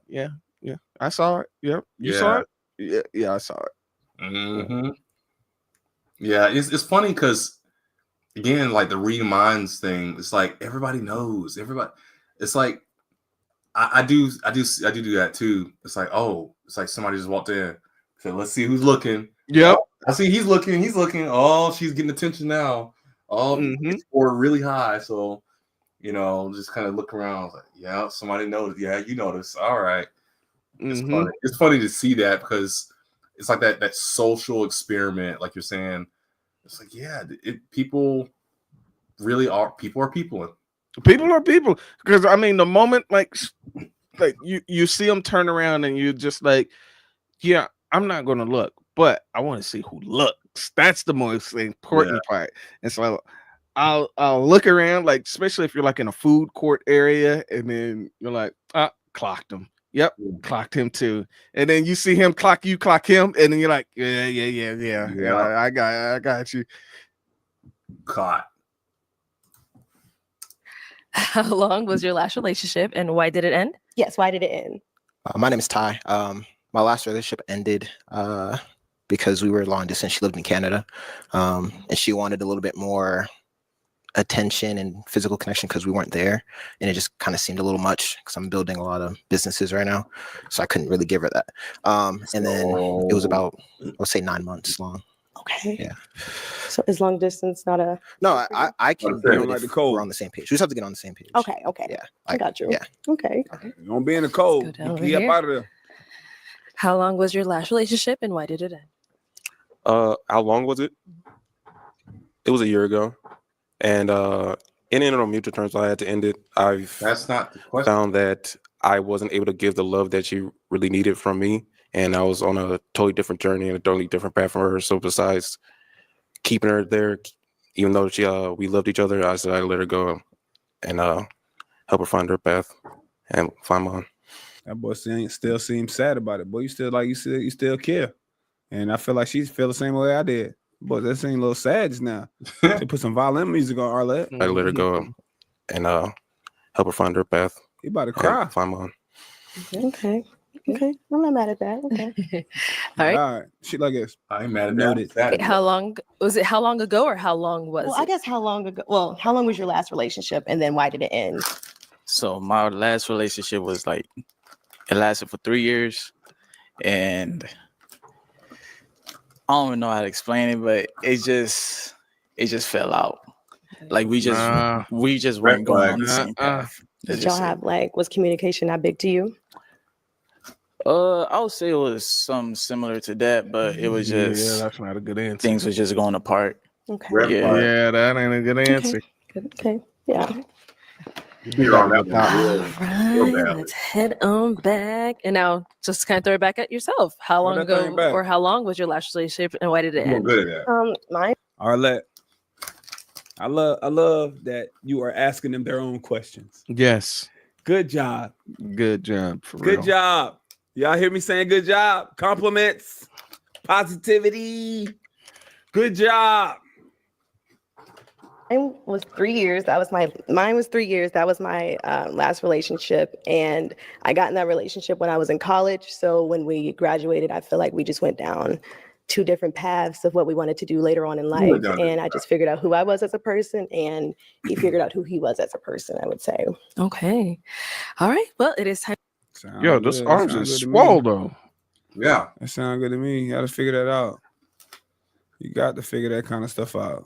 I saw it. Yep, you saw it. Yeah, I saw it. Mm-hmm. Yeah, it's funny because again, like the reading minds thing, it's like everybody knows. Everybody, it's like I do that too. It's like, oh, it's like somebody just walked in. So let's see who's looking. Yep. Oh, I see he's looking. He's looking. Oh, she's getting attention now. Oh, he scored really high. So, just kind of look around. I was like, yeah, somebody noticed. Yeah, you noticed. All right. It's funny. It's funny to see that because it's like that social experiment, like you're saying. It's like, yeah, people really are. People are people. People are people. Because I mean, the moment like you see them turn around and you just like, yeah, I'm not going to look, but I want to see who looks. That's the most important part. And so I'll look around, like, especially if you're like in a food court area, and then you're like, clocked him. Yep, clocked him too. And then you see him clock you, clock him, and then you're like, yeah, I got you. Caught. How long was your last relationship, and why did it end? Yes, why did it end? My name is Ty. My last relationship ended because we were long distance. She lived in Canada, and she wanted a little bit more attention and physical connection because we weren't there, and it just kind of seemed a little much because I'm building a lot of businesses right now, so I couldn't really give her that. And then it was about, I would say, 9 months long. Okay. Yeah. So is long distance not a? No, I can do it like if the cold. we're on the same page. We just have to get on the same page. Okay. Yeah. I got you. Yeah. Okay. Don't be in the cold. down Get here. up out of there. How long was your last relationship, and why did it end? How long was it? It was a year ago, and it ended on mutual terms. So I had to end it. That's not the question. Found that I wasn't able to give the love that she really needed from me, and I was on a totally different journey and a totally different path for her. So besides keeping her there, even though we loved each other, I said I'd let her go and help her find her path and find mine. That boy still seems sad about it. Boy, you still care. And I feel like she feel the same way I did. But that seemed a little sad just now. She put some violin music on Arlette. I let her go and help her find her path. You about to cry. Find mine. Okay. I'm not mad at that. Okay. All right. All right. Shit like this. I ain't mad at Noted. that. Okay, how long was it? How long ago, or how long was Well, it? I guess how long ago? Well, how long was your last relationship, and then why did it end? So my last relationship was like, it lasted for 3 years, and I don't even know how to explain it, but it just fell out. Like we just weren't going on the same path. Did y'all have was communication not big to you? I would say it was something similar to that, but it was just that's not a good answer. Things were just going apart. Okay. Yeah, that ain't a good answer. Okay. Yeah. Beat on that one. All right, let's head on back. And now just kind of throw it back at yourself. How long that thing ago back. or how long was your last relationship and why did it end? Good at that. Mine. Arlette, I love that you are asking them their own questions. Yes. Good job. Good job. For Good real. job. Y'all hear me saying good job? Compliments, positivity. Good job. Mine was 3 years. Mine was 3 years. That was my last relationship. And I got in that relationship when I was in college. So when we graduated, I feel like we just went down 2 different paths of what we wanted to do later on in life. And I just figured out who I was as a person, and he figured out who he was as a person, I would say. Okay. All right. Well, it is time. Yo, this arms is swole though. Yeah. That sounds good to me. You got to figure that out. You got to figure that kind of stuff out.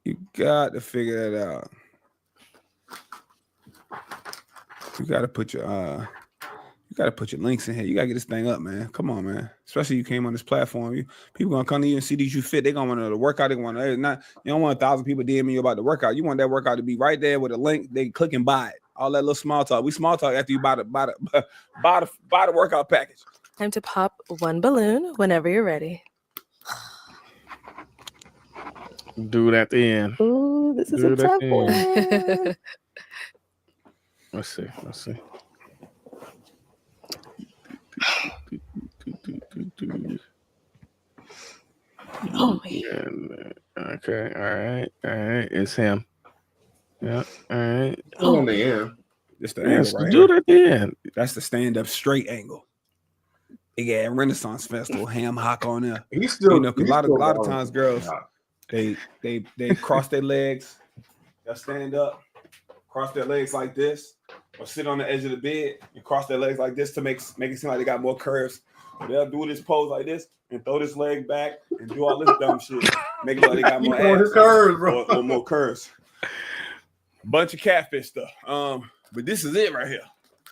You got to figure that out. You got to put your links in here. You got to get this thing up, man. Come on, man. Especially you came on this platform. People gonna come to you and see these you fit. They gonna want to work out. They want to not. You don't want 1,000 people DMing you about the workout. You want that workout to be right there with a link. They click and buy it. All that little small talk. We small talk after you buy the workout package. Time to pop one balloon whenever you're ready. Do it at the end. Ooh, this is a tough one. Let's see. Oh, okay, all right. It's him. Yeah, all right. On the end. It's the Yes, angle right do here. it at the end. That's the stand-up straight angle. Yeah, Renaissance Festival, ham hock on there. He's still, you know, because a lot of times girls they cross their legs, they'll stand up, cross their legs like this, or sit on the edge of the bed and cross their legs like this to make it seem like they got more curves. They'll do this pose like this and throw this leg back and do all this dumb shit. Make it look like they got more ass curves, bro. Or more curves. Bunch of catfish stuff. But this is it right here.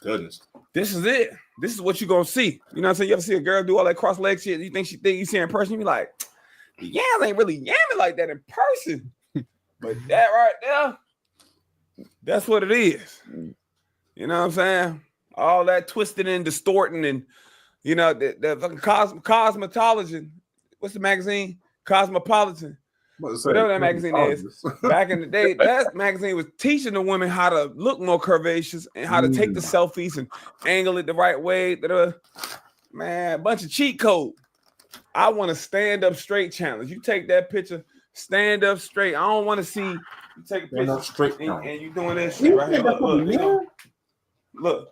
Goodness. This is it. This is what you're gonna see. You know what I'm saying? You ever see a girl do all that cross leg shit? You think you see her in person, you be like, the yams ain't really yamming like that in person. But that right there, that's what it is. You know what I'm saying? All that twisting and distorting and you know, the fucking cosmetology. What's the magazine? Cosmopolitan. Whatever that magazine is. Back in the day, that magazine was teaching the women how to look more curvaceous and how to take the selfies and angle it the right way. Man, a bunch of cheat code. I want to stand up straight challenge. You take that picture, stand up straight. I don't want to see you take a picture straight and you doing that shit right here. Look.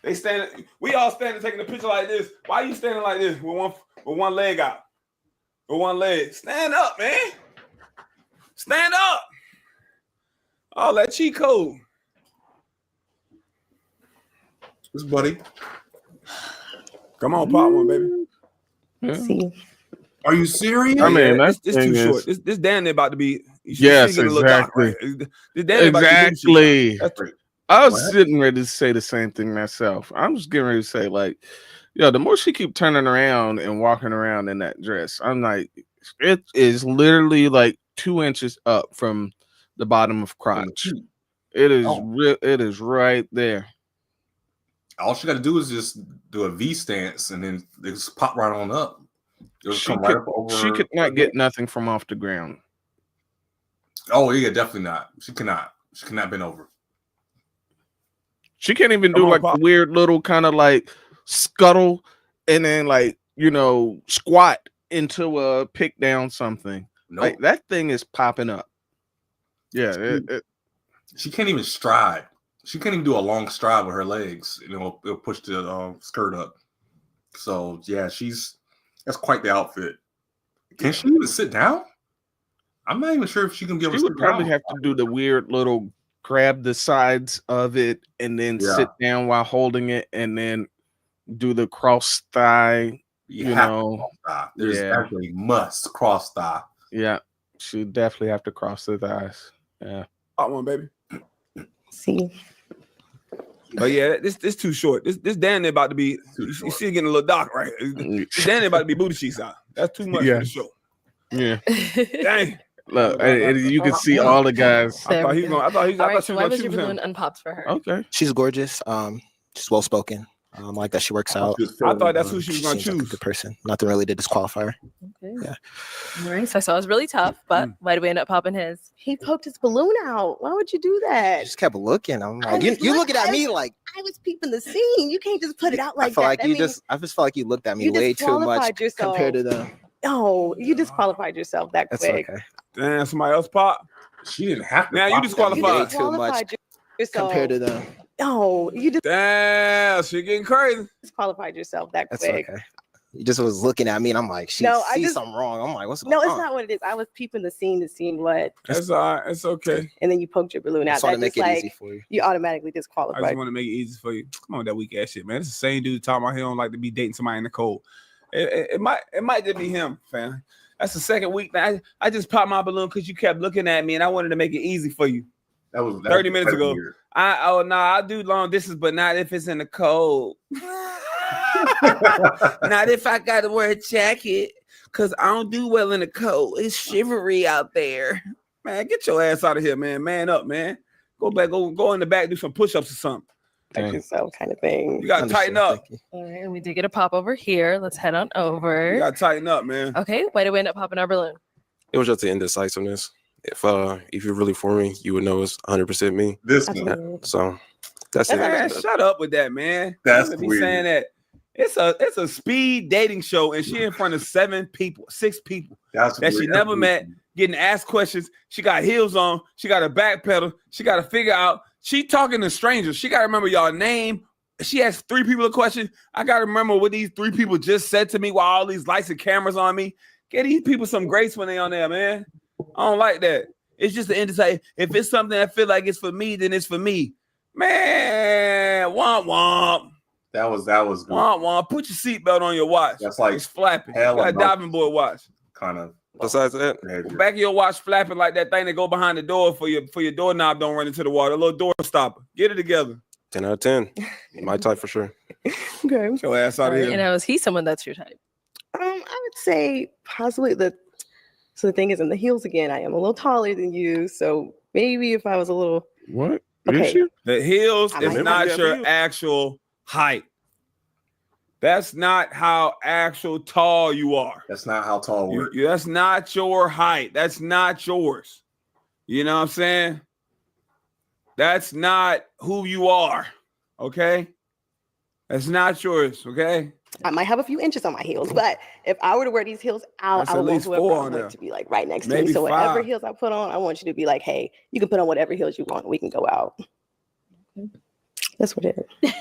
They stand. We all standing taking a picture like this. Why are you standing like this with one leg out? With one leg. Stand up, man. Stand up. All that cheat code. This buddy. Come on, pop one, baby. Yeah. See. Are you serious? I mean, it's too short. This damn near about to be. Yes, exactly. Exactly. I was sitting ready to say the same thing myself. I'm just getting ready to say, like, yo, the more she keep turning around and walking around in that dress, I'm like, it is literally like 2 inches up from the bottom of crotch. It is real. It is right there. All she got to do is just do a V stance and then just pop right on up. She could not get nothing from off the ground. Oh yeah, definitely not. She cannot bend over. She can't even do like the weird little kind of like scuttle and then like, you know, squat into a pick down something. Nope. Like that thing is popping up. Yeah. She can't even stride. She can't even do a long stride with her legs. You know, it'll push the skirt up. So yeah, that's quite the outfit. Can she even sit down? I'm not even sure if she can be able to sit down. She would probably have to do the weird little grab the sides of it and then sit down while holding it and then do the cross thigh You know, there's actually must cross thigh. Yeah, she definitely have to cross the thighs. Yeah. Hot one, baby. See. But yeah, this too short. This damn near about to be. You see, it getting a little dark, right? This damn near about to be booty cheeks out. That's too much for the show. Yeah. Dang. Look, and you can see all the guys. I thought he was going. I thought he was going Why was to your choose balloon him. unpopped for her? Okay. She's gorgeous. She's well spoken. Like that she works out. I thought that's who she was going to Seems like choose. a good person. Nothing really to disqualify her. Okay. Yeah. All right. So I saw it was really tough, but why did we end up popping his? He poked his balloon out. Why would you do that? I just kept looking. I'm like, you looking at me like I was peeping the scene. You can't just put it out like I feel that. like I just felt like you looked at me way too much compared to the. No, you disqualified yourself that That's quick. okay. Damn, somebody else pop. She didn't have to. Now you disqualified. Too much compared to the. No, you Damn, she getting crazy. disqualified yourself that That's quick. okay. You just was looking at me, and I'm like, she sees something wrong. I'm like, what's going No, on? it's not what it is. I was peeping the scene to see what. That's all right. It's okay. And then you poked your balloon out. Just wanna That's make just it like easy for you. you automatically I disqualified. just want to make it easy for you. Come on, with that weak ass shit, man. It's the same dude talking about he don't like to be dating somebody in the cold. It might just be him, fam. That's the second week. I just popped my balloon because you kept looking at me, and I wanted to make it easy for you. That was 30 minutes ago. Weird. I'll do long distance, but not if it's in the cold. Not if I gotta wear a jacket, because I don't do well in the cold. It's shivery out there. Man, get your ass out of here, man. Man up, man. Go back, go in the back, do some push-ups or something. Like yourself kind of thing. You gotta tighten up. All right, and we did get a pop over here. Let's head on over. You gotta tighten up, man. Okay, why did we end up popping our balloon? It was just the indecisiveness. If you're really for me, you would know it's 100% me. This one. So that's it. Man, shut up with that, man. That's You be weird. saying that. It's a speed dating show, and she in front of 6 people That's that she weird. never That's met, getting asked questions. She got heels on. She got a back pedal. She got to figure out. She talking to strangers. She got to remember y'all name. She asked 3 people a question. I got to remember what these 3 people just said to me while all these lights and cameras on me. Get these people some grace when they on there, man. I don't like that. It's just the indecisive. If it's something I feel like it's for me, then it's for me. Man, womp womp. That was good. Womp womp. Put your seatbelt on your watch. That's like it's flapping. You hell got a no. diving board watch. Kind of. Besides that, Back of your watch flapping like that thing that go behind the door for your doorknob don't run into the water. A little door stopper. Get it together. 10 out of 10. My type for sure. Okay. Get your ass out of here. And now, is he someone that's your type? I would say possibly so the thing is in the heels again, I am a little taller than you. So maybe if I was a little What? Okay. Is she? The heels I is might not have your heels. actual height. That's not how actual tall you are. That's not how tall we're. That's not your height. That's not yours. You know what I'm saying? That's not who you are. Okay? That's not yours. Okay? I might have a few inches on my heels, but if I were to wear these heels out, That's I at would want least whoever 4 I on want there. to be like right next to Maybe me. So whatever 5. heels I put on, I want you to be like, hey, you can put on whatever heels you want. We can go out. That's what it is.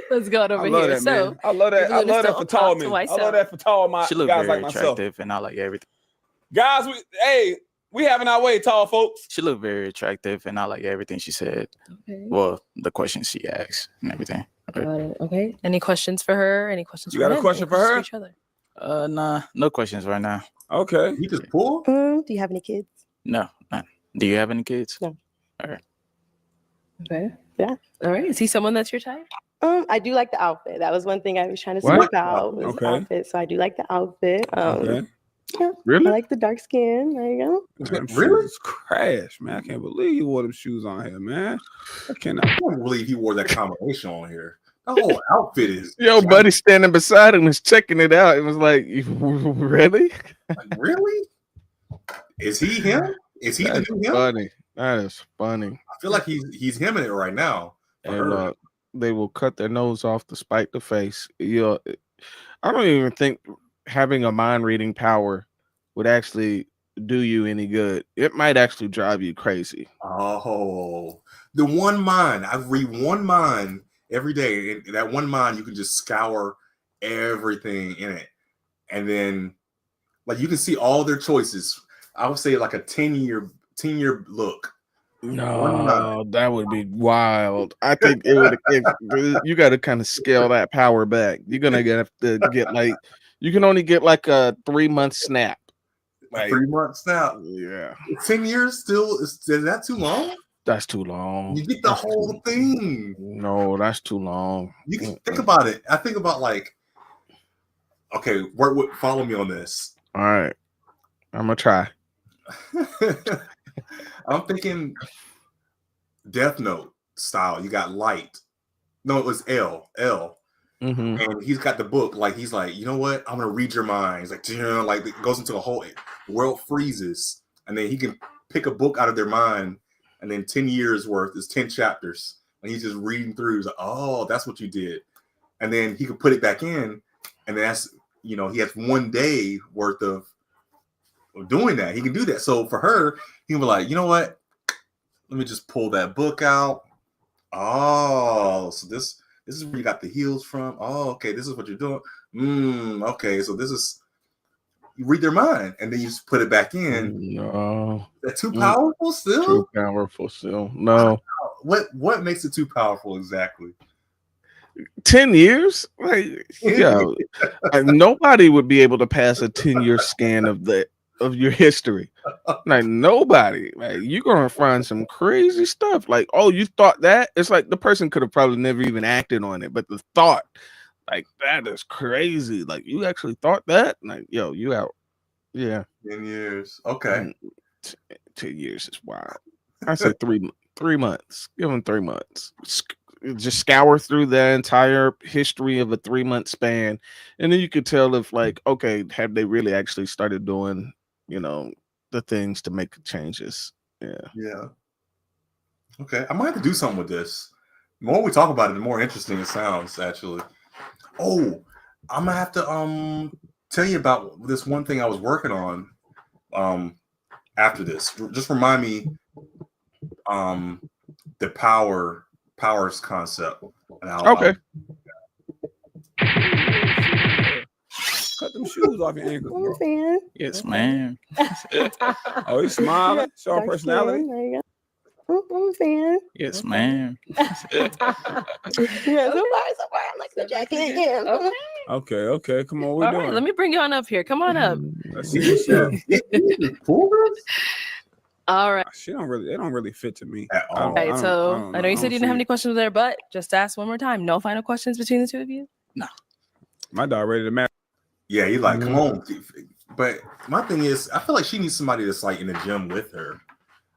Let's go on over I love here. that, So man. I love that. I your balloon is love that still for tall popped, men. so why I so? love that for tall She look guys very like myself. attractive, and I like everything. Guys, we having our way, tall folks. She looked very attractive, and I like everything she said. Okay. Well, the questions she asked and everything. Got it. Okay. Any questions for her? Any questions You for got a him? question Any for questions her? each other? Nah, no questions right now. Okay. You just pull? Do you have any kids? No, none. Do you have any kids? No. All right. Okay. Yeah. All right. Is he someone that's your type? I do like the outfit. That was one thing I was trying to What? scope out was Okay. outfit. So I do like the outfit. Okay. Yeah, Really? I like the dark skin. There you go. Them Really? shoes crash, man. I can't believe you wore them shoes on here, man. I cannot. I can't believe he wore that combination on here. The whole outfit is. Yo, buddy standing beside him was checking it out. It was like, really? Like, really? Is he him? Is he the That's new him? funny. That is funny. I feel like he's him in it right now. For And her. they will cut their nose off to spite the face. I don't even think having a mind reading power would actually do you any good. It might actually drive you crazy. Oh, the one mind. I read one mind every day. And that one mind, you can just scour everything in it. And then, like, you can see all their choices. I would say like a 10-year look No, that would be wild. I think it would. You got to kind of scale that power back. You're gonna have to get like you can only get like a 3-month snap. Like, 3-month snap. Yeah. 10 years still is that too long? That's too long. You get the whole thing. No, that's too long. You can think about it. I think about like, okay, follow me on this. All right, I'm gonna try. I'm thinking Death Note style. You got Light. No, it was L. Mm-hmm. And he's got the book. Like he's like, you know what? I'm gonna read your mind. He's like it goes into a whole world freezes, and then he can pick a book out of their mind, and then 10 years worth is 10 chapters, and he's just reading through. He's like, oh, that's what you did, and then he can put it back in, and that's he has 1 day worth of doing that. He can do that. So for her, he can be like, you know what? Let me just pull that book out. Oh, so this is where you got the heels from. Oh, okay. This is what you're doing. Okay. So this is you read their mind and then you just put it back in. No. That's too powerful still? Too powerful still. No. What makes it too powerful exactly? 10 years? Like, yeah. Nobody would be able to pass a 10-year scan of your history. Like nobody. Like you're gonna find some crazy stuff. Like, oh, you thought that? It's like the person could have probably never even acted on it, but the thought, like that is crazy. Like you actually thought that? Like, yo, you out. Yeah. 10 years. Okay. 10 years is wild. I say 3 months. Give them 3 months. Just scour through the entire history of a 3-month span, and then you could tell if, like, okay, have they really actually started doing, the things to make changes? Yeah. Okay, I might have to do something with this. The more we talk about it, the more interesting it sounds. Actually, I'm gonna have to tell you about this one thing I was working on. After this, just remind me the powers concept. Okay. Cut them shoes off your ankles. Yes, ma'am. Oh, he's smiling. Showing personality. I'm fan. Yes, ma'am. Yeah, so far, I'm like the jacket again. Okay. Come on, we're doing. Right, let me bring you on up here. Come on up. Let's see what's up. All right. They don't really fit to me. All right. So I know you said you didn't have any questions there, but just ask one more time. No final questions between the two of you? No. My dog ready to match. Yeah, he's like, come on. But my thing is, I feel like she needs somebody that's like in the gym with her.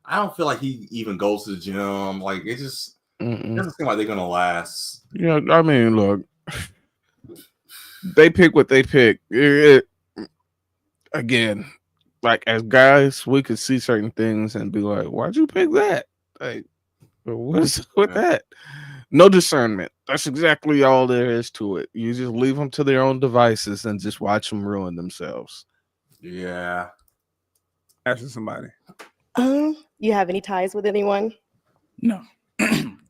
I don't feel like he even goes to the gym. Like it just doesn't seem like they're gonna last. Yeah, I mean, look, they pick what they pick. Again, like as guys, we could see certain things and be like, "Why'd you pick that?" Like, what's with that? No discernment. That's exactly all there is to it. You just leave them to their own devices and just watch them ruin themselves. Yeah. Asking somebody. You have any ties with anyone? No.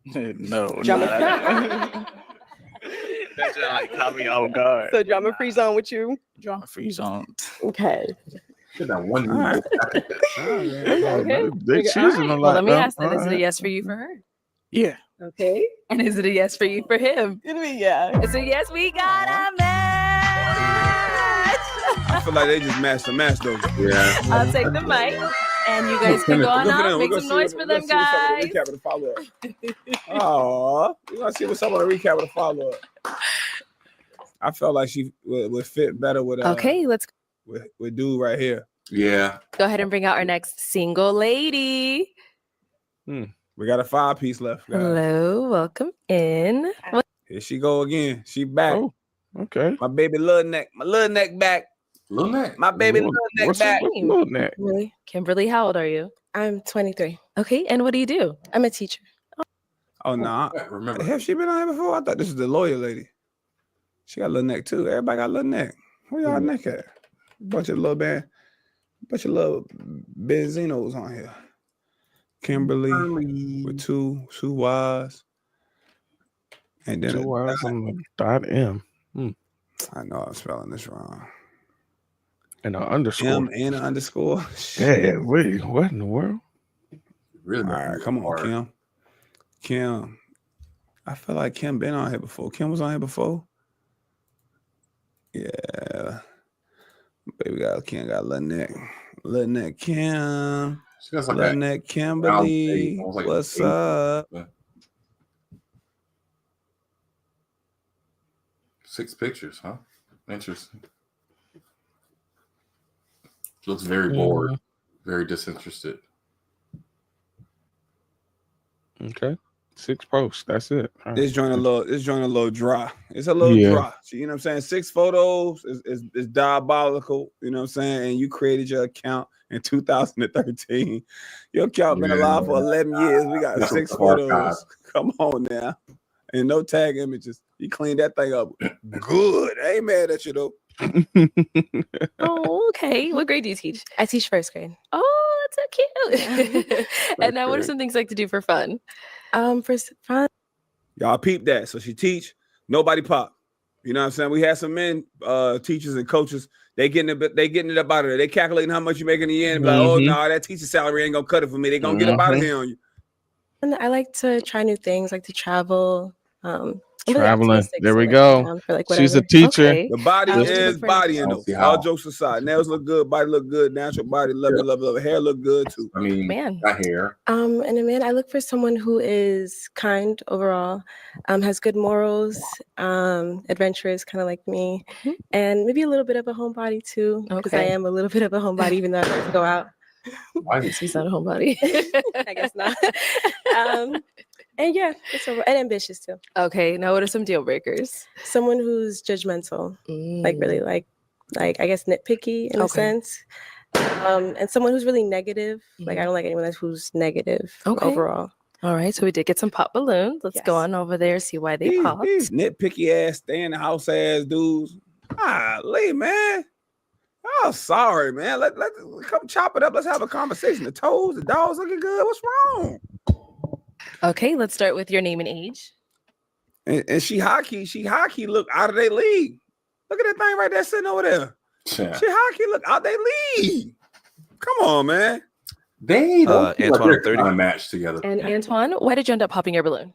No. Drama. That's just like caught me off guard. So drama free zone with you? Drama free zone. Okay. That one. Okay. They choosing a lot. Well, let me ask then, is it a yes for you for her? Yeah. Okay. And is it a yes for you for him? Yeah. It's a yes, we got a match. I feel like they just matched the match though. Yeah. I'll take the mic. And you guys can go on out, make some noise for them, guys. Recap of the follow-up. Oh, we're gonna see what's up on the recap of the follow-up. I felt like she would fit better with okay, let's with dude right here. Yeah. Go ahead and bring out our next single lady. We got a 5-piece left, guys. Hello, welcome in. Here she go again. She back. Oh, okay. My baby little neck. My little neck back. Little neck. My baby little neck back. Little neck. Really? Kimberly, how old are you? I'm 23. Okay, and what do you do? I'm a teacher. Oh no! Remember? Have she been on here before? I thought this is the lawyer lady. She got a little neck too. Everybody got a little neck. Where y'all neck at? Bunch of little Benzinos on here. Kimberly with two Y's. And then 2 Y's on the .m. I know I'm spelling this wrong. And an underscore. M and an underscore. Yeah, wait, what in the world? Really? All right, come on, Kim. Kim. I feel like Kim been on here before. Kim was on here before. Yeah. Baby got Kim got little neck. Little neck Kim. She got like little neck Kimberly. Like what's up? 6 pictures, huh? Interesting. She looks very bored, very disinterested. Okay. 6 posts. That's it. All right. This joint a little dry. It's a little dry. So, you know what I'm saying? 6 photos is diabolical. You know what I'm saying? And you created your account in 2013. Your account been alive for 11 years. We got 6 photos. Come on now. And no tag images. You cleaned that thing up good. I ain't mad at you though. Oh, okay. What grade do you teach? I teach 1st grade. Oh, that's so cute. And now, what are some things you like to do for fun? For fun, Y'all peep that. So she teach, nobody pop. You know what I'm saying? We had some men, teachers and coaches. They getting it up out of there. They calculating how much you make in the end. Like, oh no, that teacher salary ain't gonna cut it for me. They gonna get up out of here on you. And I like to try new things, like to travel. I'm really Traveling. optimistic, There so we like, go. down for, like, She's a whatever. teacher. Okay. The body Just is look for next bodying though. All jokes aside, nails look good, body look good, natural body, love it, love it, love it. Hair look good too. I mean, Man. got hair. And a man, I look for someone who is kind overall, has good morals, adventurous, kind of like me, and maybe a little bit of a homebody too, because I Okay. am a little bit of a homebody, even though I like to go out. Why She's not a homebody. I guess not. And yeah, and ambitious too. Okay. Now, what are some deal breakers? Someone who's judgmental, like really like I guess nitpicky in a sense. And someone who's really negative. Like I don't like anyone who's negative overall. All right. So we did get some pop balloons. Let's go on over there, see why they popped. These nitpicky ass, stay in the house ass dudes. Golly, man. Oh, sorry, man. Let come chop it up. Let's have a conversation. The toes, the dogs looking good. What's wrong? Okay, let's start with your name and age. And she hockey look out of their league. Look at that thing right there sitting over there. Yeah. She hockey look out their league. Come on, man. They don't feel like Antoine, they're I'm 30. kind of matched together. And Antoine, why did you end up popping your balloon?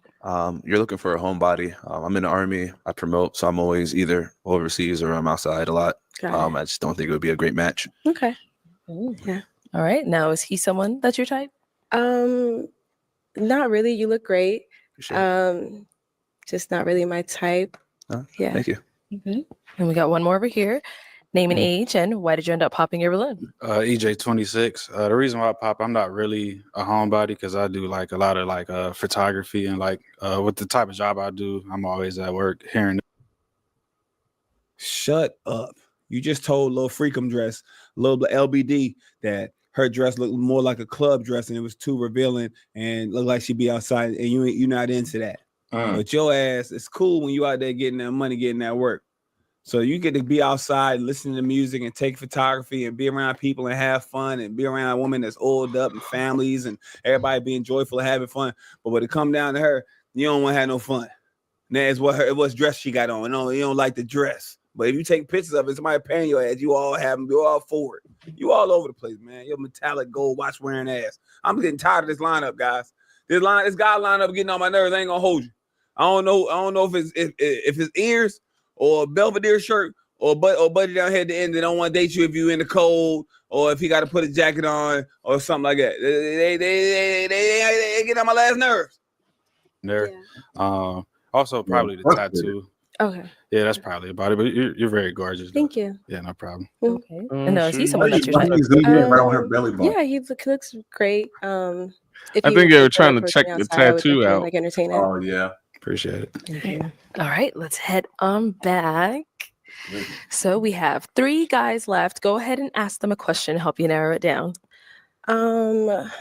You're looking for a homebody. I'm in the Army. I promote, so I'm always either overseas or I'm outside a lot. I just don't think it would be a great match. Okay. Yeah. All right. Now, is he someone that's your type? Not really. You look great. Just not really my type. Yeah. Thank you. And we got one more over here. Name and age, and why did you end up popping your balloon? EJ 26. The reason why I pop, I'm not really a homebody because I do like a lot of like photography and like with the type of job I do, I'm always at work hearing. Shut up. You just told Lil Freakum dress, Lil LBD, that her dress looked more like a club dress and it was too revealing and looked like she'd be outside and you're not into that. But your ass, it's cool when you out there getting that money, getting that work. So you get to be outside, listening to music and take photography and be around people and have fun and be around a woman that's oiled up and families and everybody being joyful and having fun. But when it come down to her, you don't want to have no fun. And that's what dress she got on. No, you don't like the dress. But if you take pictures of it, somebody paying your ass, you all have them, you all for it. You all over the place, man. Your metallic gold watch wearing ass. I'm getting tired of this lineup, guys. This guy lineup getting on my nerves. I ain't gonna hold you. I don't know if his ears or a Belvedere shirt or buddy down here at the end that don't want to date you if you in the cold or if he got to put a jacket on or something like that. They get on my last nerves. There. Also probably the tattoo. Okay. Yeah, that's probably about it. But you're very gorgeous. Thank you. Yeah, no problem. Okay. And is he someone that's your type? Right on her belly button. Yeah, he looks great. I think they were trying to check the tattoo out. Like entertain it. Oh yeah. Appreciate it. Okay. All right, let's head on back. So we have 3 guys left. Go ahead and ask them a question, help you narrow it down. Where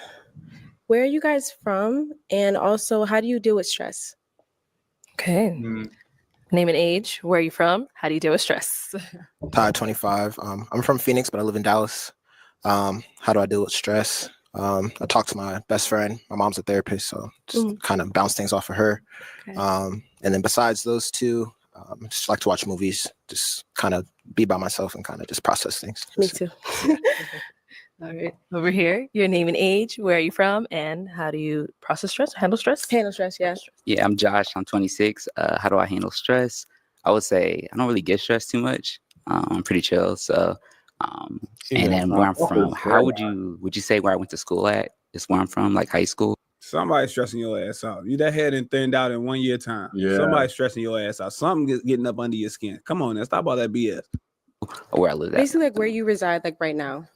are you guys from? And also, how do you deal with stress? Okay. Name and age. Where are you from? How do you deal with stress? Ty 25. I'm from Phoenix, but I live in Dallas. How do I deal with stress? I talk to my best friend. My mom's a therapist, so just kind of bounce things off of her. Okay. And then besides those two, I just like to watch movies, just kind of be by myself and kind of just process things. Me too. All right. Over here, your name and age, where are you from, and how do you process stress, handle stress? Handle stress, yeah. Yeah, I'm Josh. I'm 26. How do I handle stress? I would say I don't really get stressed too much. I'm pretty chill. So, and then where I'm from, how would you say where I went to school at? Is where I'm from, like high school? Somebody stressing your ass out. You that head and thinned out in 1 year time. Yeah. Somebody stressing your ass out. Something getting up under your skin. Come on now, stop all that BS. Where I live at. Basically, like where you reside, like right now.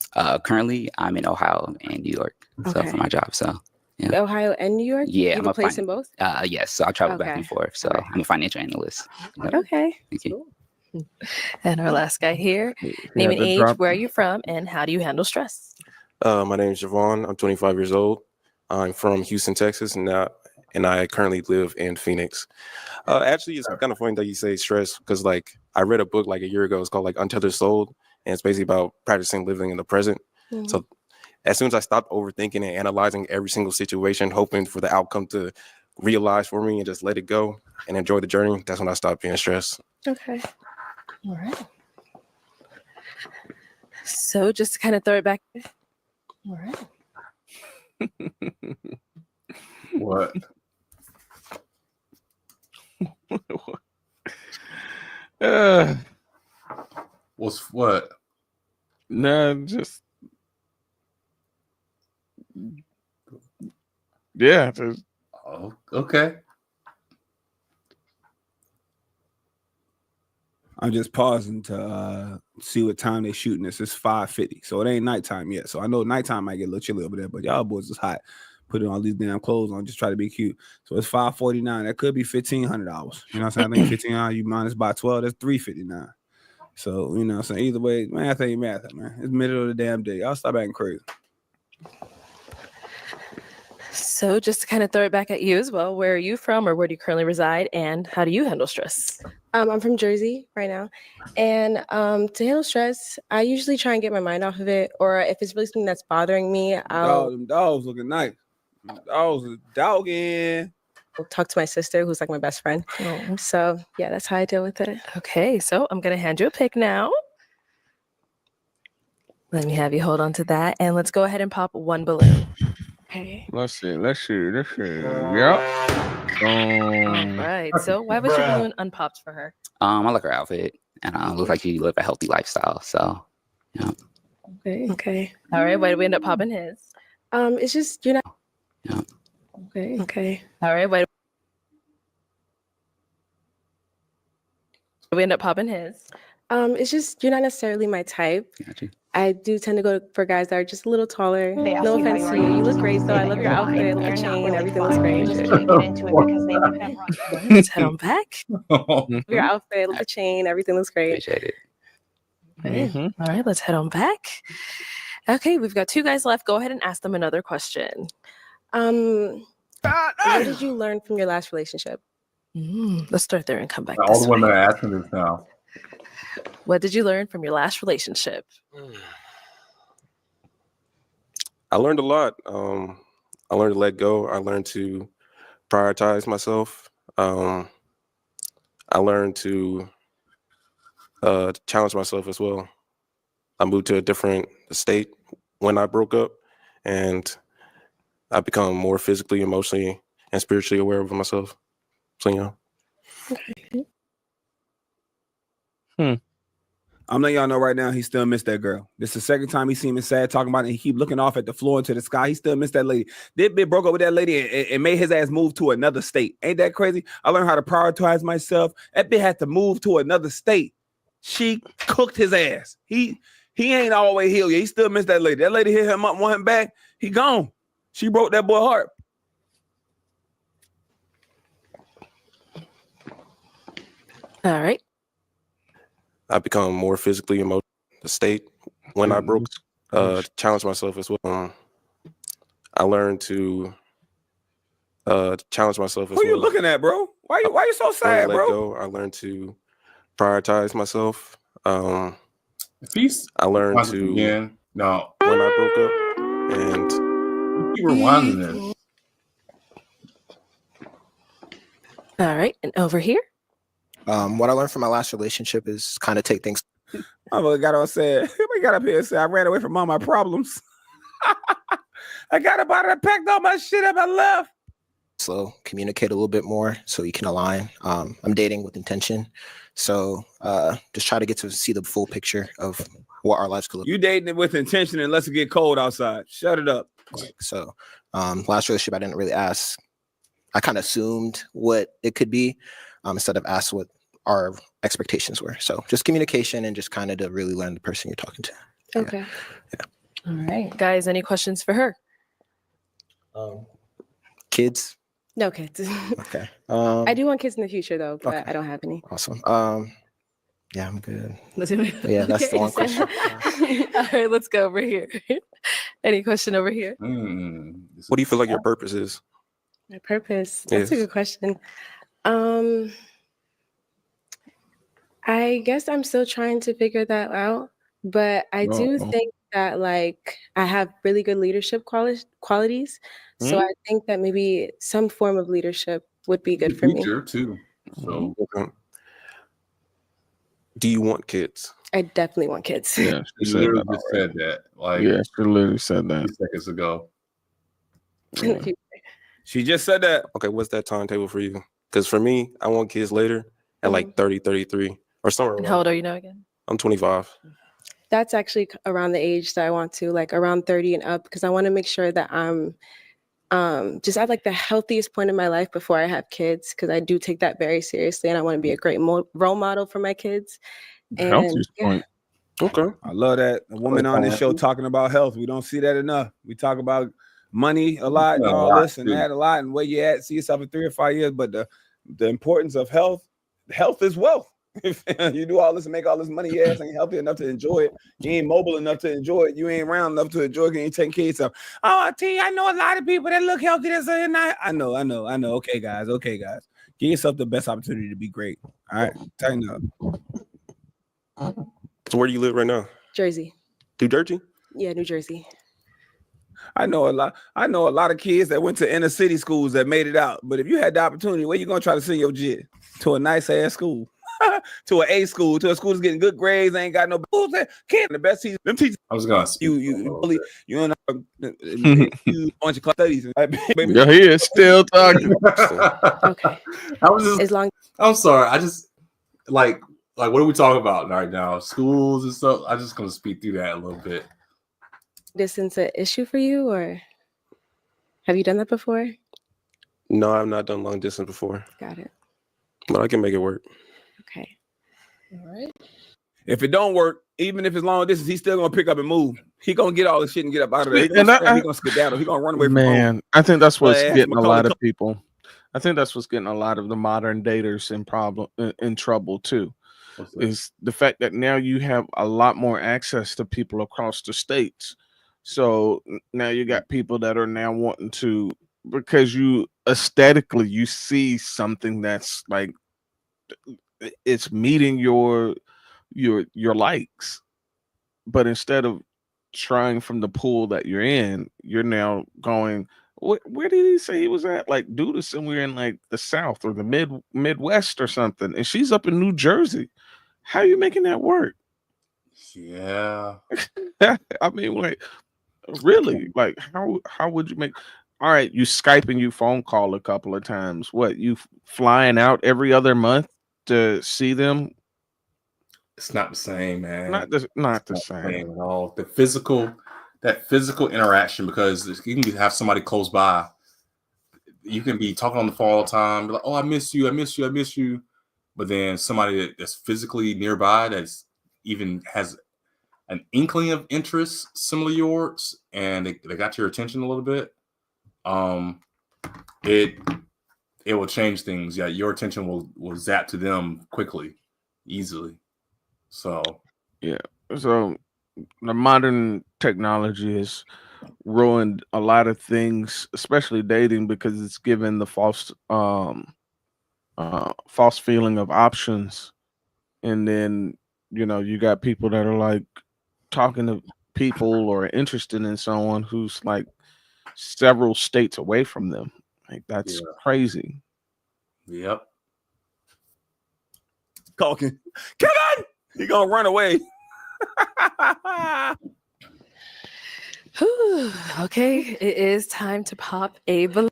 Currently, I'm in Ohio and New York. So Okay. for my job. So yeah. Ohio and New York? Yeah, You have a place in both? Yes. So I travel back Okay. and forth. So I'm a financial analyst. Yep. Okay. Thank you. And our last guy here, Yeah, name and the age, drop- where are you from, and how do you handle stress? My name is Javon. I'm 25 years old. I'm from Houston, Texas, and I currently live in Phoenix. Actually, it's kind of funny that you say stress because, like, I read a book like a year ago. It's called like Untethered Soul, and it's basically about practicing living in the present. So as soon as I stopped overthinking and analyzing every single situation, hoping for the outcome to realize for me and just let it go and enjoy the journey, that's when I stopped being stressed. Okay. All right. So just to kind of throw it back. All right. What? What's what? Nah, just yeah. Oh, okay. I'm just pausing to see what time they shooting this. It's 5:50, so it ain't nighttime yet. So I know nighttime might get a little chilly over there, but y'all boys is hot. Putting all these damn clothes on, just try to be cute. So it's 5:49. That could be $1,500. You know what I'm saying? I think 1,500 you minus by 12, that's $359. So you know what I'm saying? Either way, math ain't math, man. It's middle of the damn day. Y'all stop acting crazy. So just to kind of throw it back at you as well, where are you from, or where do you currently reside, and how do you handle stress? I'm from Jersey right now. And to handle stress, I usually try and get my mind off of it. Or if it's really something that's bothering me, I'll Them dogs looking nice. Them dogs is dogging. talk to my sister, who's like my best friend. Oh. So yeah, that's how I deal with it. Okay, so I'm going to hand you a pick now. Let me have you hold on to that, and let's go ahead and pop one balloon. Okay. Let's see. Yep. All right. So why was your balloon unpopped for her? I like her outfit, and looks like she live a healthy lifestyle. So yeah. Okay. All right. Why did we end up popping his? It's just you're not. Yeah. Okay. All right. Why did we end up popping his? It's just you're not necessarily my type. Got you. I do tend to go for guys that are just a little taller. They ask No you how offense you to are, you. You you look just great say though. I that love your you're outfit, fine. I love You're the not chain, really everything looks fine. great. You're just trying to get into it because they look at Let's head on back. Your outfit, I love the chain, everything looks great. Appreciate it. Okay. All right. Let's head on back. Okay. We've got two guys left. Go ahead and ask them another question. What did you learn from your last relationship? Let's start there and come back. All this the women way. are asking this now. What did you learn from your last relationship? I learned a lot. I learned to let go. I learned to prioritize myself. I learned to challenge myself as well. I moved to a different state when I broke up, and I become more physically, emotionally, and spiritually aware of myself. So, you know. I'm letting y'all know right now, he still missed that girl. This is the second time he seen me sad talking about it. And he keep looking off at the floor into the sky. He still missed that lady. This bitch broke up with that lady and made his ass move to another state. Ain't that crazy? I learned how to prioritize myself. That bitch had to move to another state. She cooked his ass. He ain't all the way healed yet. He still missed that lady. That lady hit him up, want him back. He gone. She broke that boy heart. All right. I become more physically, emotionally, the state when I broke, challenge myself as well. I learned to challenge myself as well. Who you looking at, bro? Why you so sad, let bro? go. I learned to prioritize myself. I Rewind learned this to again. No. when I broke up, and keep rewinding this. All right. And over here? What I learned from my last relationship is kind of take things. I got on said, we got up here and said, I ran away from all my problems. I got about to pack all my shit up. I left. Slow, communicate a little bit more so you can align. I'm dating with intention. So just try to get to see the full picture of what our lives could look like. You dating it with intention unless it get cold outside. Shut it up. So last relationship, I didn't really ask. I kind of assumed what it could be instead of ask what our expectations were. So just communication and just kind of to really learn the person you're talking to. Okay. Yeah. All right. Guys, any questions for her? Kids? No kids. Okay. I do want kids in the future though, but okay. I don't have any. Awesome. Yeah, I'm good. Let's do it. Yeah, that's the one question. All right, let's go over here. Any question over here? What do you feel like your purpose is? My purpose. That's a Yes. good question. I guess I'm still trying to figure that out, but I do think that like I have really good leadership qualities. So I think that maybe some form of leadership would be good for me. Teacher too. So Okay. Do you want kids? I definitely want kids. Yeah, she you said literally that just already. said that. Like Yeah, she literally said that 2 seconds ago. In the future. She just said that. Okay, what's that timetable for you? Because for me, I want kids later at like 30, 33 or somewhere And around. how old are you now again? I'm 25. That's actually around the age that I want to, like around 30 and up, because I want to make sure that I'm just at like the healthiest point in my life before I have kids, because I do take that very seriously and I want to be a great role model for my kids. And healthiest point. Okay. I love that. A woman on this show talking about health. We don't see that enough. We talk about money a lot and all this and that a lot and where you at, see yourself in 3 or 5 years. But the importance of health is wealth. If you do all this and make all this money, your ass ain't healthy enough to enjoy it. You ain't mobile enough to enjoy it. You ain't round enough to enjoy it. You ain't taking care of yourself. Oh, I tell you, I know a lot of people that look healthy. That's I know. Okay, guys. Give yourself the best opportunity to be great. All right, tighten up. So where do you live right now? Jersey. New Jersey? Yeah, New Jersey. I know a lot of kids that went to inner city schools that made it out. But if you had the opportunity, where you gonna try to send your kid? To a nice ass school, to an A school, to a school that's getting good grades, ain't got no kid. The best teachers, them teachers. I was gonna you and you bunch of studies. Yeah, he is still talking. Okay. I was just. As long. I'm sorry. I just like what are we talking about right now? Schools and stuff. I'm just gonna speed through that a little bit. Distance an issue for you, or have you done that before? No, I've not done long distance before. Got it. But I can make it work. Okay. All right. If it don't work, even if it's long distance, he's still gonna pick up and move. He gonna get all the shit and get up out of there. He gonna skedaddle. He gonna run away from home. Man, I think that's what's Well, getting a Macaulay lot of people. I think that's what's getting a lot of the modern daters in trouble too. Is the fact that now you have a lot more access to people across the states. So now you got people that are now wanting to, because you aesthetically you see something that's like it's meeting your likes, but instead of trying from the pool that you're in, you're now going, where did he say he was at? Like, dude is somewhere in like the South or the Midwest or something, and she's up in New Jersey. How are you making that work? Yeah. I mean, like, really, like, how would you make? All right, you Skype and you phone call a couple of times. What, you flying out every other month to see them? It's not the same, man. Not the same same at all. That physical interaction, because you can have somebody close by. You can be talking on the phone all the time, be like, "Oh, I miss you, I miss you, I miss you," but then somebody that's physically nearby that's even has an inkling of interest similar to yours, and they got your attention a little bit. It will change things. Yeah, your attention will zap to them quickly, easily. So yeah. So the modern technology has ruined a lot of things, especially dating, because it's given the false feeling of options. And then, you got people that are like talking to people or interested in someone who's like several states away from them. Like, that's crazy. Yep. Talking, Kevin, he gonna run away. Okay, it is time to pop a balloon.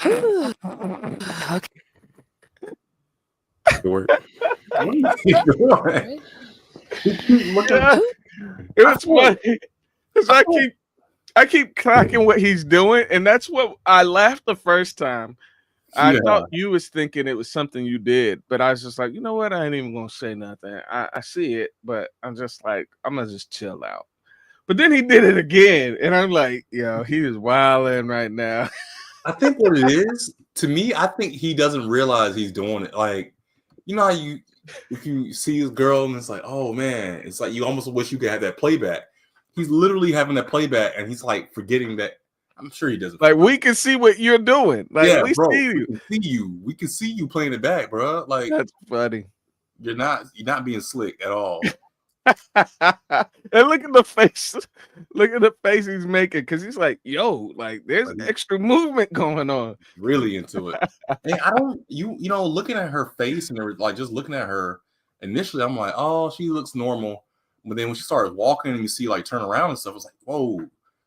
Okay. Good work. Yeah. It was funny because I keep clocking what he's doing, and that's what I laughed the first time. I thought you was thinking it was something you did, but I was just like, you know what? I ain't even gonna say nothing. I see it, but I'm just like, I'm gonna just chill out. But then he did it again, and I'm like, yo, he is wilding right now. I think what it is, to me, I think he doesn't realize he's doing it. Like, you know how if you see his girl and it's like, oh man, it's like you almost wish you could have that playback. He's literally having that playback, and he's like forgetting that. I'm sure he doesn't. Like, we can see what you're doing. Like, yeah, we bro, see we you. can see you. We can see you playing it back, bro. Like, That's funny. You're not being slick at all. And look at the face. Look at the face he's making, because he's like, yo, like there's extra movement going on. Really into it. And I don't you know, looking at her face and like just looking at her initially, I'm like, oh, she looks normal. But then when she started walking and you see like turn around and stuff, it's like, whoa,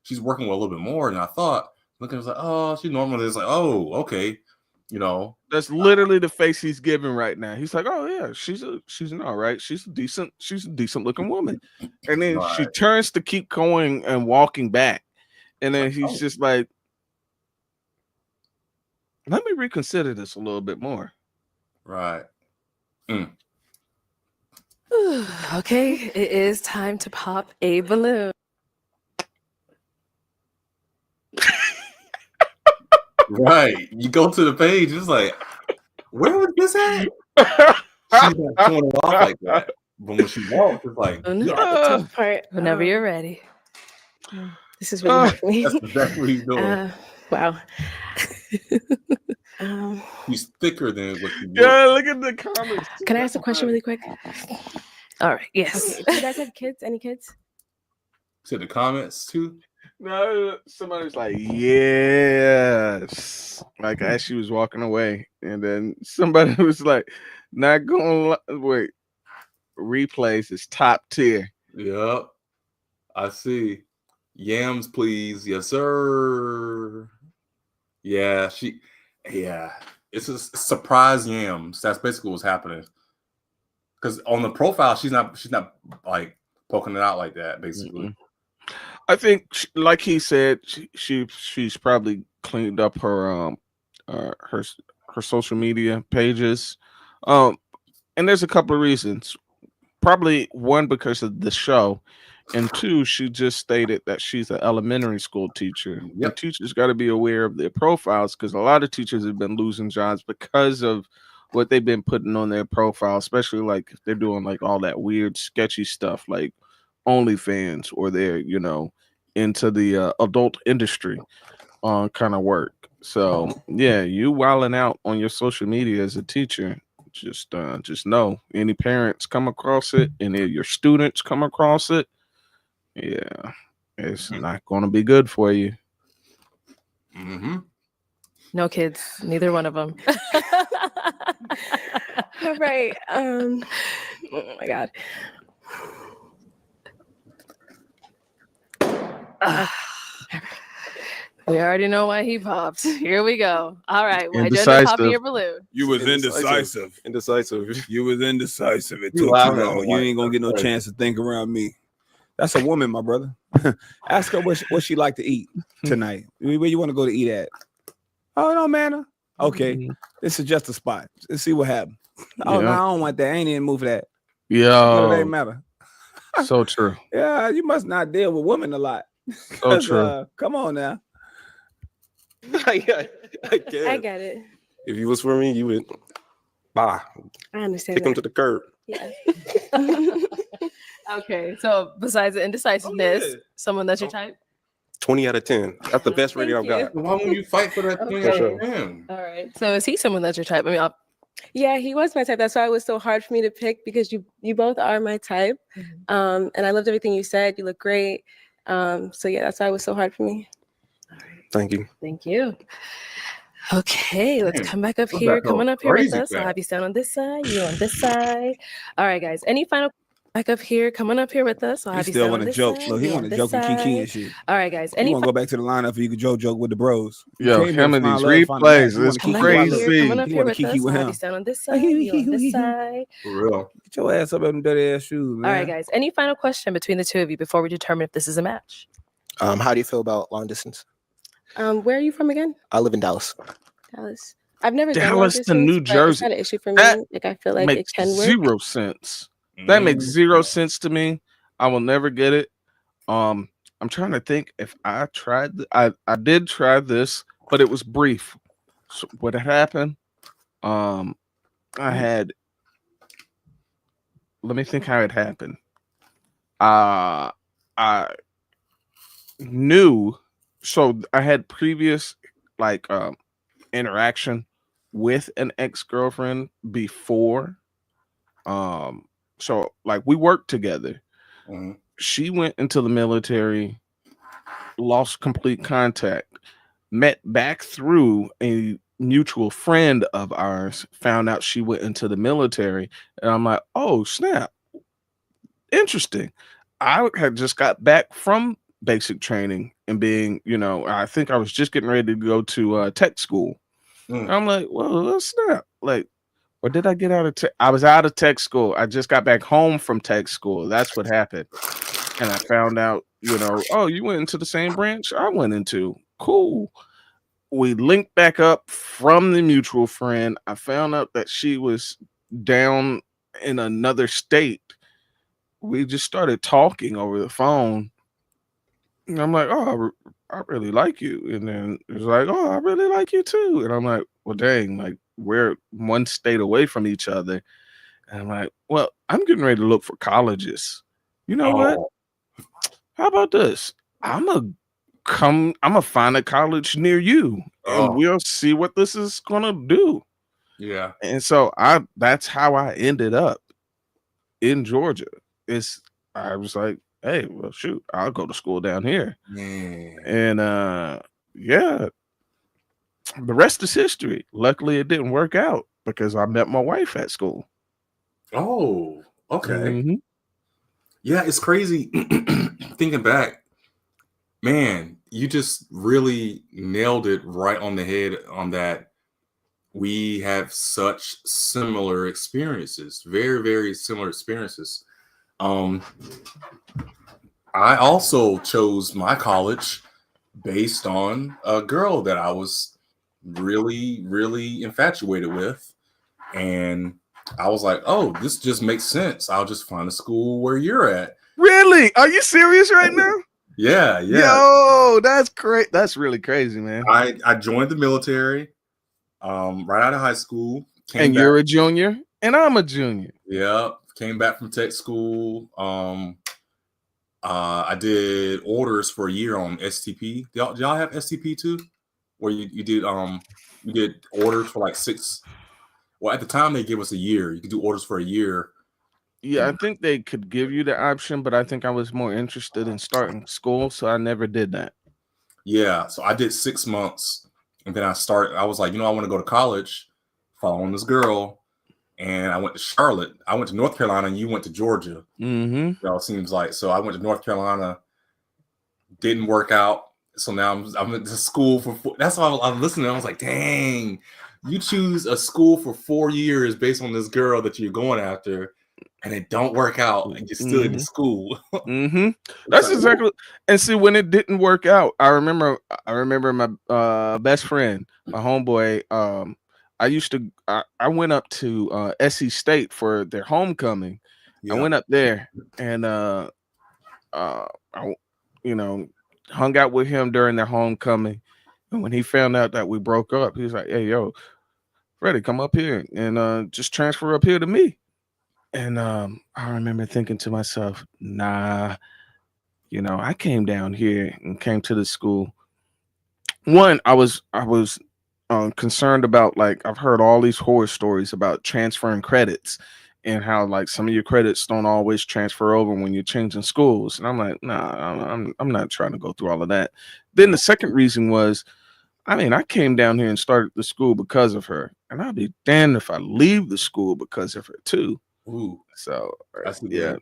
she's working with a little bit more than I thought. Looking, I was like, oh, she's normal. And it's like, oh, okay. You know, that's literally the face he's giving right now. He's like, oh yeah, she's an all right. She's a decent looking woman. And then she turns to keep going and walking back. And then he's just like, let me reconsider this a little bit more. Right. Okay, it is time to pop a balloon. Right. You go to the page, it's like, where was this at? She's not showing it off like that. But when she walks, it's like, yeah, the tough part. Whenever you're ready. This is really hard for me. That's exactly what he's doing. Wow. He's thicker than what you do. Yeah, look at the comments. Can I ask a question really quick? All right. Yes. Okay. Do you guys have kids? Any kids? To the comments too. No, somebody's like, yes. Like as she was walking away, and then somebody was like, not gonna wait. Replays is top tier. Yep. I see. Yams, please. Yes, sir. Yeah, it's a surprise yams. That's basically what's happening. Because on the profile, she's not like poking it out like that, basically. I think, like he said, she's probably cleaned up her social media pages, and there's a couple of reasons. Probably one, because of the show, and two, she just stated that she's an elementary school teacher. Yep. The teachers got to be aware of their profiles, because a lot of teachers have been losing jobs because of what they've been putting on their profile, especially like if they're doing like all that weird, sketchy stuff like OnlyFans, or they're, you know, into the adult industry kind of work. So yeah, you wilding out on your social media as a teacher. Just know, any parents come across it, any of your students come across it, yeah, it's not going to be good for you. No kids, neither one of them. All right. Oh my God. We already know why he popped. Here we go. All right. Why did you pop your balloon? You was indecisive. You was indecisive. It took too loud long. You ain't gonna get no chance to think around me. That's a woman, my brother. Ask her what she like to eat tonight. Where you want to go to eat at? Oh, no, man. Okay, this is just a spot. Let's see what happens. Oh, no, I don't want that. I ain't in the mood for that. Yeah, it ain't matter. So true. Yeah, you must not deal with women a lot. So true. Come on now. I get it. If you was for me, you would I understand. kick him to the curb. Yeah. Okay. So besides the indecisiveness, someone that's your type? 20 out of 10. That's the best rating I've got. Why won't you fight for that 20 out of 10? All right. So is he someone that's your type? I mean, yeah, he was my type. That's why it was so hard for me to pick, because you both are my type. And I loved everything you said. You look great. So yeah, that's why it was so hard for me. Thank you. Thank you. Okay, let's come back up here. Come on up here with us. I'll have you stand on this side, you on this side. All right, guys. Any final back up here. Come on up here with us. I'll He have you still stand on want to this joke. side. Look, he you want on to this joke and kiki side. and shit. All right, guys. He want to go back to the lineup for you could joke with the bros. You Yo, came here him to and find these love, find a match. replays, You want it's to Come kiki back up with here. Come on him. up He here want to with kiki us. with I'll have you him. stand on this side. You on this side. For real. Get your ass up in dirty ass shoes, man. All right, guys. Any final question between the two of you before we determine if this is a match? How do you feel about long distance? Where are you from again? I live in Dallas. Dallas. I've never done long Dallas to distance, New but it's Jersey. not an issue for That me. Like I feel like it makes can work. zero sense. That makes zero sense to me. I will never get it. I'm trying to think if I tried. I did try this, but it was brief. So what happened? I had. Let me think how it happened. I knew. So I had previous like interaction with an ex-girlfriend before. So like we worked together. She went into the military, lost complete contact, met back through a mutual friend of ours, found out she went into the military, and I'm like, oh snap, interesting. I had just got back from basic training and being, I think I was just getting ready to go to tech school. I'm like, well, snap. Like, or did I get out of tech? I was out of tech school. I just got back home from tech school. That's what happened. And I found out, oh, you went into the same branch I went into. Cool. We linked back up from the mutual friend. I found out that she was down in another state. We just started talking over the phone. And I'm like, oh, I really like you. And then it was like, oh, I really like you too. And I'm like, well, dang, like we're one state away from each other. And I'm like, well, I'm getting ready to look for colleges. You know what? How about this? I'm gonna find a college near you and we'll see what this is gonna do. Yeah. And so that's how I ended up in Georgia. I was like, hey, well, shoot, I'll go to school down here. And yeah, the rest is history. Luckily, it didn't work out because I met my wife at school. Oh, okay. Yeah, it's crazy thinking back. Man, you just really nailed it right on the head on that. We have such similar experiences, very, very similar experiences. I also chose my college based on a girl that I was really, really infatuated with. And I was like, oh, this just makes sense. I'll just find a school where you're at. Really? Are you serious right now? Yeah. Yo, that's great. That's really crazy, man. I joined the military right out of high school. And you're a junior and I'm a junior. Yeah. Came back from tech school. I did orders for a year on STP. Do y'all have STP too? Where you did orders for like 6. Well, at the time they gave us a year. You could do orders for a year. Yeah, I think they could give you the option, but I think I was more interested in starting school, so I never did that. Yeah, so I did 6 months, and then I was like, I want to go to college, following this girl, and I went to Charlotte. I went to North Carolina, and you went to Georgia. Y'all seems like so. I went to North Carolina, didn't work out. So now I'm at the school for. That's why I'm listening. I was like, dang, you choose a school for 4 years based on this girl that you're going after, and it don't work out, and you're still in the school. That's exactly. And see, when it didn't work out, I remember my best friend, my homeboy. I went up to SC State for their homecoming. I went up there and I hung out with him during their homecoming. And when he found out that we broke up, he was like, "Hey, yo, Freddie, come up here and just transfer up here to me." And I remember thinking to myself, nah, I came down here and came to the school. One, I was concerned about, like, I've heard all these horror stories about transferring credits and how like some of your credits don't always transfer over when you're changing schools. And I'm like, nah, I'm not trying to go through all of that. Then the second reason was, I came down here and started the school because of her, and I'll be damned if I leave the school because of her too. Ooh, so that's yeah.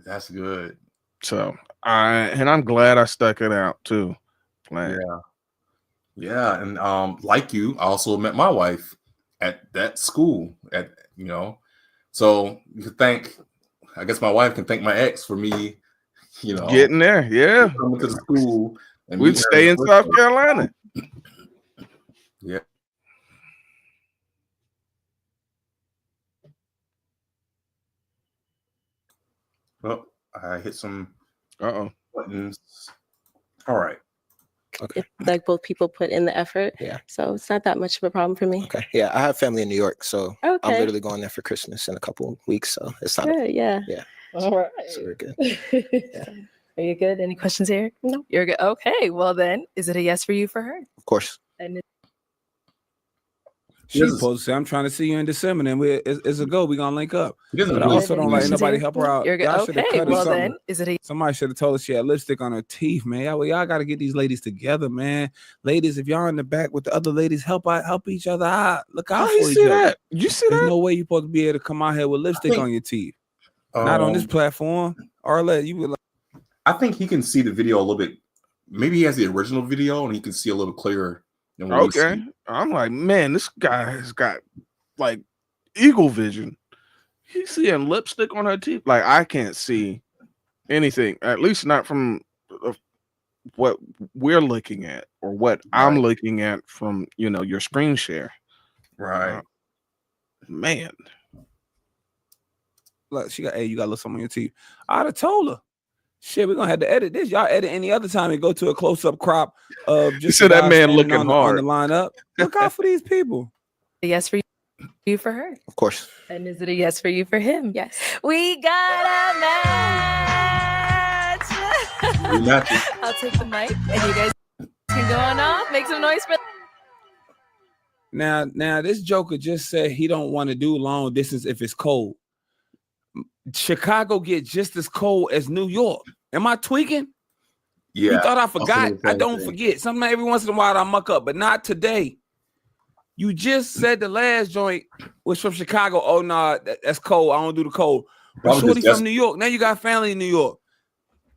That's good. So I'm glad I stuck it out too. Glad. Yeah, and like you, I also met my wife at that school. So you could thank. I guess my wife can thank my ex for me. Getting there. Yeah, coming to the school and we'd meeting her stay in the first South place. Carolina. Yeah. Well, I hit some buttons. All right. Okay. Like both people put in the effort. Yeah. So it's not that much of a problem for me. Okay. Yeah, I have family in New York, so I'm Okay. literally going there for Christmas in a couple of weeks. So it's not. Good. Yeah. Yeah. All right. So we're good. Are you good? Any questions here? No. You're good. Okay. Well, then, is it a yes for you for her? Of course. And She's supposed to say, I'm trying to see you in December, and it's a go. We're going to link up. But I also don't let anybody help her out. You're good. Y'all should have Okay. cut her Well, something. then, is it a Somebody should have told us she had lipstick on her teeth, man. Y'all got to get these ladies together, man. Ladies, if y'all in the back with the other ladies, help each other out. Look out for each other. You see There's that? no way you're supposed to be able to come out here with lipstick on your teeth. Not on this platform. Arlette, you would. I think he can see the video a little bit. Maybe he has the original video and he can see a little clearer. Than what we Okay. see. I'm like, man, this guy has got like eagle vision. He's seeing lipstick on her teeth. Like I can't see anything, at least not from what we're looking at or what I'm looking at from your screen share. Right. Man. Look, you got a little something on your teeth. I'd have told her. Shit, we're gonna have to edit this. Y'all edit any other time and go to a close-up crop of just said that guy man standing looking on hard. the lineup. Look out for these people. a yes for you for her? Of course. And is it a yes for you for him? Yes. We got a match. We match it. I'll take the mic, and you guys can go on off. Make some noise for. Now, this joker just said he don't want to do long distance if it's cold. Chicago get just as cold as New York. Am I tweaking? Yeah. You thought I was forgot? thinking the I same don't thing. forget. Sometimes every once in a while I muck up, but not today. You just said the last joint was from Chicago. Oh no, that's cold. I don't do the cold. But Probably shorty just from New York. Now you got family in New York.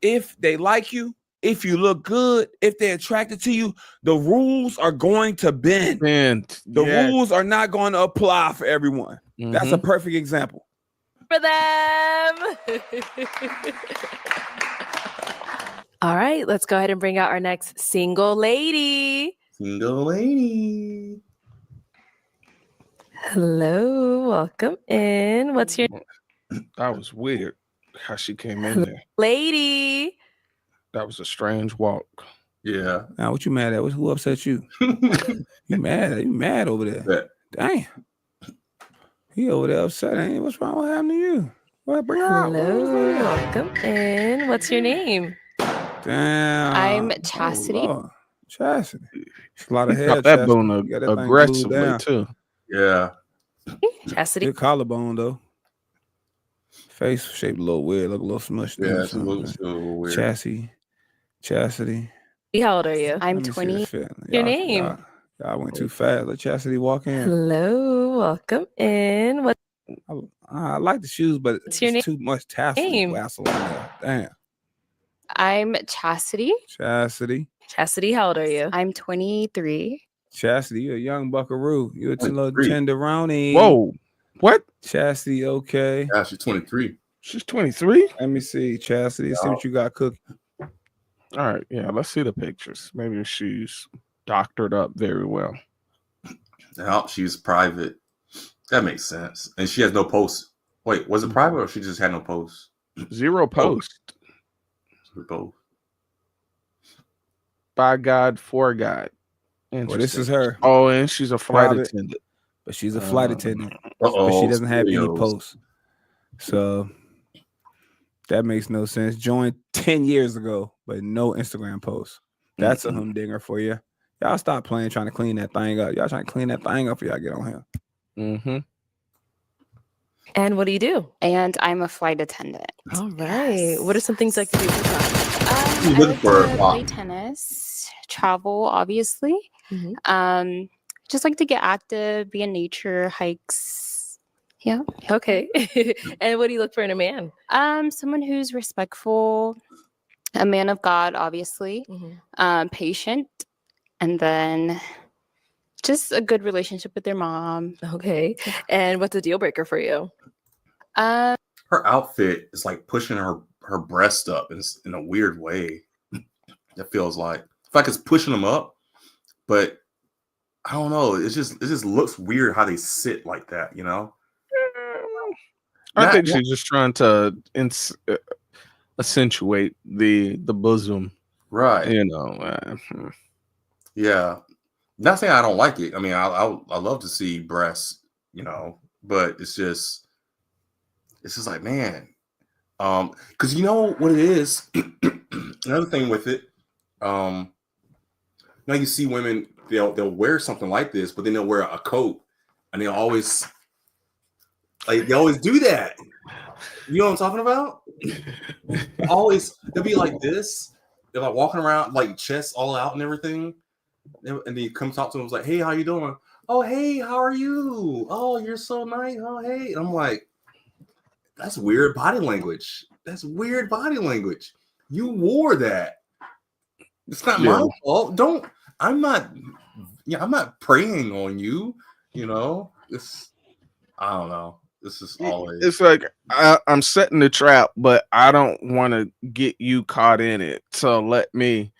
If they like you, if you look good, if they're attracted to you, the rules are going to bend. The rules are not going to apply for everyone. That's a perfect example. For them. All right, let's go ahead and bring out our next single lady. Single lady. Hello, welcome in. What's your That was weird how she came in there. lady? That was a strange walk. Yeah. Now, what you mad at? Who upset you? You mad? You mad over there? Dang. He over there upset. Ain't what's wrong? What happened to you? What bring her out? Hello, welcome in. What's your name? Damn. I'm Chastity. Oh, Chastity. It's a lot of He hair. got that Chastity. bone You got that thing glued aggressively down. too. Yeah. Chastity. Good collarbone though. Face shaped a little weird, look a little smushed. Yeah, it's a little weird. Chastity. How old are you? I'm 20. Your name? Y'all went too fast. Let Chastity walk in. Hello, welcome in. What? I like the shoes, but What's your it's too much tassel on there. Damn. I'm Chastity. Chastity. Chastity, how old are you? I'm 23. Chastity, you a young buckaroo. You a little 23. tenderoni. Whoa. What? Chastity, okay. Yeah, she's 23. She's 23? Let me see, Chastity. See what you got cooking. All right, yeah, let's see the pictures. Maybe she's doctored up very well. Now she's private. That makes sense. And she has no posts. Wait, was it private or she just had no posts? Zero post. Both. By God, for God. Well, this is her. Oh, and she's a flight Private. attendant. But she's a flight attendant. Uh-oh, But she doesn't have any studios. posts. So that makes no sense. Joined 10 years ago, but no Instagram posts. That's a humdinger for you. Y'all stop playing, trying to clean that thing up. Y'all trying to clean that thing up before y'all get on here. Mm-hmm. And what do you do? And I'm a flight attendant. All right. What are some things I can do for fun? I looking like for to a play tennis, travel, obviously. Mhm. Just like to get active, be in nature, hikes, Yeah. Okay. And what do you look for in a man? Someone who's respectful, a man of God, obviously, patient, and then just a good relationship with their mom. Okay. And what's a deal breaker for you? Her outfit is like pushing her breast up in a weird way. It feels like it's pushing them up, but I don't know. It just looks weird how they sit like that, you know. I think she's just trying to accentuate the bosom, right? You know. Yeah, not saying I don't like it. I mean, I love to see breasts, you know, but it's just like, man, because you know what it is. Another thing with it, now you see women, they'll wear something like this, but then they'll wear a coat, and they always do that. You know what I'm talking about? They'll be like this. They're like walking around like chest all out and everything. And then you come talk to them, like, hey, how you doing? Oh, hey, how are you? Oh, you're so nice. Oh, hey. And I'm like, that's weird body language. That's weird body language. You wore that. It's not my fault. I'm not preying on you. You know, I don't know. This is always. It's like I'm setting the trap, but I don't want to get you caught in it. So let me.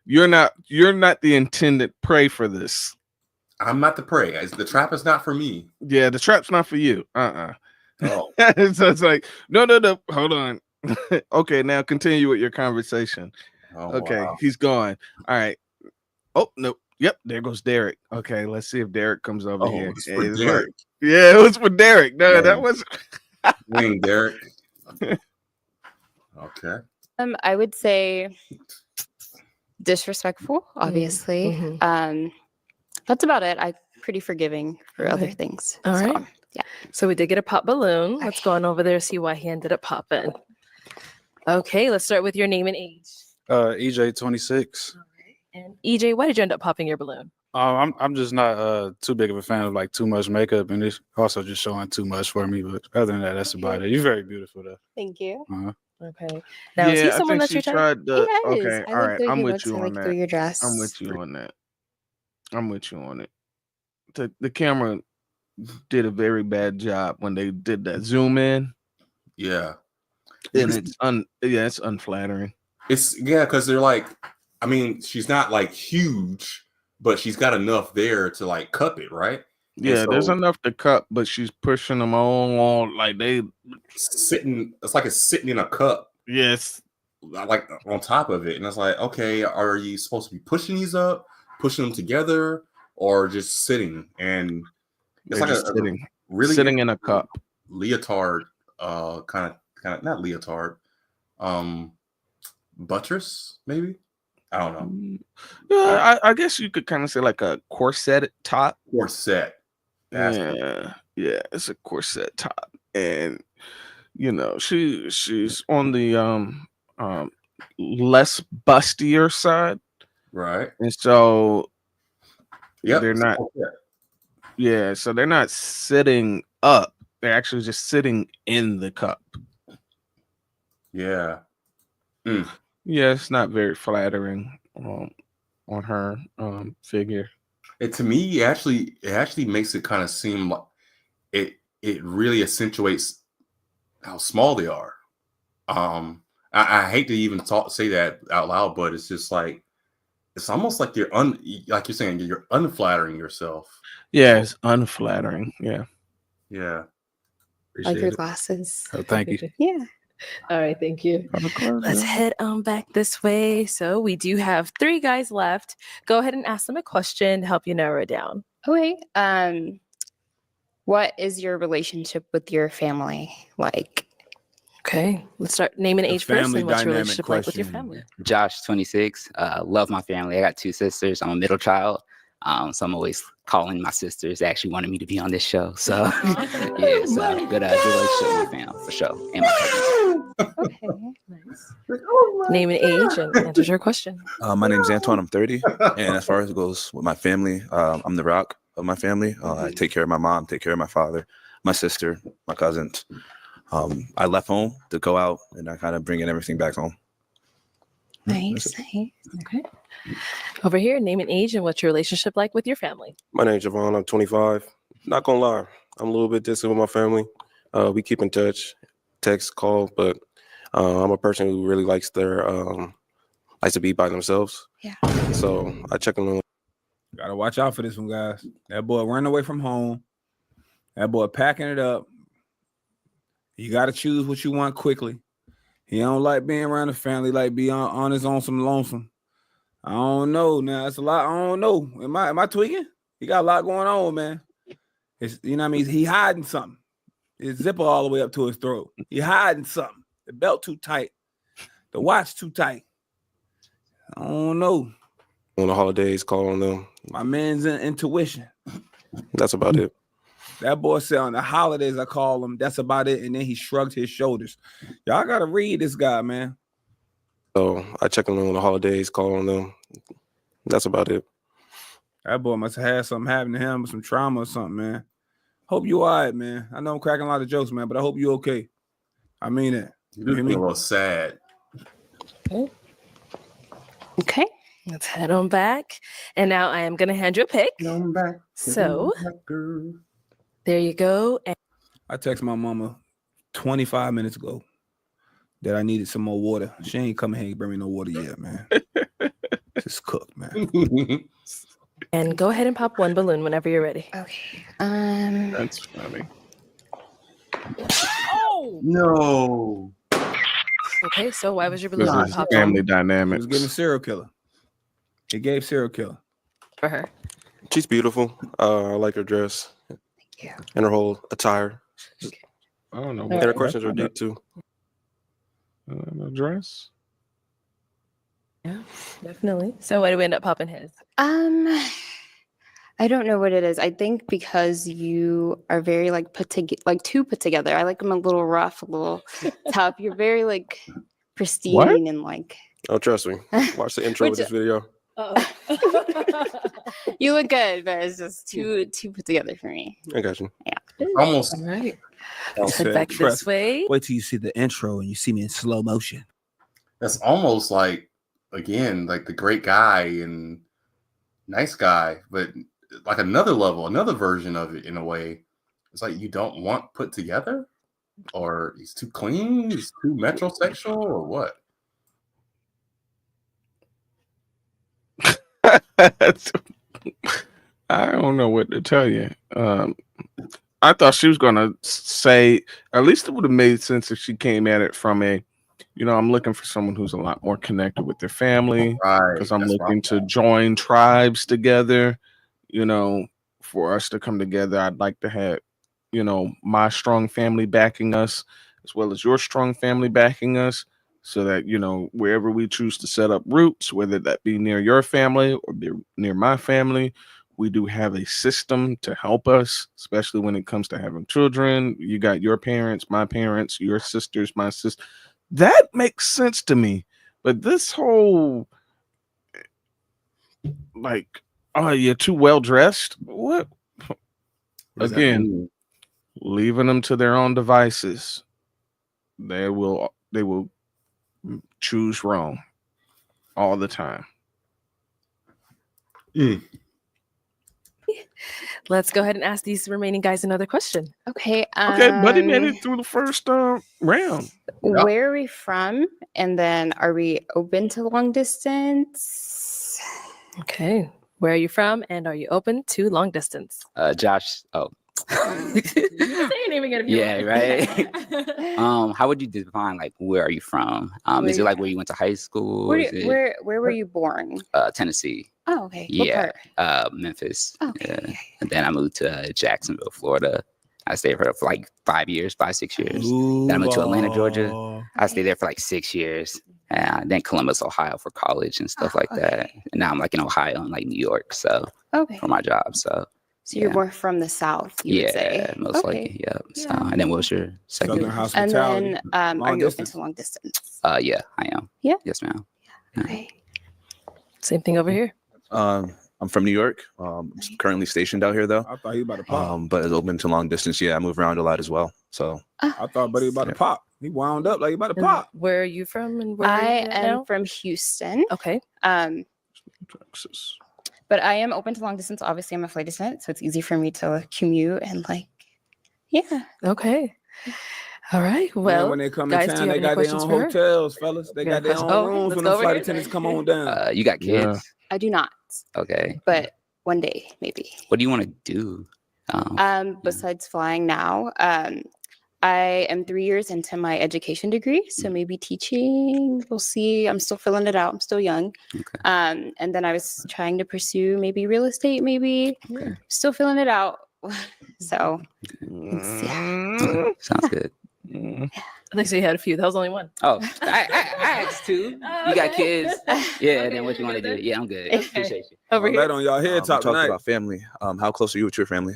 You're not the intended prey for this. I'm not the prey. The trap is not for me. Yeah, the trap's not for you. Oh. So it's like no. Hold on. Okay, now continue with your conversation. Oh, okay, wow. He's gone. All right. Oh no. Yep, there goes Derek. Okay, let's see if Derek comes over here. It's for Derek. Yeah, it was for Derek. No, that was Wing Derek. Okay. I would say disrespectful, obviously. That's about it. I'm pretty forgiving for other things. All right. Yeah. So we did get a pop balloon. Let's go on over there, see why he ended up popping. Okay, let's start with your name and age. EJ 26. And EJ, why did you end up popping your balloon? I'm just not too big of a fan of like too much makeup, and it's also just showing too much for me. But other than that, that's about it. You're very beautiful though. Thank you. Okay. Now is he someone that you tried to? Yes, Okay, I all like right. the way I'm he with looks. you I on like that. through your dress. I'm with you on that. I'm with you on it. The camera did a very bad job when they did that zoom in. Yeah. And it's unflattering. Because they're like, I mean, she's not like huge, but she's got enough there to like cup it, right? Yeah, there's enough to cup, but she's pushing them all like they sitting. It's like it's sitting in a cup. Yes, like on top of it, and it's like, okay, are you supposed to be pushing these up, pushing them together, or just sitting? And it's like sitting, really sitting in a cup, leotard, kind of not leotard, buttress maybe. I don't know. Yeah, I guess you could kind of say like a corset top. Corset. Yeah, it's a corset top, and you know she's on the less bustier side, right? And so they're not. Okay. Yeah, so they're not sitting up; they're actually just sitting in the cup. Yeah. Yeah, it's not very flattering on her figure. To me, it actually makes it kind of seem like it really accentuates how small they are. I hate to even say that out loud, but it's just like it's almost like like you're saying you're unflattering yourself. Yeah, it's unflattering. Yeah. Yeah. I like your glasses. Oh, thank you. Yeah. All right, thank you. Let's head back this way. So we do have 3 guys left. Go ahead and ask them a question to help you narrow it down. Okay. What is your relationship with your family like? Okay, let's start naming age first. And what's your relationship like with your family? Josh, 26. Love my family. I got 2 sisters. I'm a middle child. So I'm always calling my sisters. They actually wanted me to be on this show. So yeah, so good relationship with my family for sure. And my cousins. Okay, nice. Name and age and answers your question. My name's Antoine. I'm 30. And as far as it goes with my family, I'm the rock of my family. I take care of my mom, take care of my father. my sister, my cousins. I left home to go out, and I kind of bringing everything back home. Nice. Okay. Over here, name an age and what's your relationship like with your family? My name's Javon. I'm 25. Not gonna lie, I'm a little bit distant with my family. We keep in touch, text, call, but I'm a person who really likes to be by themselves. Yeah. So I check them on. Gotta watch out for this one, guys. That boy running away from home. That boy packing it up. You gotta choose what you want quickly. He don't like being around the family, like be on his own some lonesome. I don't know. Now it's a lot. I don't know. Am I tweaking? He got a lot going on, man. It's, you know what I mean? He hiding something. His zipper all the way up to his throat. He hiding something. The belt too tight. The watch too tight. I don't know. On the holidays, call on them. My man's intuition. That's about it. That boy said on the holidays, I call him. That's about it. And then he shrugged his shoulders. Y'all gotta read this guy, man. So I check on them on the holidays, call on them. That's about it. That boy must have had something happen to him, some trauma or something, man. Hope you all right, man. I know I'm cracking a lot of jokes, man, but I hope you okay. I mean it. You hear me? A little sad. Okay. Let's head on back. And now I am going to hand you a pick. Back. So there you go. And I texted my mama 25 minutes ago that I needed some more water. She ain't coming here and bring me no water yet, man. Just cooked, man. And go ahead and pop one balloon whenever you're ready. Okay. That's funny. Oh no. Okay, so why was your This balloon is popped family on He dynamics. was giving serial killer. He gave serial killer. for her? She's beautiful. I like her dress. Thank you. And her whole attire. I don't know. And her questions are deep too. The dress. Yeah, definitely. So why do we end up popping his? I don't know what it is. I think because you are very like put together. I like them a little rough, a little tough. You're very like pristine and like. Oh, trust me. Watch the intro of this video. You look good, but it's just too put together for me. I got you. Yeah. Almost. All right. Let's Head back this way. Wait till you see the intro and you see me in slow motion. That's almost like, again, like the great guy and nice guy, but like another level, another version of it in a way. It's like you don't want put together, or he's too clean, he's too metrosexual, or what? I don't know what to tell you. I thought she was gonna say, at least it would have made sense if she came at it from a, I'm looking for someone who's a lot more connected with their family, because I'm looking to join tribes together. For us to come together, I'd like to have, my strong family backing us, as well as your strong family backing us, so that, wherever we choose to set up roots, whether that be near your family or near my family, we do have a system to help us, especially when it comes to having children. You got your parents, my parents, your sisters, my sister. That makes sense to me. But this whole, like, oh, you're too well dressed. What? Again, leaving them to their own devices. They will choose wrong all the time. Let's go ahead and ask these remaining guys another question. Okay. Okay, Buddy made it through the first round. Where are we from? And then are we open to long distance? Okay. Where are you from? And are you open to long distance? Josh. Oh. Yeah, right. How would you define like where are you from? Is it like where you went to high school? Where were you born? Tennessee. Oh, okay. Yeah. What part? Memphis. Okay. Yeah. And then I moved to Jacksonville, Florida. I stayed for like 5 years, 6 years. Then I moved to Atlanta, Georgia. I stayed there for like 6 years. And then Columbus, Ohio for college and stuff like that. And now I'm like in Ohio and like New York. So for my job. So you're more from the South, you would say. Most likely. Yeah. So and then what was your second? And then are you open to long distance? Yeah, I am. Yeah. Yes, ma'am. Okay. Same thing over here. I'm from New York. I'm currently stationed out here though. I thought he about to pop. But it's open to long distance. Yeah, I move around a lot as well. So I thought buddy about to pop. He wound up like he about to pop. Where are you from? And where I are you at am now? from Houston. Okay. Texas. But I am open to long distance. Obviously, I'm a flight attendant, so it's easy for me to commute and yeah. Okay. All right. Well, Man, when they come guys, in do town, you they have got any their questions own for her? hotels, fellas. They got their own rooms when the flight attendants come on down. You got kids? I do not. Okay. But one day, maybe. What do you want to do? Besides flying now, I am 3 years into my education degree, so maybe teaching. We'll see. I'm still filling it out. I'm still young. Okay. And then I was trying to pursue maybe real estate. Maybe still filling it out. So yeah. Sounds good. I think so. You had a few. That was only one. Oh, I asked two. You got kids? Yeah. And then what you want to do? Yeah, I'm good. Appreciate you. Over here. Right on y'all head top talk tonight. about family. How close are you with your family?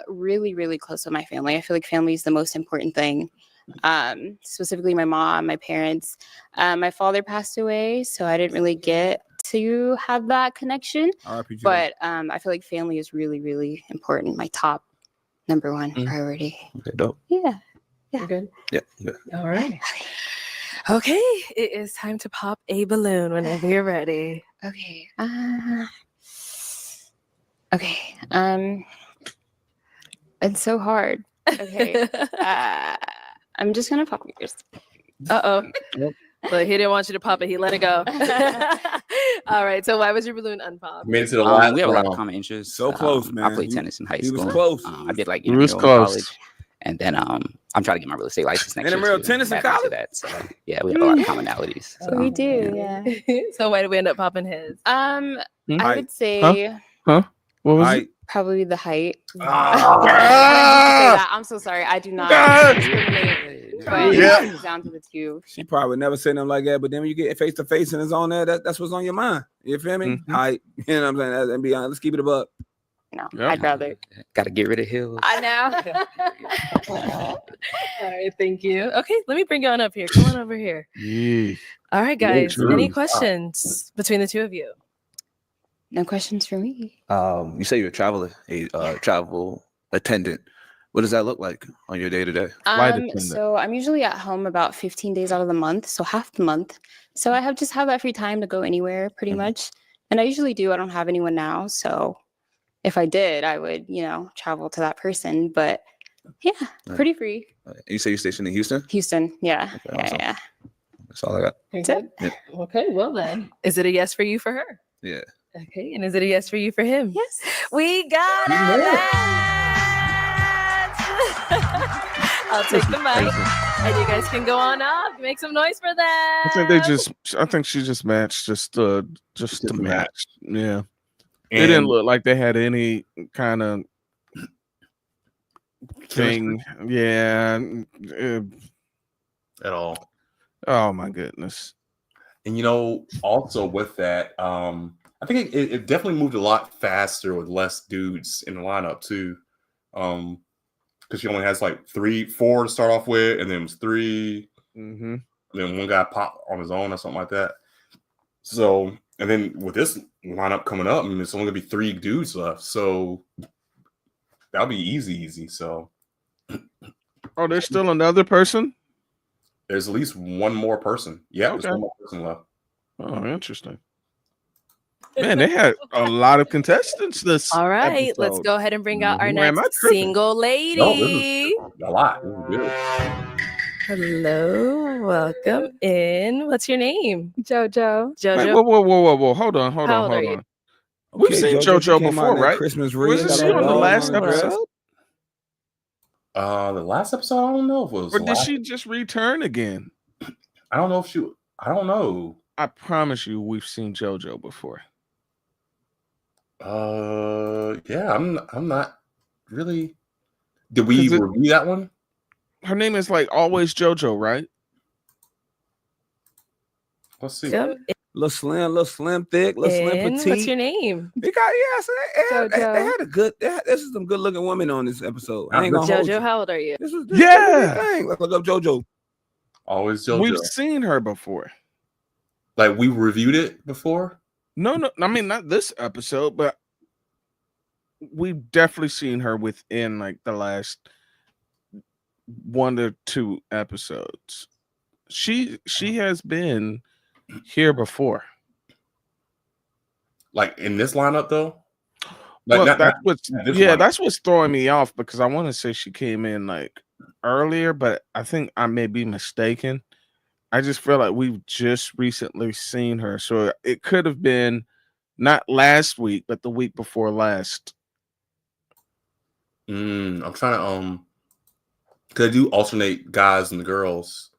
Really, really close with my family. I feel like family is the most important thing. Specifically my mom, my parents. My father passed away, so I didn't really get to have that connection. But I feel like family is really, really important. My top number one priority. Okay, dope. Yeah. You're good. Yeah. Good. All right. Okay. It is time to pop a balloon whenever you're ready. Okay. Okay. It's so hard. Okay. I'm just gonna pop yours. But he didn't want you to pop it. He let it go. All right. So why was your balloon unpopped? Made it to the last we have a lot of round. common interests. So close, man. I played tennis in high school. He was close. I did He was in close. college. And then I'm trying to get my real estate license next year. Intramural too. tennis in Back into college? That. So yeah, we have a lot of commonalities. So. We do, yeah. So why did we end up popping his? I Height. would say Huh? What was it? probably the height. Ah! I'm so sorry. I do not Ah! discriminate. But Yeah. it comes down to the two. She probably would never say nothing like that, but then when you get face to face and it's on there, that's what's on your mind. You feel me? Mhm. You know what I'm saying? And be honest, let's keep it above. No, Yep. I'd rather. Got to get rid of hills. I know. All right. Thank you. Okay. Let me bring you on up here. Come on over here. Yeah. All right, guys. true. Any questions between the two of you? No questions for me. You say you're a travel attendant. What does that look like on your day to day? So I'm usually at home about 15 days out of the month, so half the month. So I just have that free time to go anywhere pretty much. And I usually do. I don't have anyone now, so if I did, I would, travel to that person. But yeah, pretty free. You say you're stationed in Houston? Houston, yeah. Okay, Yeah, awesome. yeah. That's all I got. That's it. Yeah. Okay. Well then, is it a yes for you for her? Yeah. Okay. And is it a yes for you for him? Yes. We got it. I'll take the mic, and you guys can go on up. Make some noise for them. I think she just matched just to match. Yeah. They And- didn't look like they had any kind of thing. Yeah. At all. Oh my goodness. And also with that, I think it definitely moved a lot faster with less dudes in the lineup too. Because she only has like 4 to start off with, and then it was 3. Mm-hmm. Then one guy popped on his own or something like that. So, and then with this lineup coming up, it's only gonna be 3 dudes left. So that'll be easy. So, Oh, there's still another person? there's at least one more person. Yeah, Okay. there's one more person left. Oh, interesting. Man, they had a lot of contestants this All right, let's episode. go ahead and bring out our Mhm. Am I next tripping? single No, lady. this is a lot. This is good. Hello, welcome in. What's your name? Jojo. Wait, Jojo. whoa. Hold on. How old are you? We've seen JoJo came out before, in that right? Christmas Wasn't wreath, she got on the all last on her dress. episode? The last episode, I don't know if it was. Or did last- she just return again? I don't know if she. I don't know. I promise you, we've seen JoJo before. Yeah, I'm not really. Did we 'Cause it- review that one? Her name is like always JoJo, right? Let's see. Little slim, thick, little slim, And petite. what's your name? They got so they JoJo. had a good. This is some good looking women on this episode. I ain't gonna hold Jojo, you. how old are you? This Yeah. thing. Look up JoJo. Always JoJo. We've seen her before. Like we reviewed it before. No. I mean, not this episode, but we've definitely seen her within like the last 1 to 2 episodes. She has been here before. Like in this lineup, though. Well, that's what's throwing me off because I want to say she came in like earlier, but I think I may be mistaken. I just feel like we've just recently seen her, so it could have been not last week, but the week before last. I'm trying to because I do alternate guys and the girls.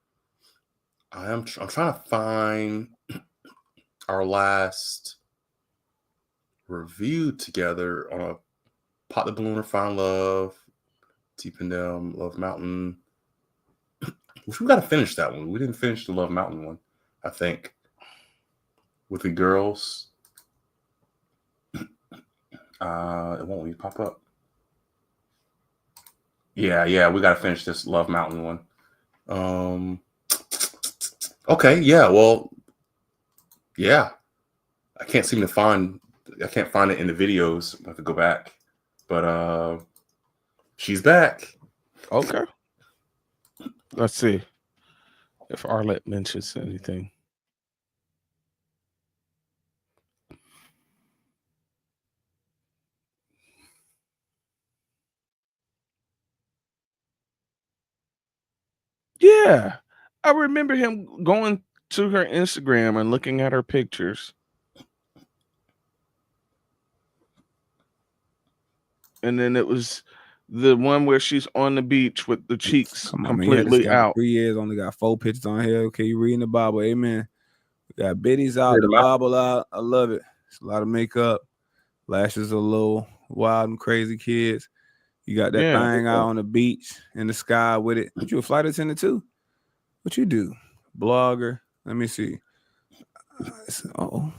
I'm trying to find our last review together on a Pop the Balloon or Find Love, TPindell, Love Mountain. Which we got to finish that one. We didn't finish the Love Mountain one, I think, with the girls. It won't let me pop up. Yeah, we got to finish this Love Mountain one. Okay, yeah, well, yeah. I can't find it in the videos. I have to go back. But she's back. Okay. Let's see if Arlette mentions anything. Yeah, I remember him going to her Instagram and looking at her pictures. And then it was the one where she's on the beach with the cheeks completely out. 3 years, only got 4 pictures on here. Okay, you reading the Bible. Amen. We got biddies out, the Bible out. I love it. It's a lot of makeup. Lashes are a little wild and crazy kids. You got that thing out on the beach in the sky with it. What you a flight attendant too? What you do? Blogger. Let me see. Uh-oh.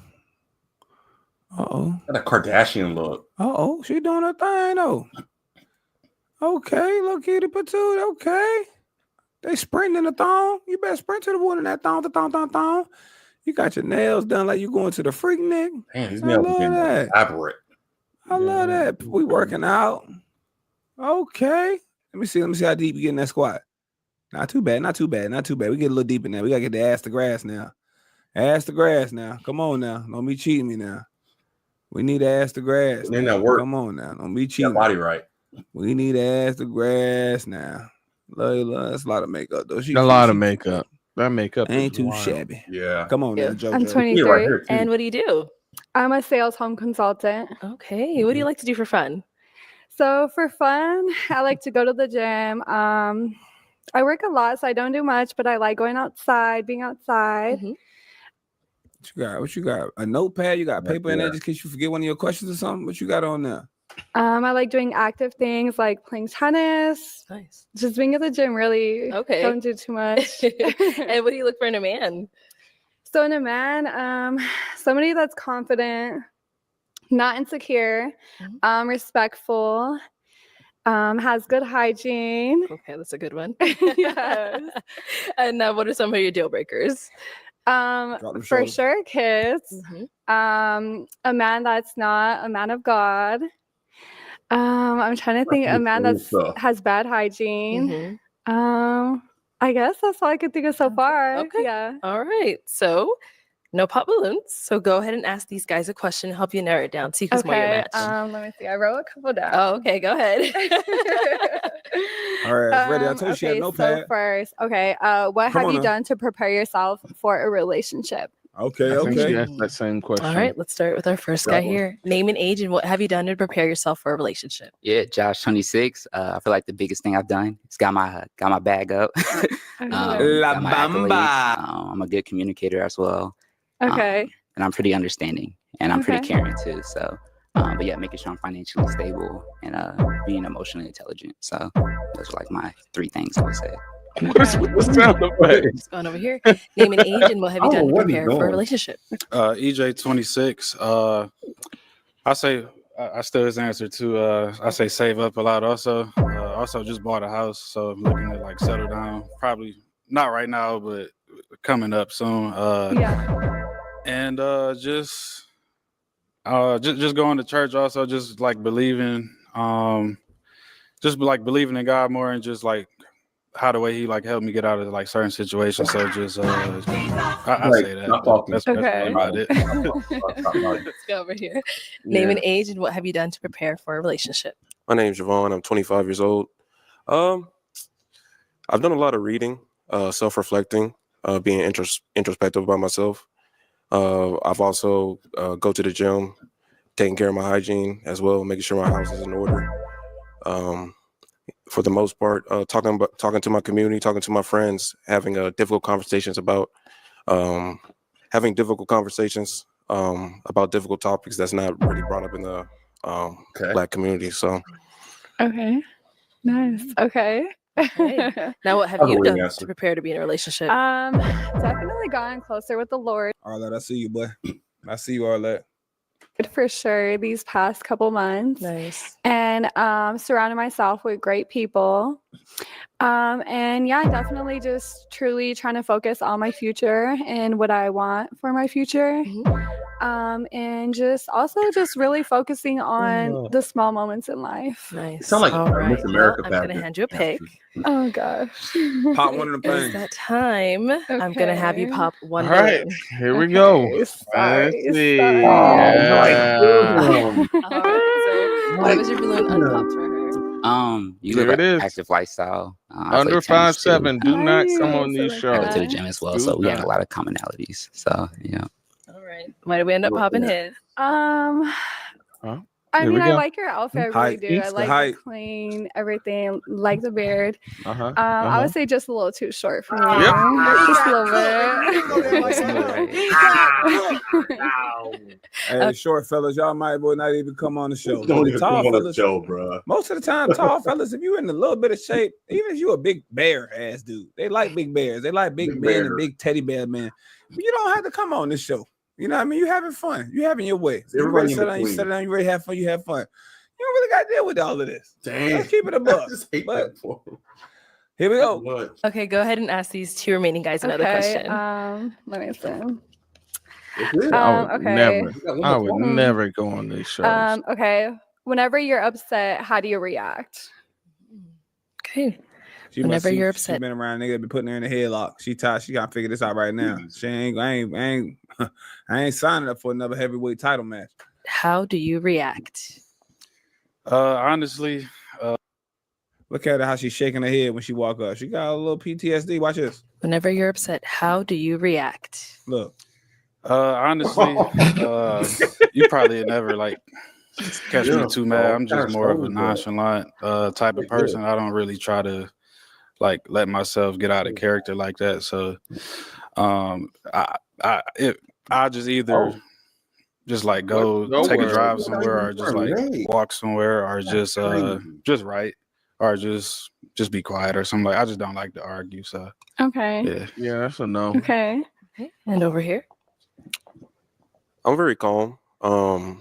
Got a Kardashian look. She doing her thing though. Okay, look at it, pt2. Okay. They sprinting in the thong. You better sprint to the one in that thong, the thong. You got your nails done like you going to the freak nigga. Man, these nails are getting elaborate. I love that. We working out. Okay. Let me see how deep you get in that squat. Not too bad. We get a little deep in there. We gotta get the ass to grass now. Come on now. Don't be cheating me now. We need ass to grass. Come on now. Don't be cheating. Body right. We need ass to grass now. That's a lot of makeup though. A lot of makeup. That makeup ain't too shabby. Yeah. Come on now, JoJo. I'm 23. And what do you do? I'm a sales home consultant. Okay. What do you like to do for fun? So for fun, I like to go to the gym. I work a lot, so I don't do much, but I like going outside, being outside. What you got? A notepad? You got paper in there just in case you forget one of your questions or something? What you got on there? I like doing active things like playing tennis. Nice. Just being at the gym, really. Okay. Don't do too much. And what do you look for in a man? So in a man, somebody that's confident, not insecure, respectful, has good hygiene. Okay, that's a good one. Yes. And what are some of your deal breakers? For sure, kids. A man that's not a man of God. I'm trying to think. A man has bad hygiene. I guess that's all I could think of so far. Okay. Yeah. All right. So no pop balloons. So go ahead and ask these guys a question to help you narrow it down. See who's more your match. Let me see. I wrote a couple down. Oh, okay. Go ahead. All right, ready. I told you she had a notepad. So first, what have you done to prepare yourself for a relationship? Okay. I think she asked that same question. All right, let's start with our first guy here. Name and age, and what have you done to prepare yourself for a relationship? Yeah, Josh, 26. I feel like the biggest thing I've done is got my bag up. La Bamba. I'm a good communicator as well. Okay. And I'm pretty understanding, and I'm pretty caring too. So, but yeah, making sure I'm financially stable and being emotionally intelligent. So those are like my 3 things I would say. What's the sound effect? What's going over here? Name and age, and what have you done to prepare for a relationship? EJ 26. I say I still his answer to I say save up a lot. Also just bought a house, so I'm looking to like settle down. Probably not right now, but coming up soon. Yeah. And just Just going to church. Also, just like believing, just like believing in God more, and just like how the way He like helped me get out of like certain situations. So just I say that. That's about it. Let's go over here. Name and age, and what have you done to prepare for a relationship? My name's Javon. I'm 25 years old. I've done a lot of reading, self-reflecting, being introspective about myself. I've also go to the gym, taking care of my hygiene as well, making sure my house is in order. For the most part, talking to my community, talking to my friends, having difficult conversations about about difficult topics that's not really brought up in the Black community. So, okay, nice. Okay. Now, what have you done to prepare to be in a relationship? Definitely gotten closer with the Lord. Arlette, I see you, boy. I see you, Arlette. For sure, these past couple months. Nice. And surrounding myself with great people. And yeah, definitely just truly trying to focus on my future and what I want for my future. And just really focusing on the small moments in life. Nice. Sound like all right. Miss America. Well, I'm gonna hand you a pick. Oh gosh. Pop one of them It's things. that time. I'm gonna have you pop one. All right, here we go. Sorry. Let's see. Yeah. All right. So why was your balloon unpopped for her? You There live it an is. active lifestyle. Under 5'7". Do not come on these shows. I go to the gym as well, so we have a lot of commonalities. So yeah. All right. Why did we end up popping his? I Here we mean, I go. like your outfit. I really do. I like the clean, everything, like the beard. I would say just a little too short for me. Just a little bit. Hey, short fellas, y'all might well not even come on the show. Don't The even tall come on the fellas, show, bro. most of the time, tall fellas, if you in a little bit of shape, even if you a big bear ass dude, they like big bears. They like big men and big teddy bear men. But you don't have to come on this show. You know what I mean? You having fun. You having your way. You ready to sit down, you sit down, you ready to have fun, you have fun. You don't really got to deal with all of this. Damn. Let's keep it a buck. But here we go. Okay, go ahead and ask these two remaining guys another question. Let me see. I would never go on these shows. Okay. Whenever you're upset, how do you react? Okay. Whenever you're upset, she been around nigga, been putting her in a headlock. She tired. She gotta figure this out right now. I ain't signing up for another heavyweight title match. How do you react? Honestly, look at her how she's shaking her head when she walk up. She got a little PTSD. Watch this. Whenever you're upset, how do you react? Look. Honestly, you probably never like catch me too mad. I'm just more of a nonchalant type of person. I don't really try to like let myself get out of character like that. So I just either just like go take a drive somewhere or just like walk somewhere or just write or just be quiet or something. Like I just don't like to argue. So okay. Yeah, that's a no. Okay. And over here. I'm very calm. Through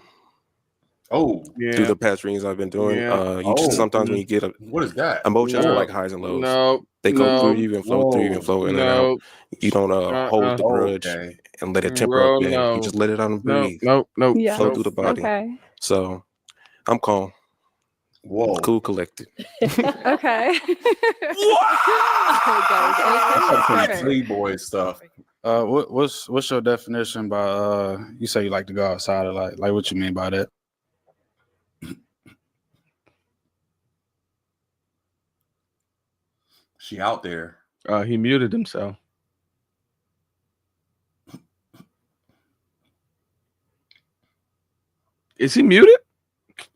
the past readings I've been doing, you just sometimes when you get what is that? Emotions are like highs and lows. They go through you and flow through you and flow in and out. You don't hold the grudge and let it temper up. You just let it out and breathe. Nope. Flow through the body. Okay. So I'm calm. Whoa. Cool, collected. Okay. Flea boy stuff. What's your definition by you say you like to go outside a lot? Like what you mean by that? She out there. He muted himself. Is he muted?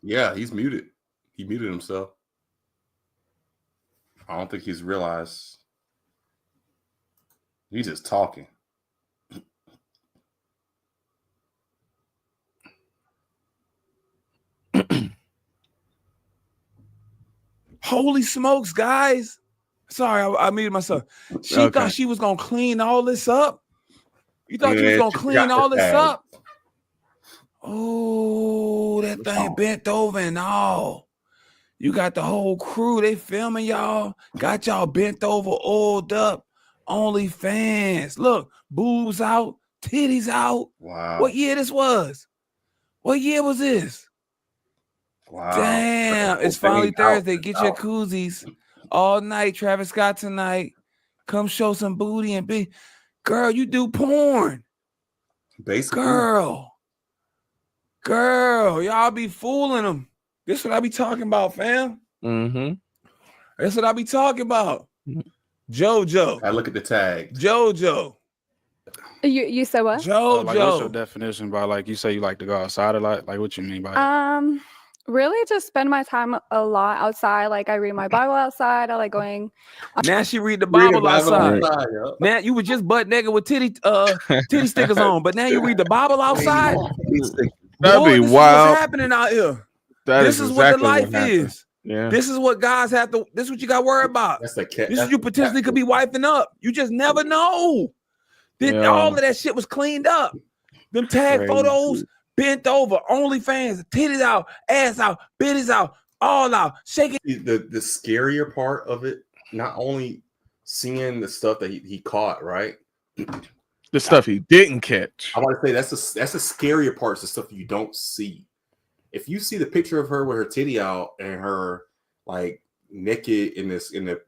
Yeah, he's muted. He muted himself. I don't think he's realized. He's just talking. Holy smokes, guys. Sorry, I muted myself. She thought she was going to clean all this up. You thought you was going to clean all this up? Oh, that thing bent over and all. You got the whole crew. They filming y'all. Got y'all bent over, oiled up. OnlyFans. Look, boobs out, titties out. Wow. What year this was? What year was this? Wow. Damn, it's finally Thursday. Get your koozies all night. Travis Scott tonight. Come show some booty and be. Girl, you do porn. Basically. Girl, y'all be fooling them. This what I be talking about, fam. Mm-hmm. That's what I be talking about. JoJo. I look at the tag. JoJo. You said what? JoJo. Like, what's your definition by, like, you say you like to go outside a lot? Like, what you mean by it? Really just spend my time a lot outside. Like, I read my Bible outside. I like going. Now she read the Bible outside. Now you were just butt naked with titty stickers on, but now you read the Bible outside. That'd Boy, be this wild. is what's happening out here. This is what the life is. Yeah. This is what guys have to. This is what you got to worry about. This is you potentially could be wifing up. You just never know. All of that shit was cleaned up. Them tag photos, bent over, OnlyFans, titties out, ass out, bitties out, all out, shaking. The scarier part of it, not only seeing the stuff that he caught, right? The stuff he didn't catch. I want to say that's the scarier parts, the stuff you don't see. If you see the picture of her with her titty out and her like naked in the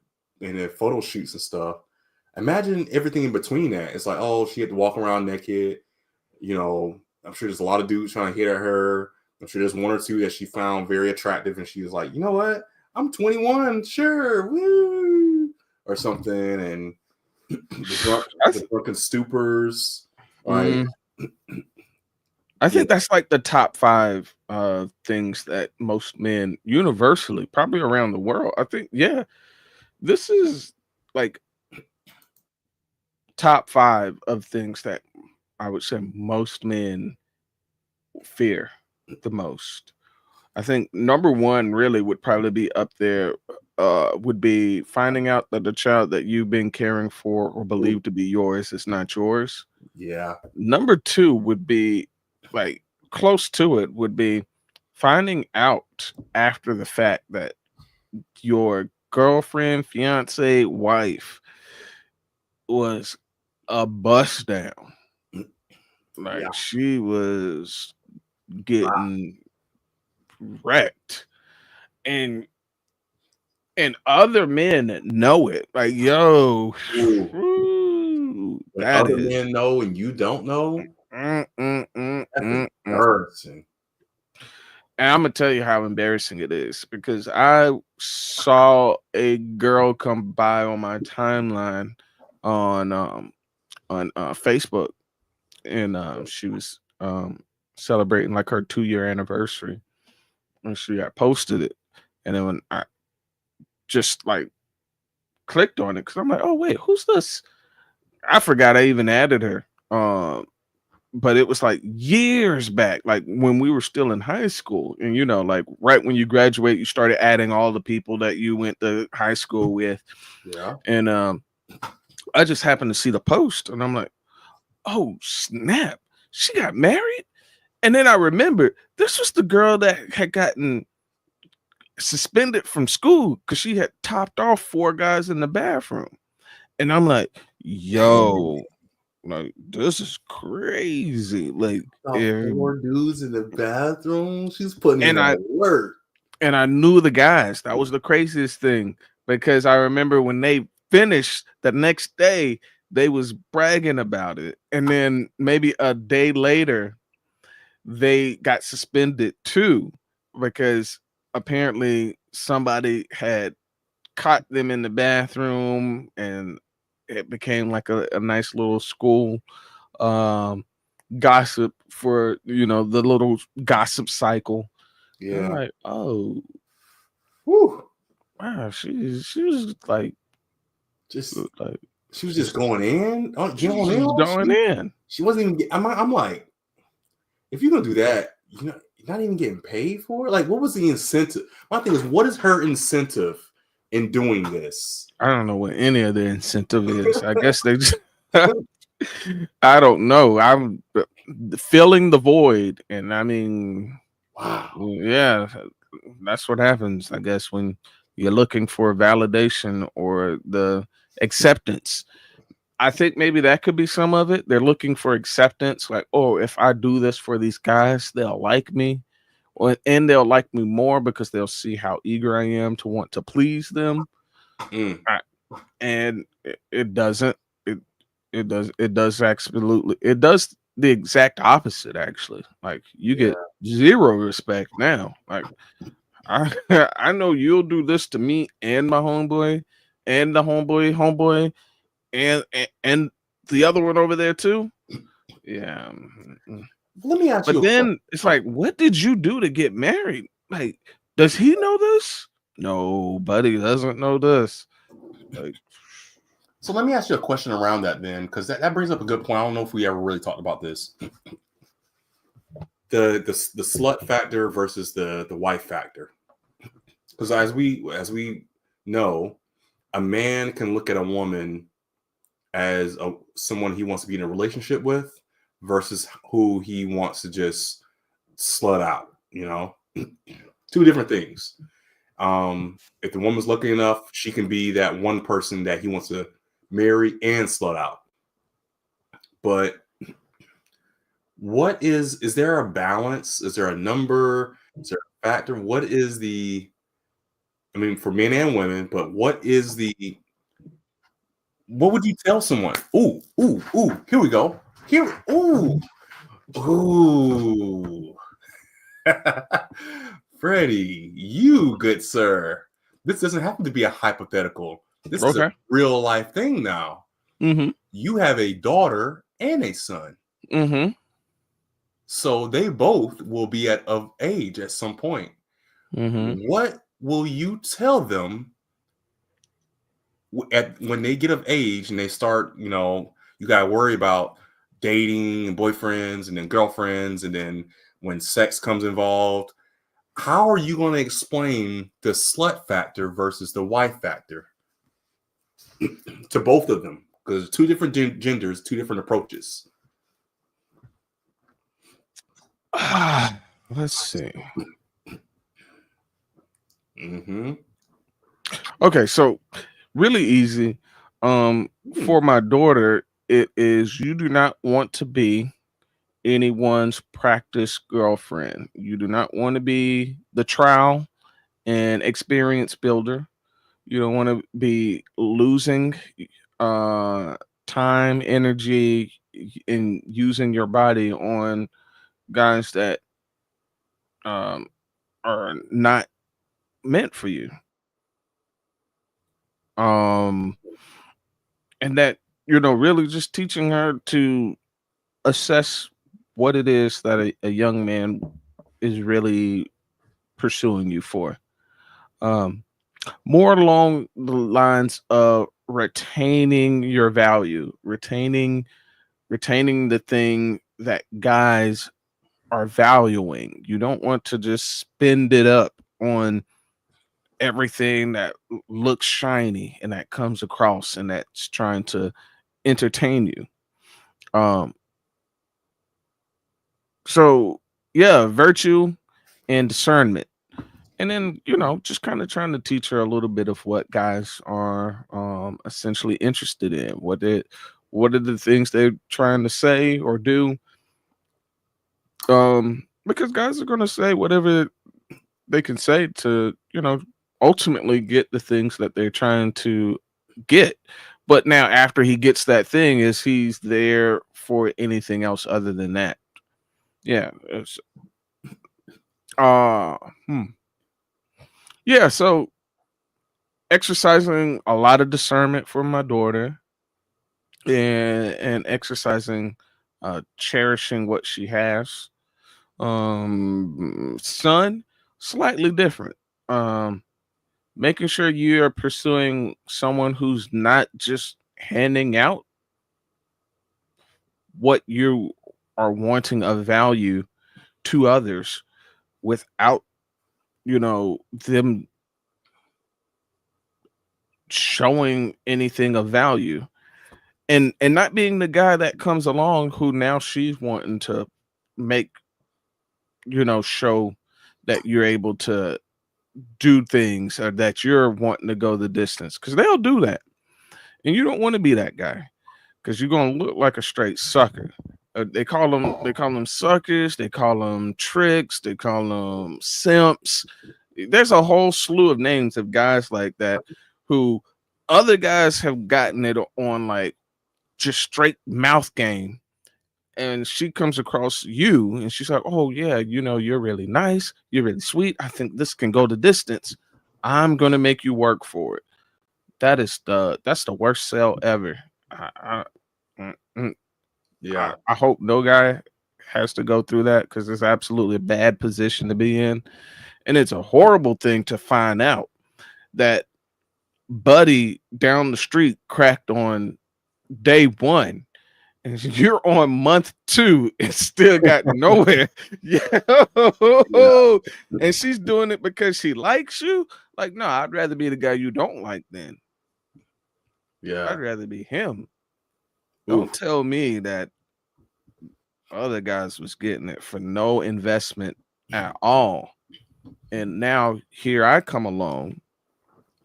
photo shoots and stuff, imagine everything in between that. It's like, oh, she had to walk around naked. You know, I'm sure there's a lot of dudes trying to hit at her. I'm sure there's one or two that she found very attractive, and she was like, you know what? I'm 21, sure, woo, or something. And the drunken stupors, like. I think that's like the top 5 things that most men universally, probably around the world. I think, yeah, this is like top 5 of things that I would say most men fear the most. I think number 1 really would probably be up there, would be finding out that the child that you've been caring for or believed to be yours is not yours. Yeah. Number 2 would be like close to it would be finding out after the fact that your girlfriend, fiance, wife was a bust down. Like she was getting wrecked. And other men know it. Like, yo, that other is men know and you don't know. That's embarrassing. And I'm gonna tell you how embarrassing it is because I saw a girl come by on my timeline on Facebook, and she was celebrating like her 2-year anniversary, and she had posted it, and then when I just like clicked on it because I'm like, oh wait, who's this? I forgot I even added her. But it was like years back, like when we were still in high school. And, you know, like right when you graduate, you started adding all the people that you went to high school with. Yeah. And I just happened to see the post and I'm like, oh, snap. She got married. And then I remembered this was the girl that had gotten suspended from school because she had topped off 4 guys in the bathroom. And I'm like, yo. Like, this is crazy. Like, 4 dudes in the bathroom. She's putting in work. And I knew the guys. That was the craziest thing because I remember when they finished the next day, they was bragging about it. And then maybe a day later, they got suspended too because apparently somebody had caught them in the bathroom and it became like a nice little school gossip for, you know, the little gossip cycle. Yeah. I'm like, oh, whew. Wow, she was like, just like she was just going in. Going in. She wasn't even. I'm like, if you're gonna do that, you're not even getting paid for it. Like, what was the incentive? My thing is, what is her incentive in doing this? I don't know what any of the incentive is. I guess they just, I don't know. I'm filling the void. And I mean, wow. Yeah, that's what happens, I guess, when you're looking for validation or the acceptance. I think maybe that could be some of it. They're looking for acceptance, like, oh, if I do this for these guys, they'll like me. And they'll like me more because they'll see how eager I am to want to please them. And it doesn't. It does absolutely. It does the exact opposite, actually. Like, you get zero respect now. Like, I know you'll do this to me and my homeboy and the homeboy and the other one over there too. Yeah. Let me ask you. But then it's like, what did you do to get married? Like, does he know this? No, buddy doesn't know this. Like, so let me ask you a question around that then, because that brings up a good point. I don't know if we ever really talked about this. The slut factor versus the wife factor. Because as we know, a man can look at a woman as someone he wants to be in a relationship with versus who he wants to just slut out, two different things. If the woman's lucky enough, she can be that one person that he wants to marry and slut out. But what is there a balance? Is there a number? Is there a factor? What is for men and women, but what would you tell someone? Ooh, here we go. Freddie, you good sir. This doesn't happen to be a hypothetical. This is a real life thing now. Mm-hmm. You have a daughter and a son. Mm-hmm. So they both will be of age at some point. Mm-hmm. What will you tell them when they get of age and they start, you got to worry about dating and boyfriends and then girlfriends, and then when sex comes involved? How are you going to explain the slut factor versus the wife factor to both of them? Because two different genders, two different approaches. Let's see. Mm-hmm. Okay, so really easy. For my daughter, it is, you do not want to be anyone's practice girlfriend. You do not want to be the trial and experience builder. You don't want to be losing time, energy, and using your body on guys that are not meant for you. And that, really just teaching her to assess what it is that a young man is really pursuing you for. More along the lines of retaining your value, retaining the thing that guys are valuing. You don't want to just spend it up on everything that looks shiny and that comes across and that's trying to entertain you. So yeah, virtue and discernment. And then, just kind of trying to teach her a little bit of what guys are essentially interested in. What are the things they're trying to say or do? Because guys are going to say whatever they can say to, ultimately get the things that they're trying to get. But now after he gets that thing, is he's there for anything else other than that? Yeah. Yeah, so exercising a lot of discernment for my daughter and exercising cherishing what she has. Son, slightly different. Making sure you are pursuing someone who's not just handing out what you are wanting of value to others without them showing anything of value, and not being the guy that comes along who now she's wanting to make show that you're able to do things or that you're wanting to go the distance, because they'll do that and you don't want to be that guy. because you're gonna look like a straight sucker. They call them suckers. They call them tricks. They call them simps. There's a whole slew of names of guys like that who other guys have gotten it on like just straight mouth game. And she comes across you and she's like, oh yeah, you're really nice. You're really sweet. I think this can go the distance. I'm going to make you work for it. That's the worst sell ever. Yeah. I hope no guy has to go through that because it's absolutely a bad position to be in. And it's a horrible thing to find out that buddy down the street cracked on day 1 and you're on month 2 and still got nowhere. Yeah. And she's doing it because she likes you. Like, no, I'd rather be the guy you don't like then. Yeah. I'd rather be him. Don't tell me that other guys was getting it for no investment at all. And now here I come along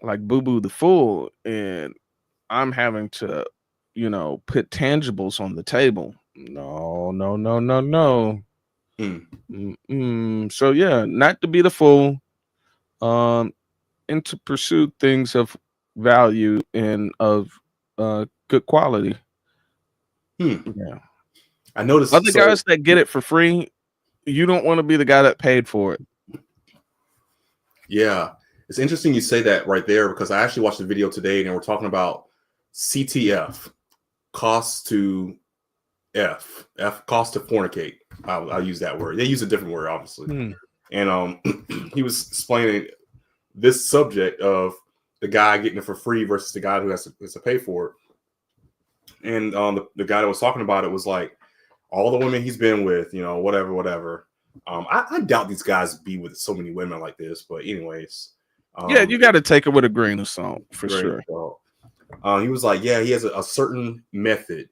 like Boo Boo the Fool, and I'm having to, put tangibles on the table. No. So yeah, not to be the fool, and to pursue things of value and of good quality. Yeah. I noticed other guys that get it for free, you don't want to be the guy that paid for it. Yeah. It's interesting you say that right there because I actually watched the video today and we're talking about CTF, cost to F cost to fornicate. I'll use that word. They use a different word, obviously. And he was explaining this subject of the guy getting it for free versus the guy who has to pay for it. And the guy that was talking about it was like, all the women he's been with, whatever. I doubt these guys be with so many women like this, but anyways. Yeah, you got to take it with a grain of salt for sure. He was like, yeah, he has a certain method,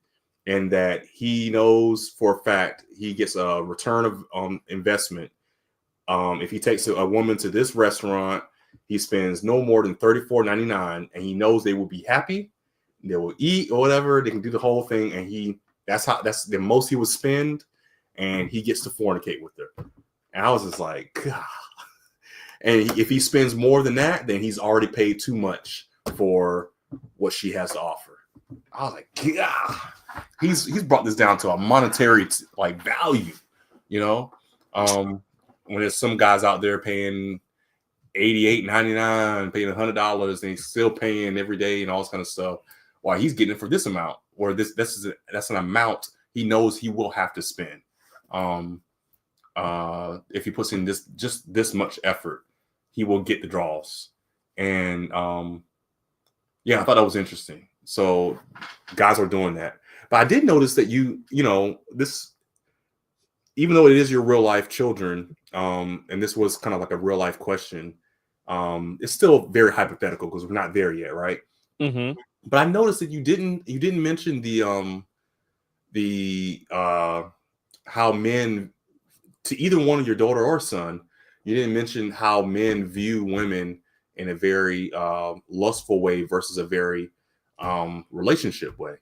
and that he knows for a fact he gets a return of investment. If he takes a woman to this restaurant, he spends no more than $34.99, and he knows they will be happy, they will eat or whatever, they can do the whole thing, and that's the most he would spend, and he gets to fornicate with her. And I was just like, God. And if he spends more than that, then he's already paid too much for what she has to offer. I was like, God. He's brought this down to a monetary value, when there's some guys out there paying $88.99, paying $100, and he's still paying every day and all this kind of stuff. While he's getting it for this amount, or that's an amount he knows he will have to spend. If he puts in just this much effort, he will get the draws. And yeah, I thought that was interesting. So guys are doing that. But I did notice that this, even though it is your real life children, and this was kind of like a real life question, it's still very hypothetical because we're not there yet, right? Mm-hmm. But I noticed that you didn't mention the how men, to either one of your daughter or son, you didn't mention how men view women in a very lustful way versus a very relationship way.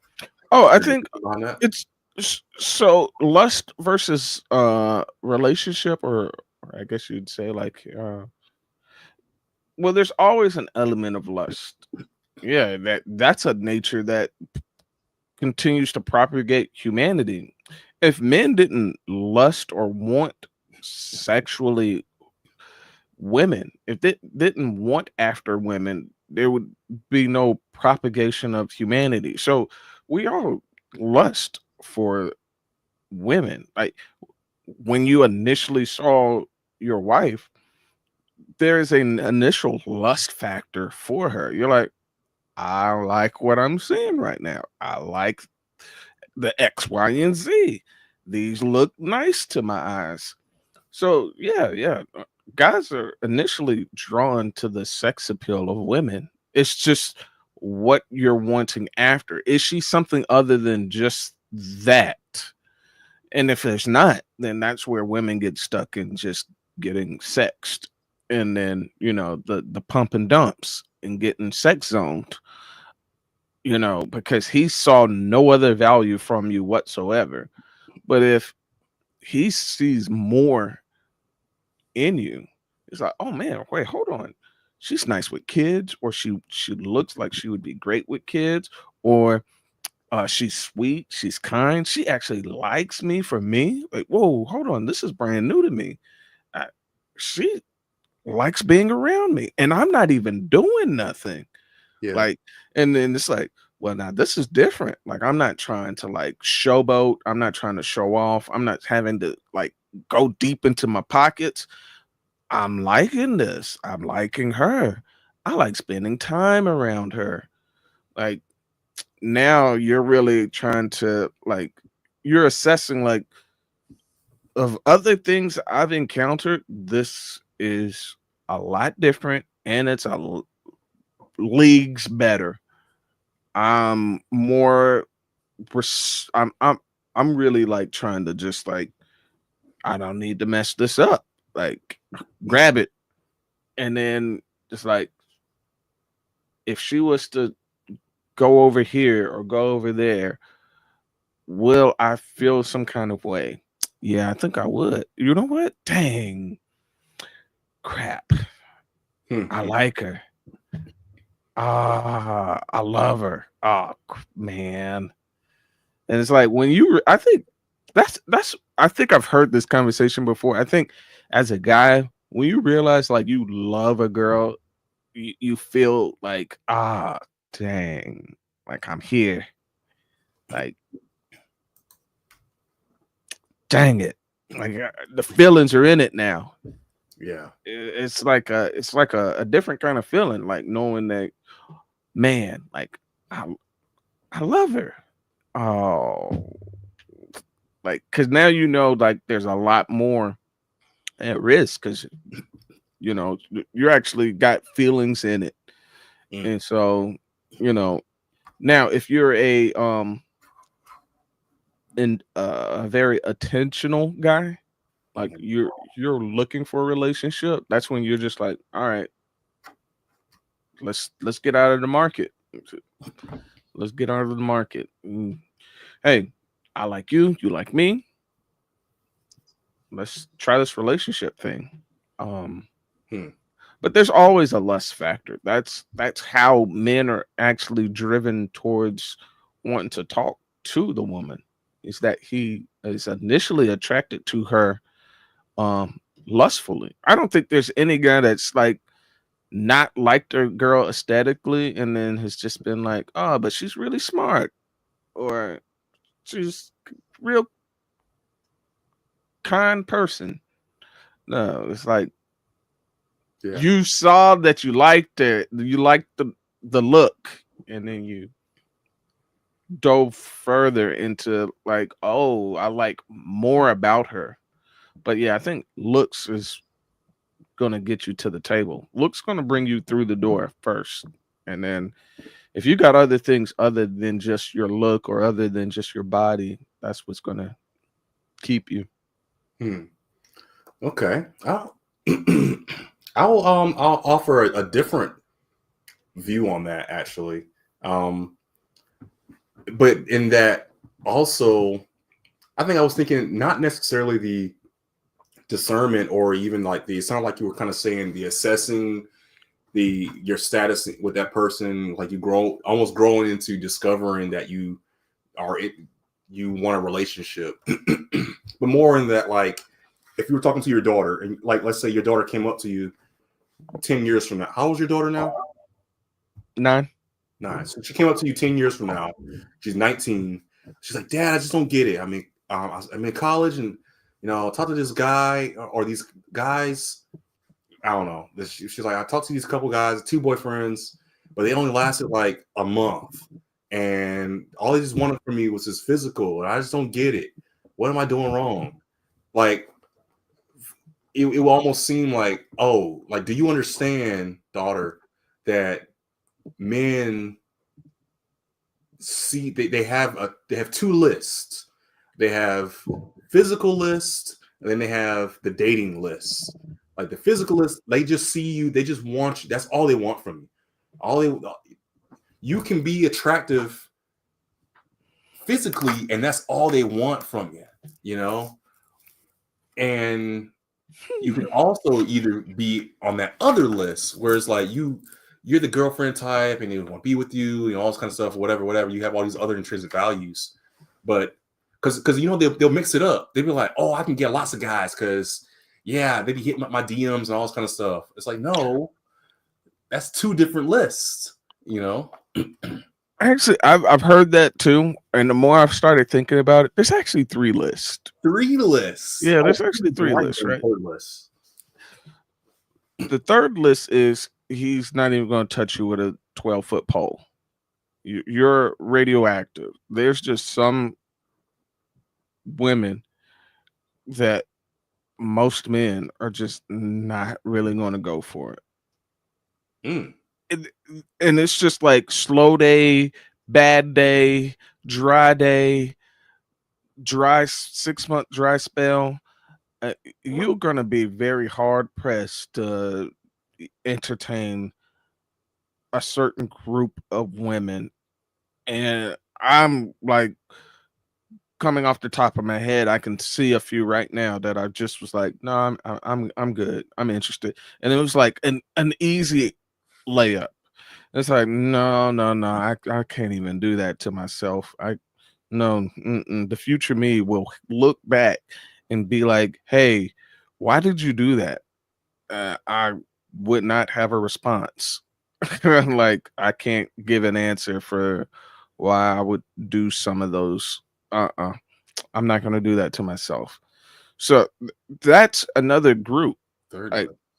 Oh, I think it's so lust versus relationship, or I guess you'd say well, there's always an element of lust. Yeah, that's a nature that continues to propagate humanity. If men didn't lust or want sexually women, if they didn't want after women, there would be no propagation of humanity. So we all lust for women. Like when you initially saw your wife, there's an initial lust factor for her. You're like, I like what I'm seeing right now. I like the X, Y, and Z. These look nice to my eyes. So yeah. Guys are initially drawn to the sex appeal of women. It's just what you're wanting after. Is she something other than just that? And if it's not, then that's where women get stuck in just getting sexed. And then, the pump and dumps and getting sex zoned. because he saw no other value from you whatsoever. But if he sees more in you, it's like, oh man, wait, hold on. She's nice with kids, or she looks like she would be great with kids, or she's sweet, she's kind, she actually likes me for me. Like, whoa, hold on, this is brand new to me. She likes being around me, and I'm not even doing nothing. Yeah. Like, and then it's like, well, now this is different. Like, I'm not trying to like showboat. I'm not trying to show off. I'm not having to like go deep into my pockets. I'm liking this. I'm liking her. I like spending time around her. Like, now you're really trying to like, you're assessing like, of other things I've encountered, this is a lot different, and it's leagues better. I'm more I'm really like trying to just like, I don't need to mess this up. Like, grab it. And then just like, if she was to go over here or go over there, will I feel some kind of way? Yeah, I think I would. You know what? Dang. Crap. I like her. I love her. Oh man. And it's like, when I think I think I've heard this conversation before. I think as a guy, when you realize like you love a girl, you feel like, dang, like I'm here. Like, dang it. Like, the feelings are in it now. Yeah. It's like a different kind of feeling, like knowing that, man, like I love her. Oh, like, because now like there's a lot more at risk, because you're actually got feelings in it. And so now if you're a very attentional guy, like you're looking for a relationship, that's when you're just like, all right, let's get out of the market. Let's get out of the market. Hey, I like you, you like me. Let's try this relationship thing. But there's always a lust factor. That's how men are actually driven towards wanting to talk to the woman, is that he is initially attracted to her lustfully. I don't think there's any guy that's like not liked a girl aesthetically and then has just been like, oh, but she's really smart, or she's real kind person. No, it's like, you saw that you liked it, you liked the look, and then you dove further into like, oh, I like more about her. But yeah, I think looks is gonna get you to the table. Looks gonna bring you through the door first, and then if you got other things other than just your look or other than just your body, that's what's gonna keep you. Okay. I'll offer a different view on that, actually. But in that also, I think I was thinking not necessarily the discernment, or even like it sounded like you were kind of saying the assessing your status with that person, like you almost growing into discovering that you want a relationship. But more in that, like, if you were talking to your daughter, and like, let's say your daughter came up to you 10 years from now. How old is your daughter now? 9. So she came up to you 10 years from now. She's 19. She's like, Dad, I just don't get it. I mean, I'm in college, and I talked to this guy or these guys. I don't know. She's like, I talked to these couple guys, 2 boyfriends, but they only lasted like a month. And all they just wanted from me was his physical. And I just don't get it. What am I doing wrong? Like, it will almost seem like, oh, like, do you understand, daughter, that men see they have 2 lists. They have physical list, and then they have the dating list. Like, the physical list, they just see you, they just want you. That's all they want from you. you can be attractive physically, and that's all they want from you, you know? And you can also either be on that other list where it's like you're the girlfriend type and they want to be with you, all this kind of stuff, whatever. You have all these other intrinsic values. But because they'll mix it up. They'll be like, oh, I can get lots of guys because they be hitting up my DMs and all this kind of stuff. It's like, no, that's two different lists, Actually, I've heard that too, and the more I've started thinking about it, there's actually 3 lists. 3 lists. Yeah, there's actually 3 lists, right? The third list is he's not even going to touch you with a 12-foot pole. You're radioactive. There's just some women that most men are just not really going to go for it. And it's just like slow day, bad day, dry 6-month dry spell. You're going to be very hard pressed to entertain a certain group of women. And I'm like, coming off the top of my head, I can see a few right now that I just was like, no, I'm good. I'm interested. And it was like an easy layup. It's like, no, I can't even do that to myself. The future me will look back and be like, hey, why did you do that? I would not have a response. Like, I can't give an answer for why I would do some of those. I'm not going to do that to myself. So that's another group.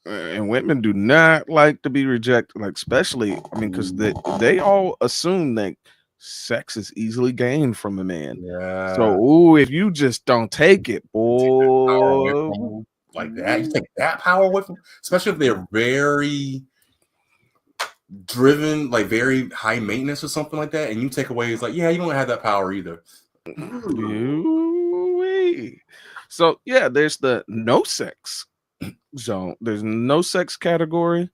And women do not like to be rejected, like, especially, because they all assume that sex is easily gained from a man. Yeah. So, if you just don't take it, boy, like that, you take that power away from, especially if they're very driven, like very high maintenance or something like that, and you take away, it's like, you don't have that power either. So there's the no sex zone. There's no sex category.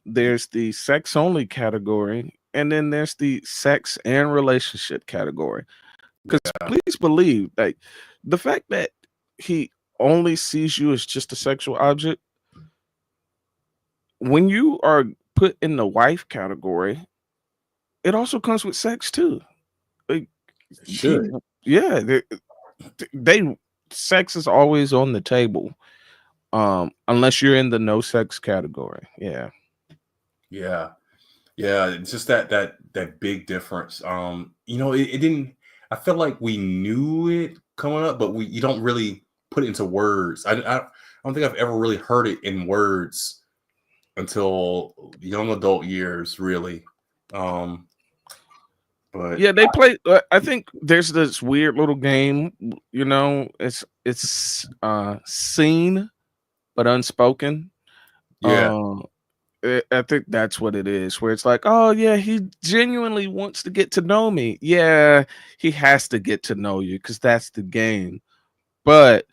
There's the sex only category, and then there's the sex and relationship category. Because please believe, like, the fact that he only sees you as just a sexual object, when you are put in the wife category, it also comes with sex too. Like, they sex is always on the table, unless you're in the no sex category. Yeah, it's just that big difference. It didn't, I felt like we knew it coming up, but you don't really put it into words. I don't think I've ever really heard it in words until young adult years, really. But they play. I think there's this weird little game. It's seen but unspoken. I think that's what it is. Where it's like, oh yeah, he genuinely wants to get to know me. Yeah, he has to get to know you because that's the game. But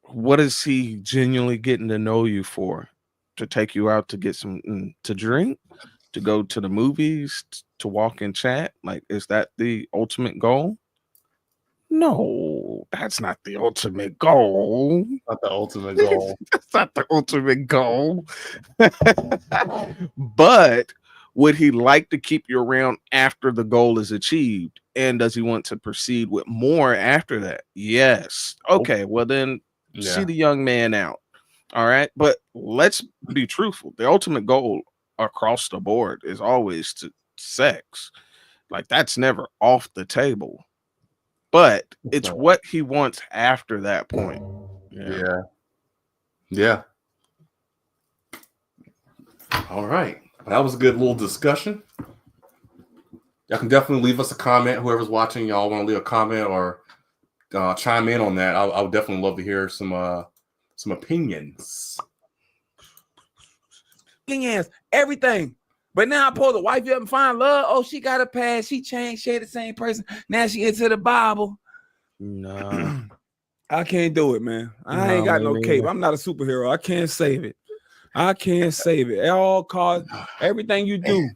what is he genuinely getting to know you for? To take you out to get some to drink? To go to the movies, to walk and chat? Like, is that the ultimate goal? No, that's not the ultimate goal. Not the ultimate goal. That's not the ultimate goal. But would he like to keep you around after the goal is achieved? And does he want to proceed with more after that? Yes. Okay, well then see the young man out. All right. But let's be truthful. The ultimate goal across the board is always to sex. Like, that's never off the table. But it's what he wants after that point. Yeah. All right. That was a good little discussion. Y'all can definitely leave us a comment. Whoever's watching, y'all want to leave a comment or chime in on that. I would definitely love to hear some opinions. Opinions, everything. But now I pull the wife up and find love. Oh, she got a past. She changed. She ain't the same person. Now she into the Bible. No. I can't do it, man. I ain't got no cape. I'm not a superhero. I can't save it. At all costs, everything you do,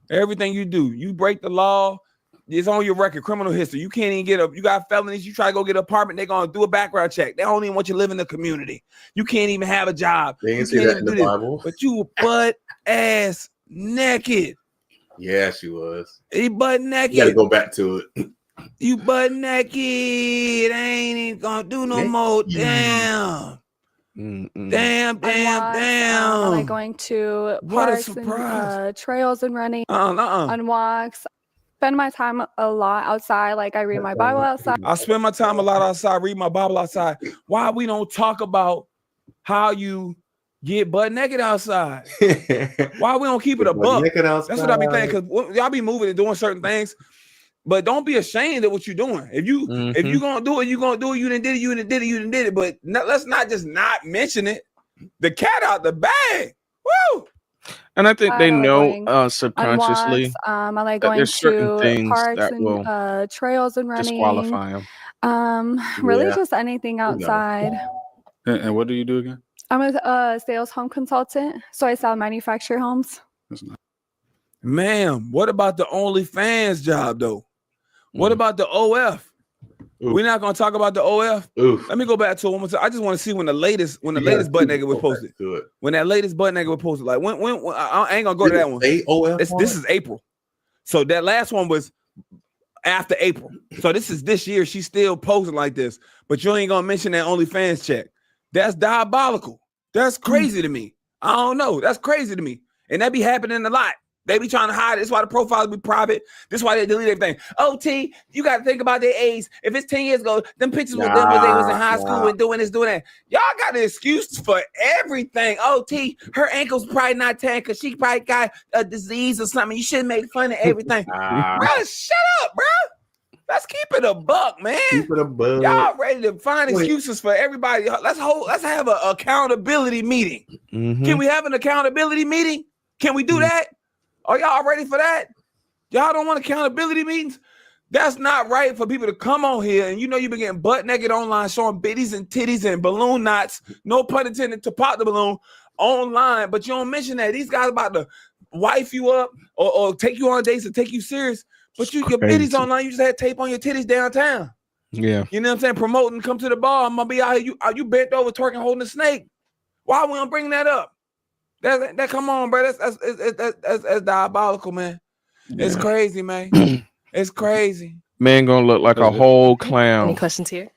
Everything you do, you break the law. It's on your record, criminal history. You can't even you got felonies. You try to go get an apartment, they're going to do a background check. They don't even want you to live in the community. You can't even have a job. They You didn't say can't that in even the do Bible. But you butt ass naked. Yeah, she was. He butt naked. You got to go back to it. You butt naked. I ain't even going to do no more. Damn. Damn. I like going to What a parks surprise. and trails and running on walks. Spend my time a lot outside. Like I read my Bible outside. I spend my time a lot outside, read my Bible outside. Why we don't talk about how you get butt naked outside? Why we don't keep it a buck? That's what I be thinking. Because y'all be moving and doing certain things, but don't be ashamed of what you're doing. If you gonna do it, you gonna do it. You done did it. You done did it. You done did it. But let's not just not mention it. The cat out the bag. Woo! And I think they like know going subconsciously I like that going there's certain to things parks that will and trails and running. disqualify them. Really Yeah. just anything outside. And what do you do again? I'm a sales home consultant, so I sell manufactured homes. Ma'am, what about the OnlyFans job though? What about the OF? We're not gonna talk about the OF. Let me go back to it one more time. I just want to see when the latest butt naked was posted. When that latest butt naked was posted, like when I ain't gonna go to that one. This is April, so that last one was after April. So this is this year. She's still posting like this, but you ain't gonna mention that OnlyFans check. That's diabolical. That's crazy to me. I don't know. That's crazy to me, and that be happening a lot. They be trying to hide it. That's why the profiles be private. This is why they delete everything. OT, you got to think about their age. If it's 10 years ago, them pictures with them when they was in high school and doing this, doing that. Y'all got an excuse for everything. OT, her ankle's probably not tan because she probably got a disease or something. You shouldn't make fun of everything. Bro, shut up, bro. Let's keep it a buck, man. Keep it a buck. Y'all ready to find excuses for everybody. Let's have an accountability meeting. Can we have an accountability meeting? Can we do that? Are y'all ready for that? Y'all don't want accountability meetings? That's not right for people to come on here and you've been getting butt naked online, showing bitties and titties and balloon knots, no pun intended, to pop the balloon online, but you don't mention that. These guys about to wife you up or take you on dates to take you serious, but your bitties online, you just had tape on your titties downtown. Yeah. You know what I'm saying? Promoting, come to the bar, I'm gonna be out here. Are you bent over twerking, holding a snake? Why we don't bring that up? That come on, bro. That's diabolical, man. Yeah. It's crazy, man. It's crazy. Man gonna look like a whole clown. Any questions here?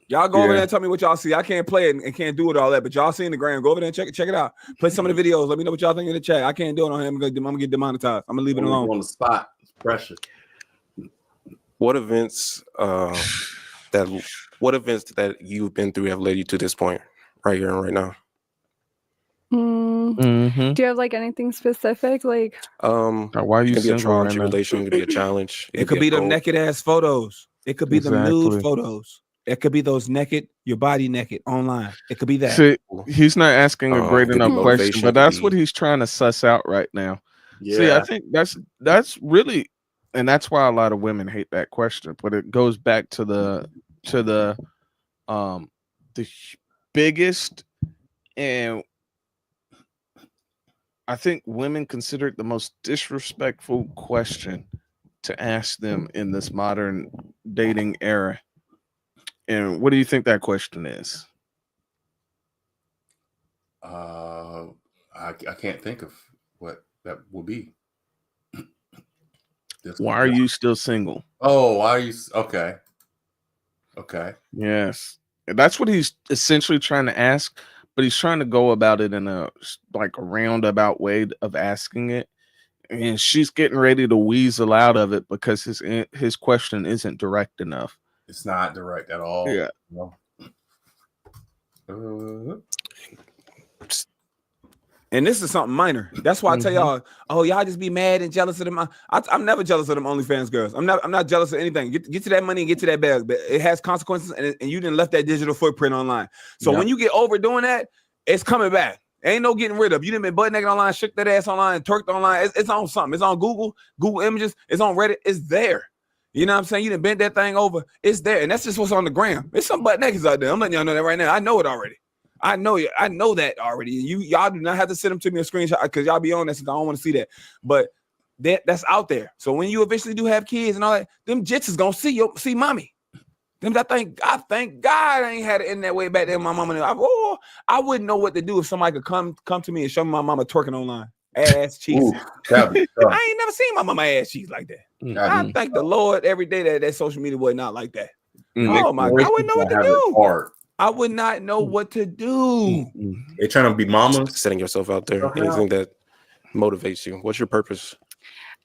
Y'all go over there and tell me what y'all see. I can't play it and can't do it all that, but y'all see in the gram. Go over there and check it out. Play some of the videos. Let me know what y'all think in the chat. I can't do it on here. I'm gonna get demonetized. I'm gonna leave it alone. On the spot. It's pressure. What events that you've been through have led you to this point? Right here and right now. Do you have like anything specific? Like why are you single? It could be a trial and right tribulation. It could be a challenge. It could be them naked ass photos. It could be them nude photos. It could be those naked, your body naked online. It could be that. See, he's not asking a great enough question, but that's what he's trying to suss out right now. Yeah. See, I think that's really, and that's why a lot of women hate that question. But it goes back to the biggest, and I think women consider it the most disrespectful question to ask them in this modern dating era. And what do you think that question is? I can't think of what that will be. Why are you still single? Oh, why are you okay? Okay. Yes. That's what he's essentially trying to ask, but he's trying to go about it in a roundabout way of asking it. And she's getting ready to weasel out of it because his question isn't direct enough. It's not direct at all. Yeah. No. And this is something minor. That's why I tell y'all, y'all just be mad and jealous of them. I'm never jealous of them OnlyFans girls. I'm not jealous of anything. Get to that money and get to that bag. But it has consequences, and you didn't left that digital footprint online. So when you get over doing that, it's coming back. Ain't no getting rid of. You didn't been butt naked online, shook that ass online, twerked online. It's on something. It's on Google Images. It's on Reddit. It's there. You know what I'm saying? You done bent that thing over. It's there. And that's just what's on the gram. There's some butt nakeds out there. I'm letting y'all know that right now. I know it already. I know that already. Y'all do not have to send them to me a screenshot because y'all be on that. So I don't want to see that. But that's out there. So when you eventually do have kids and all that, them jits is gonna see mommy. Them I thank God I ain't had it in that way back then. My mama knew. I wouldn't know what to do if somebody could come to me and show me my mama twerking online. Ass cheeks. I ain't never seen my mama ass cheeks like that. I thank the Lord every day that social media was not like that. Oh my God, I wouldn't know what to do. I would not know what to do. They're trying to be mamas. Setting yourself out there. Anything that motivates you. What's your purpose?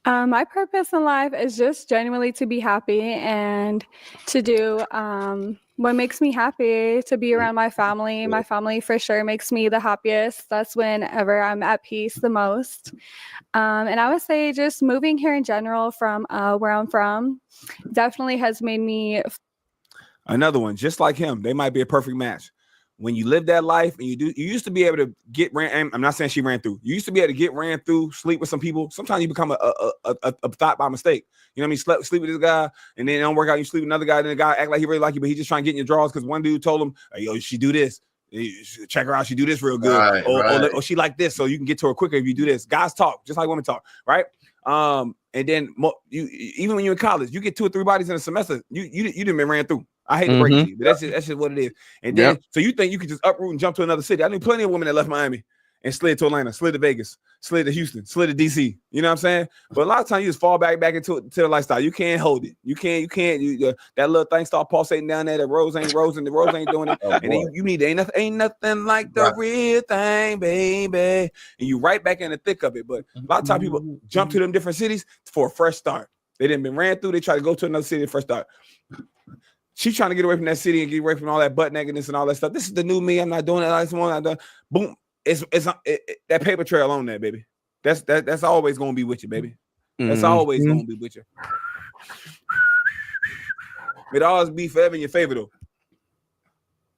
My purpose in life is just genuinely to be happy and to do what makes me happy, to be around my family. My family for sure makes me the happiest. That's whenever I'm at peace the most. And I would say just moving here in general from where I'm from definitely has made me. Another one, just like him, they might be a perfect match. When you live that life and you used to be able to get ran. I'm not saying she ran through. You used to be able to get ran through, sleep with some people. Sometimes you become a thought by mistake. You know what I mean? Sleep with this guy and then it don't work out. You sleep with another guy, then the guy act like he really like you, but he just trying to get in your drawers because one dude told him, hey, yo, she do this. Check her out. She do this real good. Or she like this, so you can get to her quicker if you do this. Guys talk just like women talk, right? And then even when you're in college, you get 2 or 3 bodies in a semester. You didn't been ran through. I hate to break it to you, but that's just what it is. And then so you think you could just uproot and jump to another city? I knew plenty of women that left Miami and slid to Atlanta, slid to Vegas, slid to Houston, slid to DC. You know what I'm saying? But a lot of times you just fall back into the lifestyle. You can't hold it. You can't. That little thing start pulsating down there. The rose ain't rosing. The rose ain't doing it. And then you need ain't nothing like the real thing, baby. And you right back in the thick of it. But a lot of times people jump to them different cities for a fresh start. They didn't been ran through. They try to go to another city for a fresh start. She's trying to get away from that city and get away from all that butt nakedness and all that stuff. This is the new me. I'm not doing it. Boom. It's that paper trail on there, baby. That's always gonna be with you, baby. That's always gonna be with you. It always be forever in your favor though.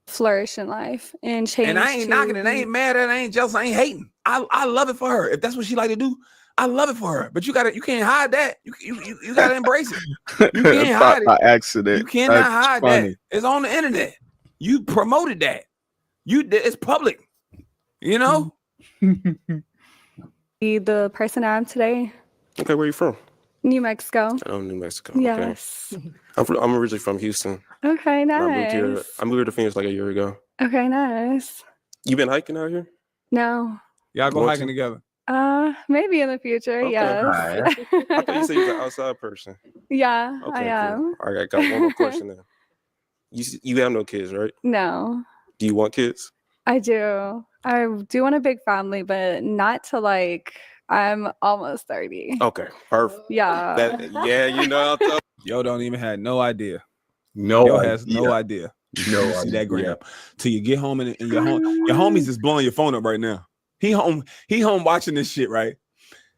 Flourish in life and change. And I ain't knocking it. I ain't mad at it. I ain't jealous. I ain't hating. I love it for her. If that's what she like to do, I love it for her. But you can't hide that. You gotta embrace it. You can't hide it. By accident. You cannot hide that. It's on the internet. You promoted that. It's public. You know? Be the person I am today. Okay, where are you from? New Mexico. Oh, New Mexico. Yes. Okay. I'm originally from Houston. Okay, nice. I moved here to Phoenix like a year ago. Okay, nice. You been hiking out here? No. Y'all go hiking together? Maybe in the future, yes. I thought you said you was an outside person. Yeah, Okay, I am. Cool. All right, I got one more question then. You have no kids, right? No. Do you want kids? I do. I do want a big family, but not to I'm almost 30. Okay, perfect. Yeah. Yo don't even have no idea. Has no idea. No, see that gram. Till you get home and your homies is blowing your phone up right now. He home watching this shit, right?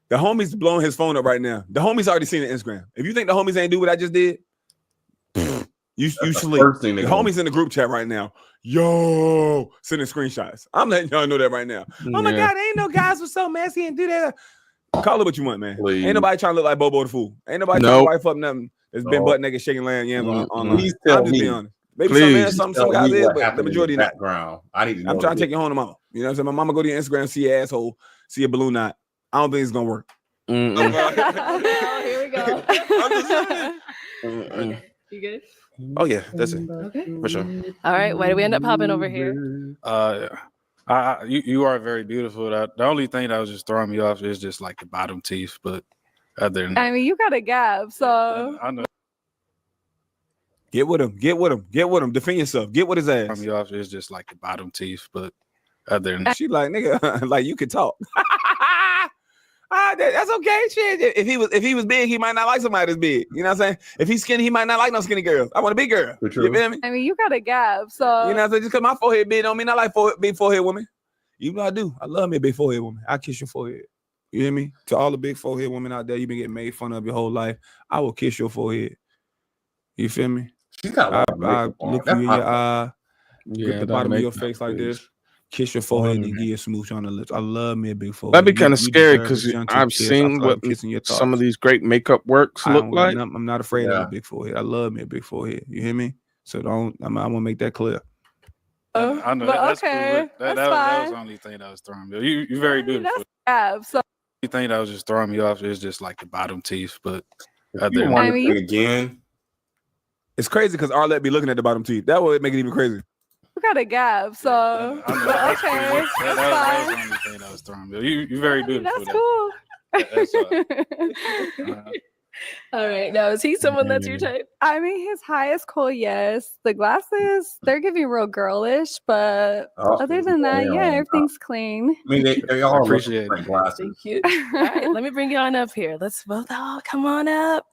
The homies blowing his phone up right now. The homies already seen the Instagram. If you think the homies ain't do what I just did, you sleep. The homies in the group chat right now. Yo, sending screenshots. I'm letting y'all know that right now. Oh my God, ain't no guys was so messy and do that. Call it what you want, man. Please. Ain't nobody trying to look like Bobo the Fool. Ain't nobody trying to wife up nothing that's been butt naked shaking land yams online. Please tell I'm just me. being honest. Maybe some guys is, but the majority not. Background. I need to know. I'm trying to take you home tomorrow. You know what I'm saying? My mama go to your Instagram, see your asshole, see a balloon knot. I don't think it's gonna work. Here we go. You good? Oh yeah, that's it. Okay. For sure. All right. Why did we end up popping over here? You are very beautiful. The only thing that was just throwing me off is just like the bottom teeth, but other than that, I mean, you got a gap, so I know. Get with him. Defend yourself. Get with his ass. Throwing me off is just like the bottom teeth, but other than that, she like nigga, like you can talk. That's okay. Shit. If he was big, he might not like somebody that's big. You know what I'm saying? If he's skinny, he might not like no skinny girls. I want a big girl. You feel me? I mean, you got a gap, so you know what I'm saying? Just because my forehead big don't mean I like big forehead women. Even though I do. I love me a big forehead woman. I kiss your forehead. You hear me? To all the big forehead women out there, you've been getting made fun of your whole life. I will kiss your forehead. You feel me? I look you in your eye, grip the bottom of your face like this, kiss your forehead, and give you a smooch on the lips. I love me a big forehead. That'd be kind of scary because I've seen what some of these great makeup works look like. I'm not afraid of a big forehead. I love me a big forehead. You hear me? So I want to make that clear. I know but that's okay, cool. That that's was fine. the only thing that was throwing me off. You're very beautiful. Yeah, so The thing that was just throwing me off is just like the bottom teeth, but You want to thing again? It's crazy because Arlette be looking at the bottom teeth. That would make it even crazy. you got a gap. So I know, but that's okay, cool. that's That was fine. the only thing that was throwing me off. You're very beautiful. That's cool. That's all. All right. Now, is he someone that's your type? I mean, his high is cool, yes. The glasses, they're giving real girlish, but other than that, yeah, everything's clean. I mean, they all appreciate look like glasses. Thank you. All right, let me bring you on up here. Let's both all come on up.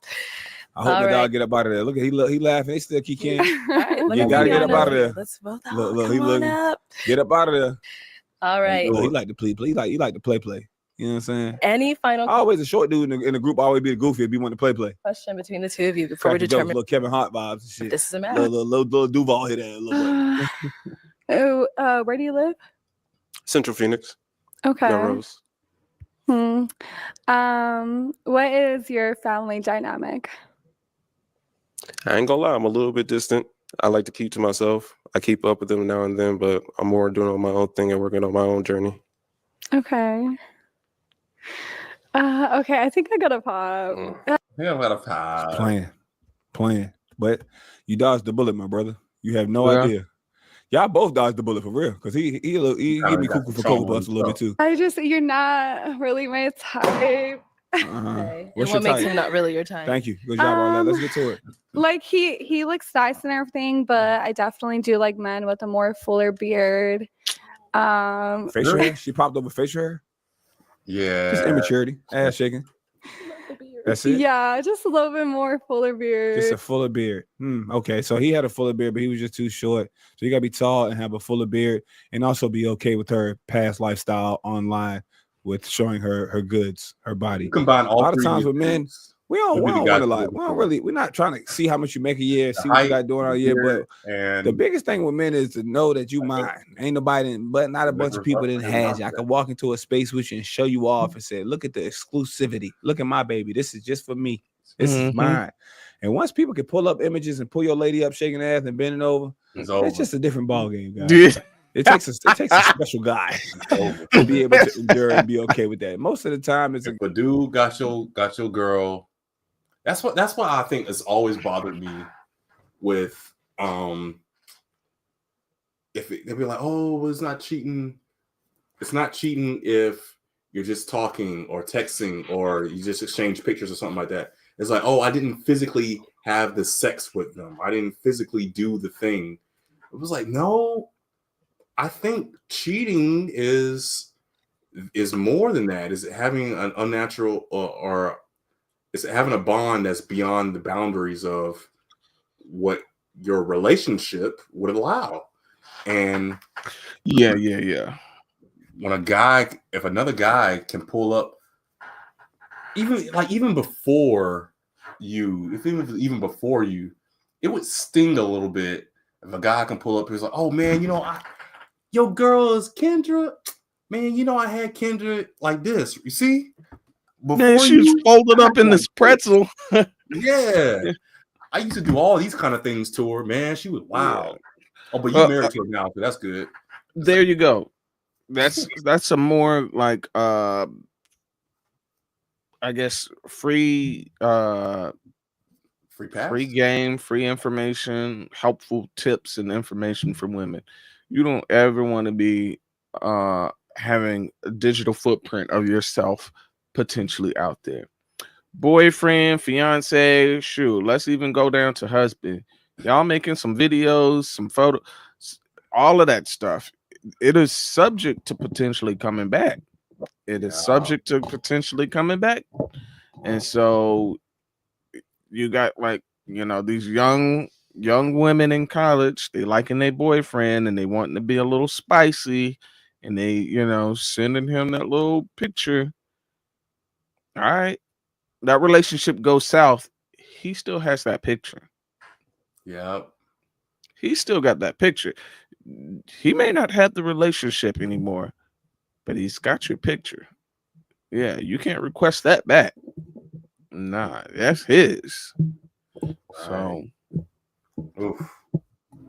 I hope All the right. dog get up out of there. Look, he laughing. He still keep can. All right, let You me gotta bring get you up on out of here. there. Let's both all Look, come he on looking. up. Get up out of there. All right. Look, he like to play. He like to play. You know what I'm saying? Any final Always a short dude in the group. Always be the goofy. Be wanting to play. question between the two of you before we Cracking jokes, determine little Kevin Hart vibes and shit. if this is a match? Little Duval hit that a little bit. Where do you live? Central Phoenix. Okay. Melrose. What is your family dynamic? I ain't gonna lie, I'm a little bit distant. I like to keep to myself. I keep up with them now and then, but I'm more doing on my own thing and working on my own journey. Okay. Okay, I think I got a pop. Yeah, what a pie. Playing. But you dodged the bullet, my brother. You have no Yeah. idea. Y'all both dodged the bullet for real. Cause he give me cuckoo for Cocoa Puffs a little bit too. You're not really my type. Okay. What's And your what makes type? him not really your type? Thank you. Good job, Arlette. Let's get to it. Like he looks nice and everything, but I definitely do like men with a more fuller beard. Facial hair? She popped over facial hair? Yeah. Just immaturity. Ass shaking. That's it? Yeah, just a little bit more fuller beard. Just a fuller beard. Okay, so he had a fuller beard, but he was just too short. So you gotta be tall and have a fuller beard, and also be okay with her past lifestyle online, with showing her goods, her body. You combine all a lot of three times of with these men, things. we don't What do the want guys a lot. do We don't really. We're not trying to see how much you make a year, see The what you height, got doing all the year. beard, But and the biggest thing with men is to know that you mine. Ain't nobody, but not a bunch of people didn't had you. I can walk into a space with you and show you off and say, "Look at the exclusivity. Look at my baby. This is just for me. This is mine." And once people can pull up images and pull your lady up, shaking ass and bending over, it's just a different ball game, guys. It takes a special guy to be able to endure and be okay with that. Most of the time, it's if a dude got your girl. That's what I think has always bothered me with if they'll be like, oh, well, it's not cheating. It's not cheating if you're just talking or texting or you just exchange pictures or something like that. It's like, oh, I didn't physically have the sex with them. I didn't physically do the thing. It was like, no, I think cheating is more than that. Is having an unnatural or is having a bond that's beyond the boundaries of what your relationship would allow. And yeah. When if another guy can pull up, even before you, even before you, it would sting a little bit if a guy can pull up. He's like, oh man, your girl is Kendra. Man, I had Kendra like this. You see? Man, she was folded up in this pretzel. Yeah. I used to do all these kind of things to her, man. She was wild. Oh, but you married to her now, so that's good. There you go. That's a more like I guess free pass? free game, free information, helpful tips and information for women. You don't ever want to be having a digital footprint of yourself potentially out there. Boyfriend, fiance, shoot, let's even go down to husband. Y'all making some videos, some photos, all of that stuff. It is subject to potentially coming back. It is subject to potentially coming back. And so you got these young women in college, they liking their boyfriend and they wanting to be a little spicy and they, sending him that little picture. All right. That relationship goes south. He still has that picture. Yeah. He still got that picture. He may not have the relationship anymore, but he's got your picture. Yeah, you can't request that back. Nah, that's his. So, oof,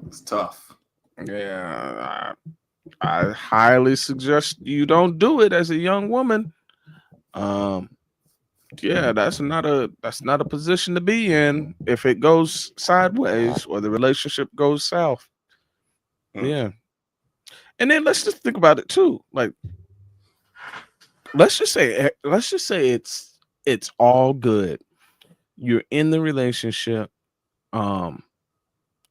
it's tough. Yeah, I highly suggest you don't do it as a young woman. Yeah, that's not a position to be in if it goes sideways or the relationship goes south. Yeah. And then let's just think about it too. Like let's just say it's all good. You're in the relationship. Um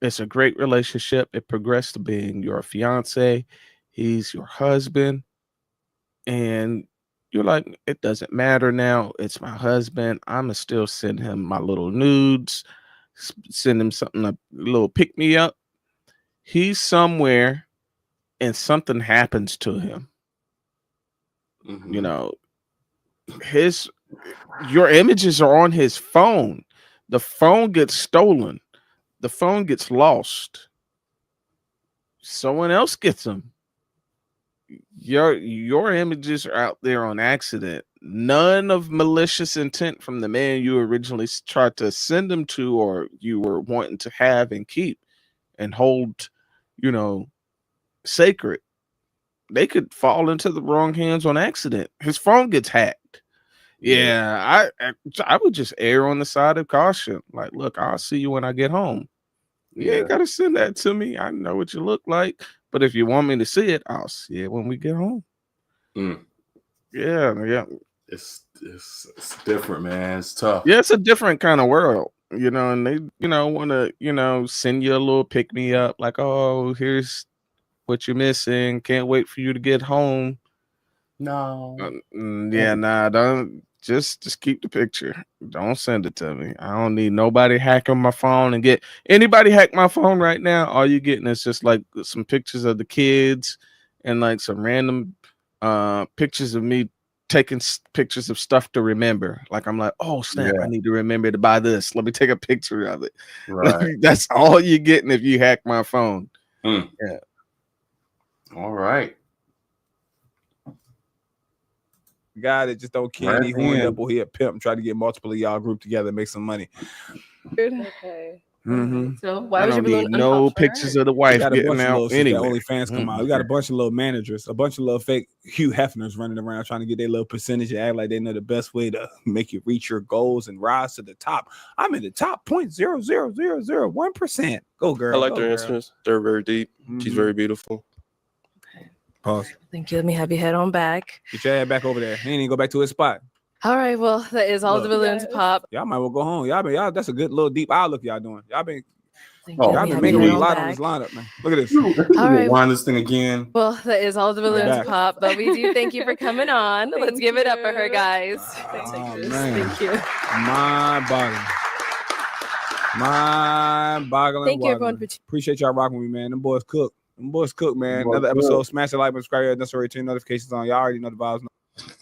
it's a great relationship. It progressed to being your fiance. He's your husband. And you're like, it doesn't matter now. It's my husband. I'ma still send him my little nudes, send him something, a little pick me up. He's somewhere and something happens to him. You know, your images are on his phone. The phone gets stolen. The phone gets lost. Someone else gets them. Your images are out there on accident. None of malicious intent from the man you originally tried to send them to, or you were wanting to have and keep and hold, sacred. They could fall into the wrong hands on accident. His phone gets hacked. Yeah, I would just err on the side of caution. Like, look, I'll see you when I get home. You ain't gotta send that to me. I know what you look like. But if you want me to see it, I'll see it when we get home. Yeah. It's different, man. It's tough. Yeah, it's a different kind of world, and they, want to, send you a little pick me up, like, oh, here's what you're missing. Can't wait for you to get home. No. Nah, don't just keep the picture. Don't send it to me. I don't need nobody hacking my phone and get anybody hack my phone right now. All you getting is just like some pictures of the kids and like some random pictures of me taking pictures of stuff to remember. Like I'm like, oh snap, I need to remember to buy this. Let me take a picture of it. Right. That's all you're getting if you hack my phone. Yeah. All right. Guy that just don't care. He horned up or he a pimp, try to get multiple of y'all grouped together and make some money. Okay. So why would you be no pictures of the wife getting out anyway? Only fans come out. We got a bunch of little managers, a bunch of little fake Hugh Hefners running around trying to get their little percentage and act like they know the best way to make you reach your goals and rise to the top. I'm in the top 0.00001%. Go girl. I like their answers. They're very deep. She's very beautiful. Pause. Thank you. Let me have your head on back. Get your head back over there. He ain't even go back to his spot. All right. Well, that is all the balloons pop. Y'all might well go home. Y'all. That's a good little deep outlook y'all doing. Y'all been been making a lot on this lineup, man. Look at this. All right. Wind this thing again. Well, that is all the balloons pop, but we do thank you for coming on. Let's give it up for her, guys. Thank you. Mind boggling. Thank you, everyone. Appreciate y'all rocking with me, man. Them boys cook, man. Another episode. Smash the like button, subscribe, necessary turn notifications on. Y'all already know the vibes.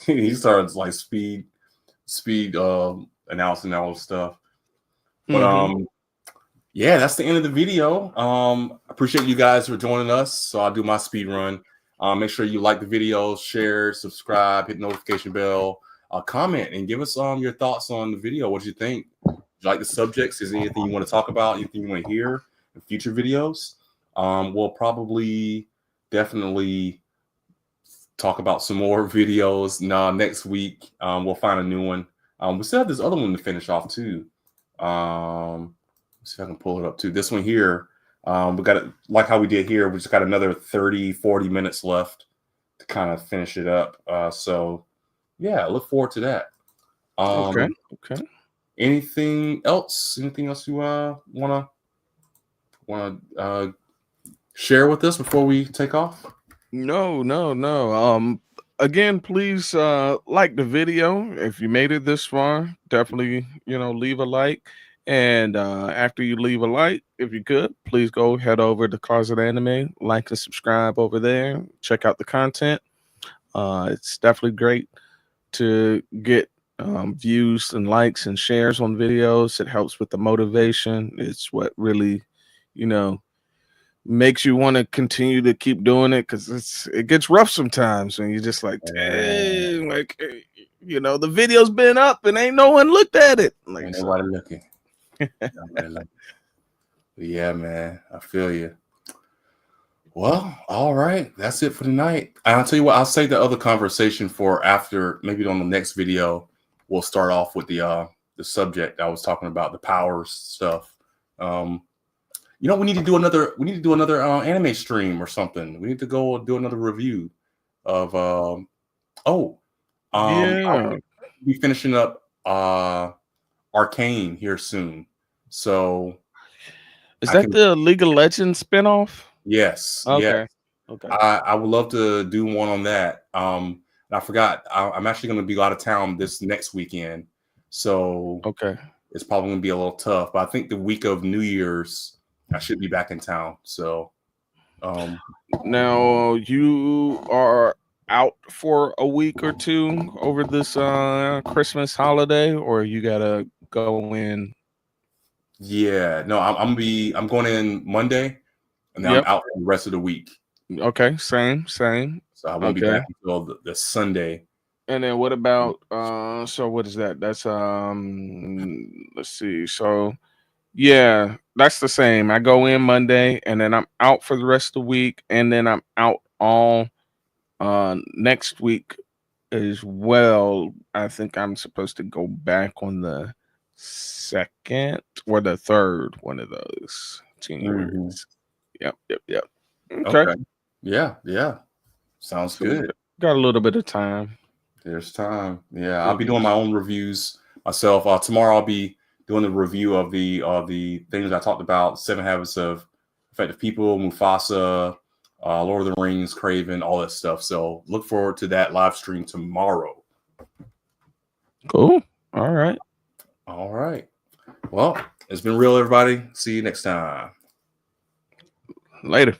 He starts like speed announcing all the stuff. But yeah, that's the end of the video. Appreciate you guys for joining us. So I'll do my speed run. Make sure you like the video, share, subscribe, hit the notification bell, comment, and give us your thoughts on the video. What you think? Do you like the subjects? Is there anything you want to talk about? Anything you want to hear in future videos? We'll probably definitely talk about some more videos next week. We'll find a new one. We still have this other one to finish off too. Let's see if I can pull it up too. This one here, we got it like how we did here. We just got another 30-40 minutes left to kind of finish it up. So yeah, I look forward to that. Okay. Anything else you wanna share with us before we take off? No. Again, please like the video. If you made it this far, definitely, leave a like. And after you leave a like, if you could, please go head over to Closet Anime, like and subscribe over there. Check out the content. It's definitely great to get views and likes and shares on videos. It helps with the motivation. It's what really, makes you want to continue to keep doing it, because it gets rough sometimes and you're just like, dang, the video's been up and ain't no one looked at it. Like, ain't nobody looking. Yeah, man, I feel you. Well, all right. That's it for tonight. I'll tell you what, I'll save the other conversation for after, maybe on the next video. We'll start off with the subject I was talking about, the powers stuff. You know, we need to do another anime stream or something. We need to go do another review of I'll be finishing up Arcane here soon. So is that the League of Legends spinoff? Yes. Okay. Yes. Okay. I would love to do one on that. I forgot. I'm actually going to be out of town this next weekend, so it's probably going to be a little tough. But I think the week of New Year's, I should be back in town. So now you are out for a week or two over this Christmas holiday, or you gotta go in? Yeah, no, I'm going in Monday, and then I'm out for the rest of the week. Okay, same. So I won't be back until the Sunday. And then what about so what is that? That's let's see. So yeah, that's the same. I go in Monday and then I'm out for the rest of the week, and then I'm out all next week as well. I think I'm supposed to go back on the 2nd or the 3rd, one of those Januaries. Yep. Okay. Yeah. Sounds good. Got a little bit of time. There's time. Yeah, I'll be doing my own reviews myself. Tomorrow I'll be doing the review of the things I talked about: 7 Habits of Effective People, Mufasa, Lord of the Rings, Craven, all that stuff. So look forward to that live stream tomorrow. Cool. All right. Well, it's been real, everybody. See you next time. Later.